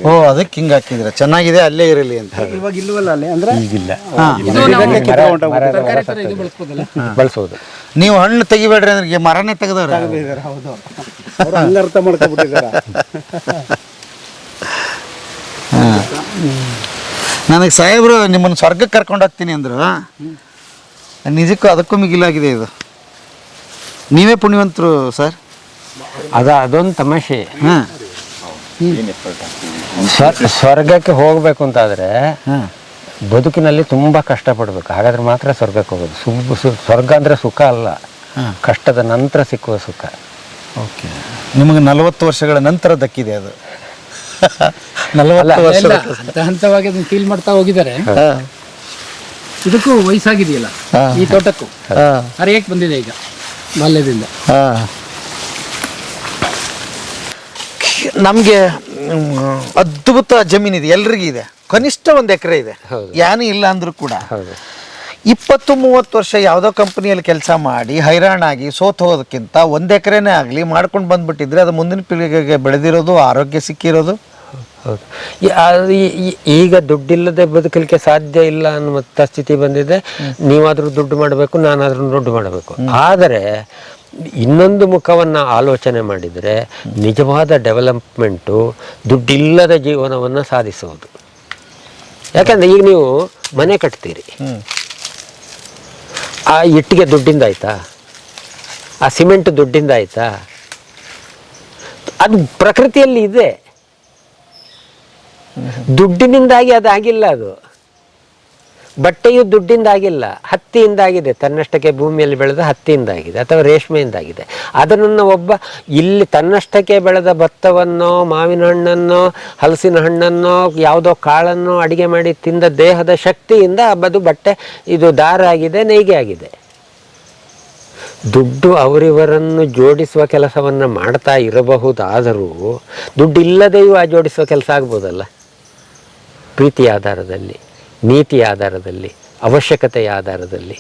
ಓ, ಅದಕ್ಕೆ ಹಿಂಗೆ ಹಾಕಿದ್ರ, ಚೆನ್ನಾಗಿದೆ ಅಲ್ಲೇ ಇರಲಿ ಅಂತ. ಇವಾಗ ಇಲ್ವಲ್ಲ ಅಲ್ಲಿ ಅಂದ್ರೆ ಈಗಿಲ್ಲ, ಬಳಸ್ಬೋದು. ನೀವು ಹಣ್ಣು ತೆಗಿಬೇಡ್ರಿ ಅಂದ್ರೆ ಮರನೇ ತೆಗೆದವ್ರೆ. ಅರ್ಥ ಮಾಡ್ಕೊಬಿಟ್ಟಿದ್ದಾರೆ. ನನಗೆ ಸಾಹೇಬ್ರು ನಿಮ್ಮನ್ನು ಸ್ವರ್ಗಕ್ಕೆ ಕರ್ಕೊಂಡು ಹೋಗ್ತೀನಿ ಅಂದರು. ನಿಜಕ್ಕೂ ಅದಕ್ಕೂ ಮಿಗಿಲಾಗಿದೆ ಇದು. ನೀವೇ ಪುಣ್ಯವಂತರು ಸರ್. ಅದೊಂದು ತಮಾಷೆ. ಹಾಂ, ಸ್ವರ್ಗಕ್ಕೆ ಹೋಗ್ಬೇಕು ಅಂತಾದ್ರೆ ಬದುಕಿನಲ್ಲಿ ತುಂಬಾ ಕಷ್ಟಪಡ್ಬೇಕು, ಹಾಗಾದ್ರೆ ಮಾತ್ರ ಸ್ವರ್ಗಕ್ಕೆ ಹೋಗೋದು. ಸ್ವರ್ಗ ಅಂದ್ರೆ ಸುಖ ಅಲ್ಲ, ಕಷ್ಟದ ನಂತರ ಸಿಕ್ಕುವ ಸುಖ. ಓಕೆ, ನಿಮಗೆ 40 ವರ್ಷಗಳ ನಂತರ ದಕ್ಕಿದೆ ಅದು. 40 ವರ್ಷ ಹಂತವಾಗಿ ಅದನ್ನ ಫೀಲ್ ಮಾಡ್ತಾ ಹೋಗಿದ್ದಾರೆ. ಇದಕ್ಕೂ ವಯಸ್ಸಾಗಿದೆಯಲ್ಲ ಈ ತೋಟಕ್ಕೂ, ಅರಿಯಕ್ಕೆ ಬಂದಿದೆ ಈಗ ಬಾಲ್ಯದಿಂದ. ನಮಗೆ ಅದ್ಭುತ ಜಮೀನಿದೆ, ಎಲ್ರಿಗೂ ಇದೆ. ಕನಿಷ್ಠ 1 ಎಕರೆ ಇದೆ, ಏನೂ ಇಲ್ಲ ಅಂದ್ರೂ ಕೂಡ. 20-30 ವರ್ಷ ಯಾವುದೋ ಕಂಪನಿಯಲ್ಲಿ ಕೆಲಸ ಮಾಡಿ ಹೈರಾಣಾಗಿ ಸೋತು ಹೋಗೋದಕ್ಕಿಂತ 1 ಎಕರೆನೇ ಆಗಲಿ ಮಾಡ್ಕೊಂಡು ಬಂದ್ಬಿಟ್ಟಿದ್ರೆ ಅದು ಮುಂದಿನ ಪೀಳಿಗೆಗೆ ಬೆಳೆದಿರೋದು, ಆರೋಗ್ಯ ಸಿಕ್ಕಿರೋದು. ಹೌದು, ಈಗ ದುಡ್ಡಿಲ್ಲದೆ ಬದುಕಲಿಕ್ಕೆ ಸಾಧ್ಯ ಇಲ್ಲ ಅನ್ನುವಂಥ ಸ್ಥಿತಿ ಬಂದಿದೆ. ನೀವಾದರೂ ದುಡ್ಡು ಮಾಡಬೇಕು, ನಾನಾದ್ರೂ ದುಡ್ಡು ಮಾಡಬೇಕು. ಆದರೆ ಇನ್ನೊಂದು ಮುಖವನ್ನು ಆಲೋಚನೆ ಮಾಡಿದರೆ ನಿಜವಾದ ಡೆವಲಪ್ಮೆಂಟು ದುಡ್ಡಿಲ್ಲದ ಜೀವನವನ್ನು ಸಾಧಿಸುವುದು. ಯಾಕಂದರೆ ಈಗ ನೀವು ಮನೆ ಕಟ್ತೀರಿ, ಆ ಇಟ್ಟಿಗೆ ದುಡ್ಡಿಂದ ಆಯ್ತಾ? ಆ ಸಿಮೆಂಟ್ ದುಡ್ಡಿಂದ ಆಯ್ತಾ? ಅದು ಪ್ರಕೃತಿಯಲ್ಲಿ ಇದೆ, ದುಡ್ಡಿನಿಂದಾಗಿ ಅದಾಗಿಲ್ಲ. ಅದು ಬಟ್ಟೆಯು ದುಡ್ಡಿಂದಾಗಿಲ್ಲ, ಹತ್ತಿಯಿಂದಾಗಿದೆ. ತನ್ನಷ್ಟಕ್ಕೆ ಭೂಮಿಯಲ್ಲಿ ಬೆಳೆದ ಹತ್ತಿಯಿಂದಾಗಿದೆ ಅಥವಾ ರೇಷ್ಮೆಯಿಂದಾಗಿದೆ. ಅದನ್ನು ಒಬ್ಬ ಇಲ್ಲಿ ತನ್ನಷ್ಟಕ್ಕೆ ಬೆಳೆದ ಭತ್ತವನ್ನೋ ಮಾವಿನ ಹಣ್ಣನ್ನೋ ಹಲಸಿನ ಹಣ್ಣನ್ನೋ ಯಾವುದೋ ಕಾಳನ್ನೋ ಅಡಿಗೆ ಮಾಡಿ ತಿಂದ ದೇಹದ ಶಕ್ತಿಯಿಂದ ಅದು ಬಟ್ಟೆ ಇದು ದಾರ ಆಗಿದೆ, ನೇಯ್ಗೆ ಆಗಿದೆ. ದುಡ್ಡು ಅವರಿವರನ್ನು ಜೋಡಿಸುವ ಕೆಲಸವನ್ನು ಮಾಡ್ತಾ ಇರಬಹುದಾದರೂ ದುಡ್ಡಿಲ್ಲದೆಯೂ ಆ ಜೋಡಿಸುವ ಕೆಲಸ ಆಗ್ಬೋದಲ್ಲ. ಪ್ರೀತಿಯ ಆಧಾರದಲ್ಲಿ, ನೀತಿಯ ಆಧಾರದಲ್ಲಿ, ಅವಶ್ಯಕತೆಯ ಆಧಾರದಲ್ಲಿ.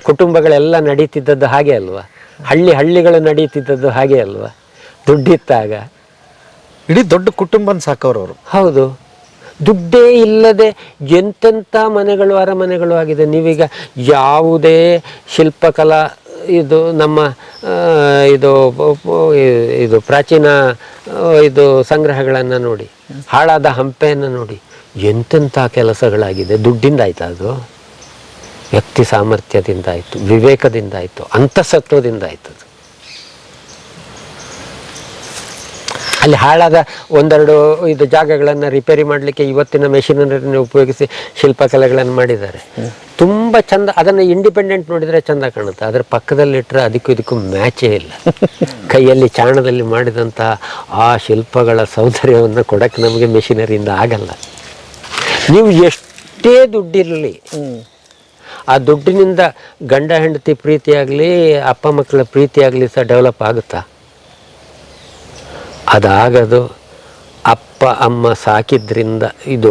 ಕುಟುಂಬಗಳೆಲ್ಲ ನಡೀತಿದ್ದದ್ದು ಹಾಗೆ ಅಲ್ವಾ? ಹಳ್ಳಿಗಳು ನಡೀತಿದ್ದದ್ದು ಹಾಗೆ ಅಲ್ವಾ? ದುಡ್ಡಿತ್ತಾಗ ಇಡೀ ದೊಡ್ಡ ಕುಟುಂಬನ ಸಾಕವ್ರವರು. ಹೌದು. ದುಡ್ಡೇ ಇಲ್ಲದೆ ಎಂತೆಂಥ ಮನೆಗಳು ಅರಮನೆಗಳು ಆಗಿದೆ. ನೀವೀಗ ಯಾವುದೇ ಶಿಲ್ಪಕಲಾ ಇದು ನಮ್ಮ ಇದು ಪ್ರಾಚೀನ ಇದು ಸಂಗ್ರಹಗಳನ್ನು ನೋಡಿ, ಹಾಳಾದ ಹಂಪೆಯನ್ನು ನೋಡಿ, ಎಂತೆಂಥ ಕೆಲಸಗಳಾಗಿದೆ. ದುಡ್ಡಿಂದ ಆಯ್ತು ಅದು? ವ್ಯಕ್ತಿ ಸಾಮರ್ಥ್ಯದಿಂದ ಆಯಿತು, ವಿವೇಕದಿಂದ ಆಯಿತು, ಅಂತಸತ್ವದಿಂದ ಆಯ್ತು. ಅದು ಅಲ್ಲಿ ಹಾಳಾದ ಒಂದೆರಡು ಇದು ಜಾಗಗಳನ್ನು ರಿಪೇರಿ ಮಾಡಲಿಕ್ಕೆ ಇವತ್ತಿನ ಮೆಷಿನರಿಯನ್ನು ಉಪಯೋಗಿಸಿ ಶಿಲ್ಪಕಲೆಗಳನ್ನು ಮಾಡಿದ್ದಾರೆ. ತುಂಬ ಚಂದ. ಅದನ್ನು ಇಂಡಿಪೆಂಡೆಂಟ್ ನೋಡಿದರೆ ಚಂದ ಕಾಣುತ್ತೆ. ಅದರ ಪಕ್ಕದಲ್ಲಿಟ್ಟರೆ ಅದಕ್ಕೂ ಇದಕ್ಕೂ ಮ್ಯಾಚೇ ಇಲ್ಲ. ಕೈಯಲ್ಲಿ ಚಾಣದಲ್ಲಿ ಮಾಡಿದಂತಹ ಆ ಶಿಲ್ಪಗಳ ಸೌಂದರ್ಯವನ್ನು ಕೊಡೋಕ್ಕೆ ನಮಗೆ ಮೆಷಿನರಿಯಿಂದ ಆಗಲ್ಲ. ನೀವು ಎಷ್ಟೇ ದುಡ್ಡಿರಲಿ, ಆ ದುಡ್ಡಿನಿಂದ ಗಂಡ ಹೆಂಡತಿ ಪ್ರೀತಿಯಾಗಲಿ, ಅಪ್ಪ ಮಕ್ಕಳ ಪ್ರೀತಿಯಾಗಲಿ ಸಹ ಡೆವಲಪ್ ಆಗುತ್ತಾ? ಅದಾಗದು ಅಪ್ಪ ಅಮ್ಮ ಸಾಕಿದ್ರಿಂದ, ಇದು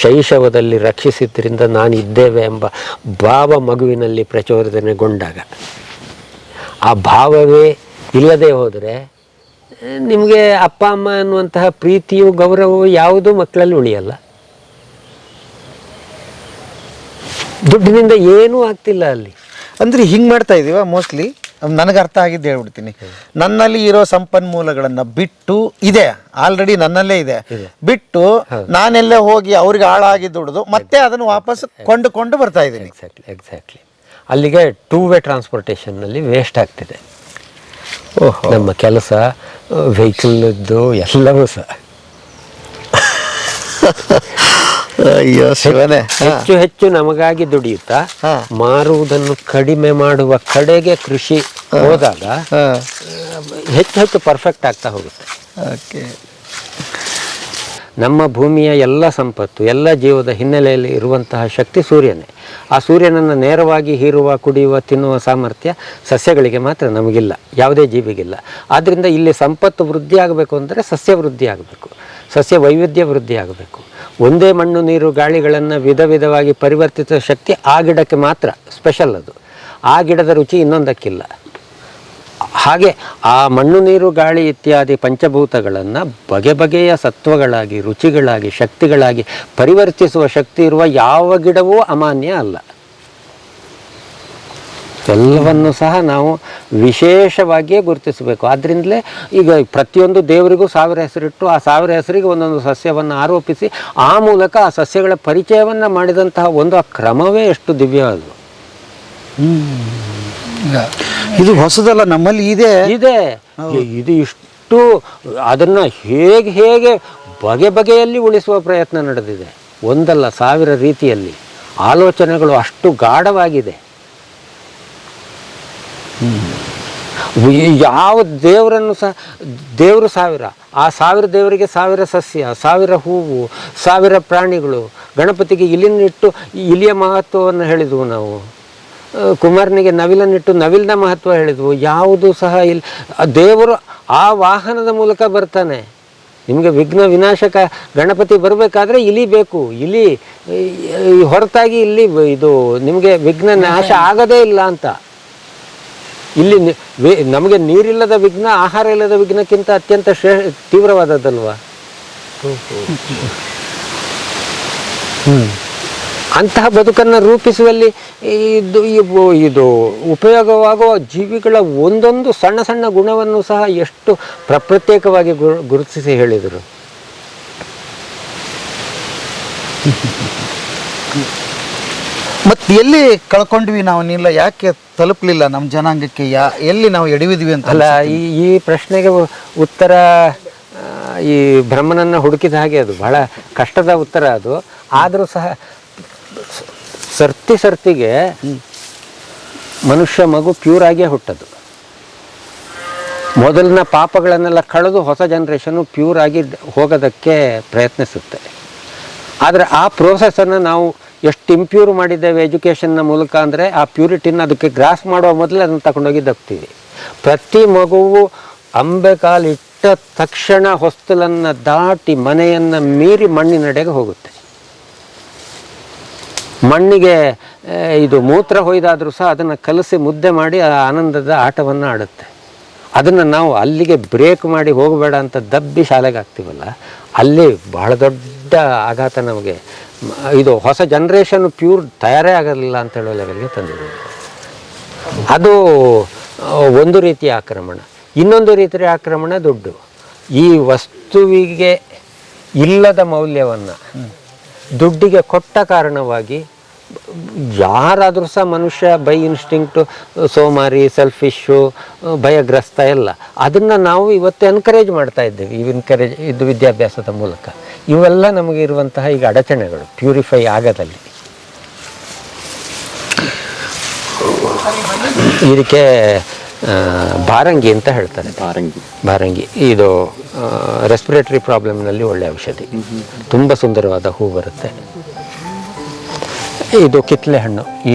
ಶೈಶವದಲ್ಲಿ ರಕ್ಷಿಸಿದ್ರಿಂದ ನಾನು ಇದ್ದೇವೆ ಎಂಬ ಭಾವ ಮಗುವಿನಲ್ಲಿ ಪ್ರಚೋದನೆಗೊಂಡಾಗ, ಆ ಭಾವವೇ ಇಲ್ಲದೆ ಹೋದರೆ ನಿಮಗೆ ಅಪ್ಪ ಅಮ್ಮ ಅನ್ನುವಂತಹ ಪ್ರೀತಿಯು ಗೌರವವು ಯಾವುದೂ ಮಕ್ಕಳಲ್ಲಿ ಉಳಿಯಲ್ಲ. ದುಡ್ಡಿನಿಂದ ಏನೂ ಆಗ್ತಿಲ್ಲ ಅಲ್ಲಿ. ಅಂದರೆ ಹಿಂಗೆ ಮಾಡ್ತಾ ಇದ್ದೀವ ಮೋಸ್ಟ್ಲಿ. ನನಗೆ ಅರ್ಥ ಆಗಿದ್ದು ಹೇಳ್ಬಿಡ್ತೀನಿ. ನನ್ನಲ್ಲಿ ಇರೋ ಸಂಪನ್ಮೂಲಗಳನ್ನು ಬಿಟ್ಟು, ಇದೆ ಆಲ್ರೆಡಿ ನನ್ನಲ್ಲೇ ಇದೆ, ಬಿಟ್ಟು ನಾನೆಲ್ಲೇ ಹೋಗಿ ಅವ್ರಿಗೆ ಹಾಳಾಗಿ ದುಡಿದು ಮತ್ತೆ ಅದನ್ನು ವಾಪಸ್ ಕೊಂಡುಕೊಂಡು ಬರ್ತಾ ಇದ್ದೀನಿ. ಎಕ್ಸಾಕ್ಟ್ಲಿ. ಅಲ್ಲಿಗೆ ಟೂ ವೇ ಟ್ರಾನ್ಸ್ಪೋರ್ಟೇಷನ್ನಲ್ಲಿ ವೇಸ್ಟ್ ಆಗ್ತಿದೆ. ನಮ್ಮ ಕೆಲಸ, ವೆಹಿಕಲ್ದು ಎಲ್ಲವೂ ಸಹ. ಅಯ್ಯೋ ಶಿವನೇ. ಹೆಚ್ಚು ಹೆಚ್ಚು ನಮಗಾಗಿ ದುಡಿಯುತ್ತಾ ಮಾರುವುದನ್ನು ಕಡಿಮೆ ಮಾಡುವ ಕಡೆಗೆ ಕೃಷಿ ಹೋದಾಗ ಹೆಚ್ಚು ಹೆಚ್ಚು ಪರ್ಫೆಕ್ಟ್ ಆಗ್ತಾ ಹೋಗುತ್ತೆ. ಓಕೆ. ನಮ್ಮ ಭೂಮಿಯ ಎಲ್ಲ ಸಂಪತ್ತು, ಎಲ್ಲ ಜೀವದ ಹಿನ್ನೆಲೆಯಲ್ಲಿ ಇರುವಂತಹ ಶಕ್ತಿ ಸೂರ್ಯನೇ. ಆ ಸೂರ್ಯನನ್ನು ನೇರವಾಗಿ ಹೀರುವ, ಕುಡಿಯುವ, ತಿನ್ನುವ ಸಾಮರ್ಥ್ಯ ಸಸ್ಯಗಳಿಗೆ ಮಾತ್ರ, ನಮಗಿಲ್ಲ, ಯಾವುದೇ ಜೀವಿಗಿಲ್ಲ. ಆದ್ದರಿಂದ ಇಲ್ಲಿ ಸಂಪತ್ತು ವೃದ್ಧಿ ಆಗಬೇಕು ಅಂದರೆ ಸಸ್ಯ ವೃದ್ಧಿ ಆಗಬೇಕು, ಸಸ್ಯ ವೈವಿಧ್ಯ ವೃದ್ಧಿ ಆಗಬೇಕು. ಒಂದೇ ಮಣ್ಣು ನೀರು ಗಾಳಿಗಳನ್ನು ವಿಧ ವಿಧವಾಗಿ ಪರಿವರ್ತಿಸುವ ಶಕ್ತಿ ಆ ಗಿಡಕ್ಕೆ ಮಾತ್ರ ಸ್ಪೆಷಲ್. ಅದು ಆ ಗಿಡದ ರುಚಿ ಇನ್ನೊಂದಕ್ಕಿಲ್ಲ. ಹಾಗೆ ಆ ಮಣ್ಣು ನೀರು ಗಾಳಿ ಇತ್ಯಾದಿ ಪಂಚಭೂತಗಳನ್ನು ಬಗೆ ಬಗೆಯ ಸತ್ವಗಳಾಗಿ, ರುಚಿಗಳಾಗಿ, ಶಕ್ತಿಗಳಾಗಿ ಪರಿವರ್ತಿಸುವ ಶಕ್ತಿ ಇರುವ ಯಾವ ಗಿಡವೂ ಅಮಾನ್ಯ ಅಲ್ಲ. ಎಲ್ಲವನ್ನು ಸಹ ನಾವು ವಿಶೇಷವಾಗಿಯೇ ಗುರುತಿಸಬೇಕು. ಆದ್ದರಿಂದಲೇ ಈಗ ಪ್ರತಿಯೊಂದು ದೇವರಿಗೂ 1000 ಹೆಸರಿಟ್ಟು, ಆ 1000 ಹೆಸರಿಗೆ ಒಂದೊಂದು ಸಸ್ಯವನ್ನು ಆರೋಪಿಸಿ ಆ ಮೂಲಕ ಆ ಸಸ್ಯಗಳ ಪರಿಚಯವನ್ನು ಮಾಡಿದಂತಹ ಒಂದು ಆ ಕ್ರಮವೇ ಎಷ್ಟು ದಿವ್ಯ ಅದು. ಇದು ಹೊಸದಲ್ಲ, ನಮ್ಮಲ್ಲಿ ಇದೆ. ಇದು ಇಷ್ಟು ಅದನ್ನು ಹೇಗೆ ಬಗೆ ಬಗೆಯಲ್ಲಿ ಉಳಿಸುವ ಪ್ರಯತ್ನ ನಡೆದಿದೆ. ಒಂದಲ್ಲ, 1000 ರೀತಿಯಲ್ಲಿ ಆಲೋಚನೆಗಳು ಅಷ್ಟು ಗಾಢವಾಗಿದೆ. ಯಾವ ದೇವರನ್ನು ಸಹ, ದೇವರು 1000, ಆ 1000 ದೇವರಿಗೆ 1000 ಸಸ್ಯ, 1000 ಹೂವು, 1000 ಪ್ರಾಣಿಗಳು. ಗಣಪತಿಗೆ ಇಲಿನಿಟ್ಟು ಇಲಿಯ ಮಹತ್ವವನ್ನು ಹೇಳಿದ್ವು ನಾವು. ಕುಮಾರನಿಗೆ ನವಿಲನ್ನಿಟ್ಟು ನವಿಲಿನ ಮಹತ್ವ ಹೇಳಿದ್ವು. ಯಾವುದು ಸಹ ಇಲ್ಲಿ ದೇವರು ಆ ವಾಹನದ ಮೂಲಕ ಬರ್ತಾನೆ. ನಿಮಗೆ ವಿಘ್ನ ವಿನಾಶಕ ಗಣಪತಿ ಬರಬೇಕಾದ್ರೆ ಇಲಿ ಬೇಕು. ಇಲಿ ಹೊರತಾಗಿ ಇಲ್ಲಿ ಇದು ನಿಮಗೆ ವಿಘ್ನ ನಾಶ ಆಗದೇ ಇಲ್ಲ ಅಂತ. ಇಲ್ಲಿ ನಮಗೆ ನೀರಿಲ್ಲದ ವಿಘ್ನ, ಆಹಾರ ಇಲ್ಲದ ವಿಘ್ನಕ್ಕಿಂತ ಅತ್ಯಂತ ತೀವ್ರವಾದದ್ದಲ್ವಾ? ಅಂತಹ ಬದುಕನ್ನು ರೂಪಿಸುವಲ್ಲಿ ಇದು ಉಪಯೋಗವಾಗುವ ಜೀವಿಗಳ ಒಂದೊಂದು ಸಣ್ಣ ಸಣ್ಣ ಗುಣವನ್ನು ಸಹ ಎಷ್ಟು ಪ್ರತ್ಯೇಕವಾಗಿ ಗುರುತಿಸಿ ಹೇಳಿದರು. ಮತ್ತೆ ಎಲ್ಲಿ ಕಳ್ಕೊಂಡ್ವಿ ನಾವು? ನೀಲ್ಲ ಯಾಕೆ ತಲುಪಲಿಲ್ಲ ನಮ್ಮ ಜನಾಂಗಕ್ಕೆ? ಎಲ್ಲಿ ನಾವು ಎಡವಿದ್ವಿ ಅಂತ? ಅಲ್ಲ, ಈ ಪ್ರಶ್ನೆಗೆ ಉತ್ತರ ಈ ಬ್ರಹ್ಮನನ್ನು ಹುಡುಕಿದ ಹಾಗೆ ಅದು ಬಹಳ ಕಷ್ಟದ ಉತ್ತರ ಅದು. ಆದರೂ ಸಹ ಸರ್ತಿಗೆ ಮನುಷ್ಯ ಮಗು ಪ್ಯೂರ್ ಆಗಿಯೇ ಹುಟ್ಟದು. ಮೊದಲಿನ ಪಾಪಗಳನ್ನೆಲ್ಲ ಕಳೆದು ಹೊಸ ಜನ್ರೇಷನ್ನು ಪ್ಯೂರ್ ಆಗಿ ಹೋಗೋದಕ್ಕೆ ಪ್ರಯತ್ನಿಸುತ್ತೆ. ಆದರೆ ಆ ಪ್ರೋಸೆಸ್ಸನ್ನು ನಾವು ಎಷ್ಟು ಇಂಪ್ಯೂರ್ ಮಾಡಿದ್ದೇವೆ ಎಜುಕೇಷನ್ನ ಮೂಲಕ ಅಂದರೆ ಆ ಪ್ಯೂರಿಟಿನ ಅದಕ್ಕೆ ಗ್ರಾಸ್ ಮಾಡುವ ಮೊದಲೇ ಅದನ್ನು ತಗೊಂಡೋಗಿ ದಬ್ತೀವಿ. ಪ್ರತಿ ಮಗುವು ಅಂಬೆ ಕಾಲಿಟ್ಟ ತಕ್ಷಣ ಹೊಸ್ತಲನ್ನು ದಾಟಿ ಮನೆಯನ್ನು ಮೀರಿ ಮಣ್ಣಿನಡೆಗೆ ಹೋಗುತ್ತೆ. ಮಣ್ಣಿಗೆ ಇದು ಮೂತ್ರ ಹೊಯ್ದಾದರೂ ಸಹ ಅದನ್ನು ಕಲಸಿ ಮುದ್ದೆ ಮಾಡಿ ಆ ಆನಂದದ ಆಟವನ್ನು ಆಡುತ್ತೆ. ಅದನ್ನು ನಾವು ಅಲ್ಲಿಗೆ ಬ್ರೇಕ್ ಮಾಡಿ ಹೋಗಬೇಡ ಅಂತ ದಬ್ಬಿ ಶಾಲೆಗೆ ಹಾಕ್ತೀವಲ್ಲ, ಅಲ್ಲಿ ಬಹಳ ದೊಡ್ಡ ಆಘಾತ ನಮಗೆ. ಇದು ಹೊಸ ಜನ್ರೇಷನ್ ಪ್ಯೂರ್ ತಯಾರೇ ಆಗಲಿಲ್ಲ ಅಂತ ಹೇಳೋ ಲೆವೆಲ್ಗೆ ತಂದಿದೆ. ಅದು ಒಂದು ರೀತಿಯ ಆಕ್ರಮಣ. ಇನ್ನೊಂದು ರೀತಿಯ ಆಕ್ರಮಣ ದುಡ್ಡು. ಈ ವಸ್ತುವಿಗೆ ಇಲ್ಲದ ಮೌಲ್ಯವನ್ನು ದುಡ್ಡಿಗೆ ಕೊಟ್ಟ ಕಾರಣವಾಗಿ ಯಾರಾದರೂ ಸಹ ಮನುಷ್ಯ ಬೈ ಇನ್ಸ್ಟಿಂಕ್ಟು ಸೋಮಾರಿ, ಸೆಲ್ಫಿಶ್ಶು, ಭಯಗ್ರಸ್ತ ಎಲ್ಲ ಅದನ್ನು ನಾವು ಇವತ್ತು ಎನ್ಕರೇಜ್ ಮಾಡ್ತಾ ಇದ್ದೇವೆ. ಇದು ವಿದ್ಯಾಭ್ಯಾಸದ ಮೂಲಕ. ಇವೆಲ್ಲ ನಮಗೆ ಇರುವಂತಹ ಈಗ ಅಡಚಣೆಗಳು ಪ್ಯೂರಿಫೈ ಆಗೋದಲ್ಲಿ. ಇದಕ್ಕೆ ಬಾರಂಗಿ ಅಂತ ಹೇಳ್ತಾರೆ. ಬಾರಂಗಿ ಇದು ರೆಸ್ಪಿರೇಟರಿ ಪ್ರಾಬ್ಲಮ್ನಲ್ಲಿ ಒಳ್ಳೆಯ ಔಷಧಿ. ತುಂಬ ಸುಂದರವಾದ ಹೂ ಬರುತ್ತೆ. ಇದು ಕಿತ್ತಳೆ ಹಣ್ಣು ಈ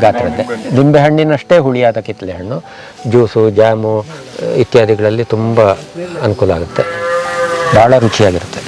ಗಾತ್ರದ್ದೇ. ನಿಂಬೆ ಹಣ್ಣಿನಷ್ಟೇ ಹುಳಿಯಾದ ಕಿತ್ತಳೆ ಹಣ್ಣು ಜ್ಯೂಸು, ಜಾಮು ಇತ್ಯಾದಿಗಳಲ್ಲಿ ತುಂಬ ಅನುಕೂಲ ಆಗುತ್ತೆ. ಭಾಳ ರುಚಿಯಾಗಿರುತ್ತೆ.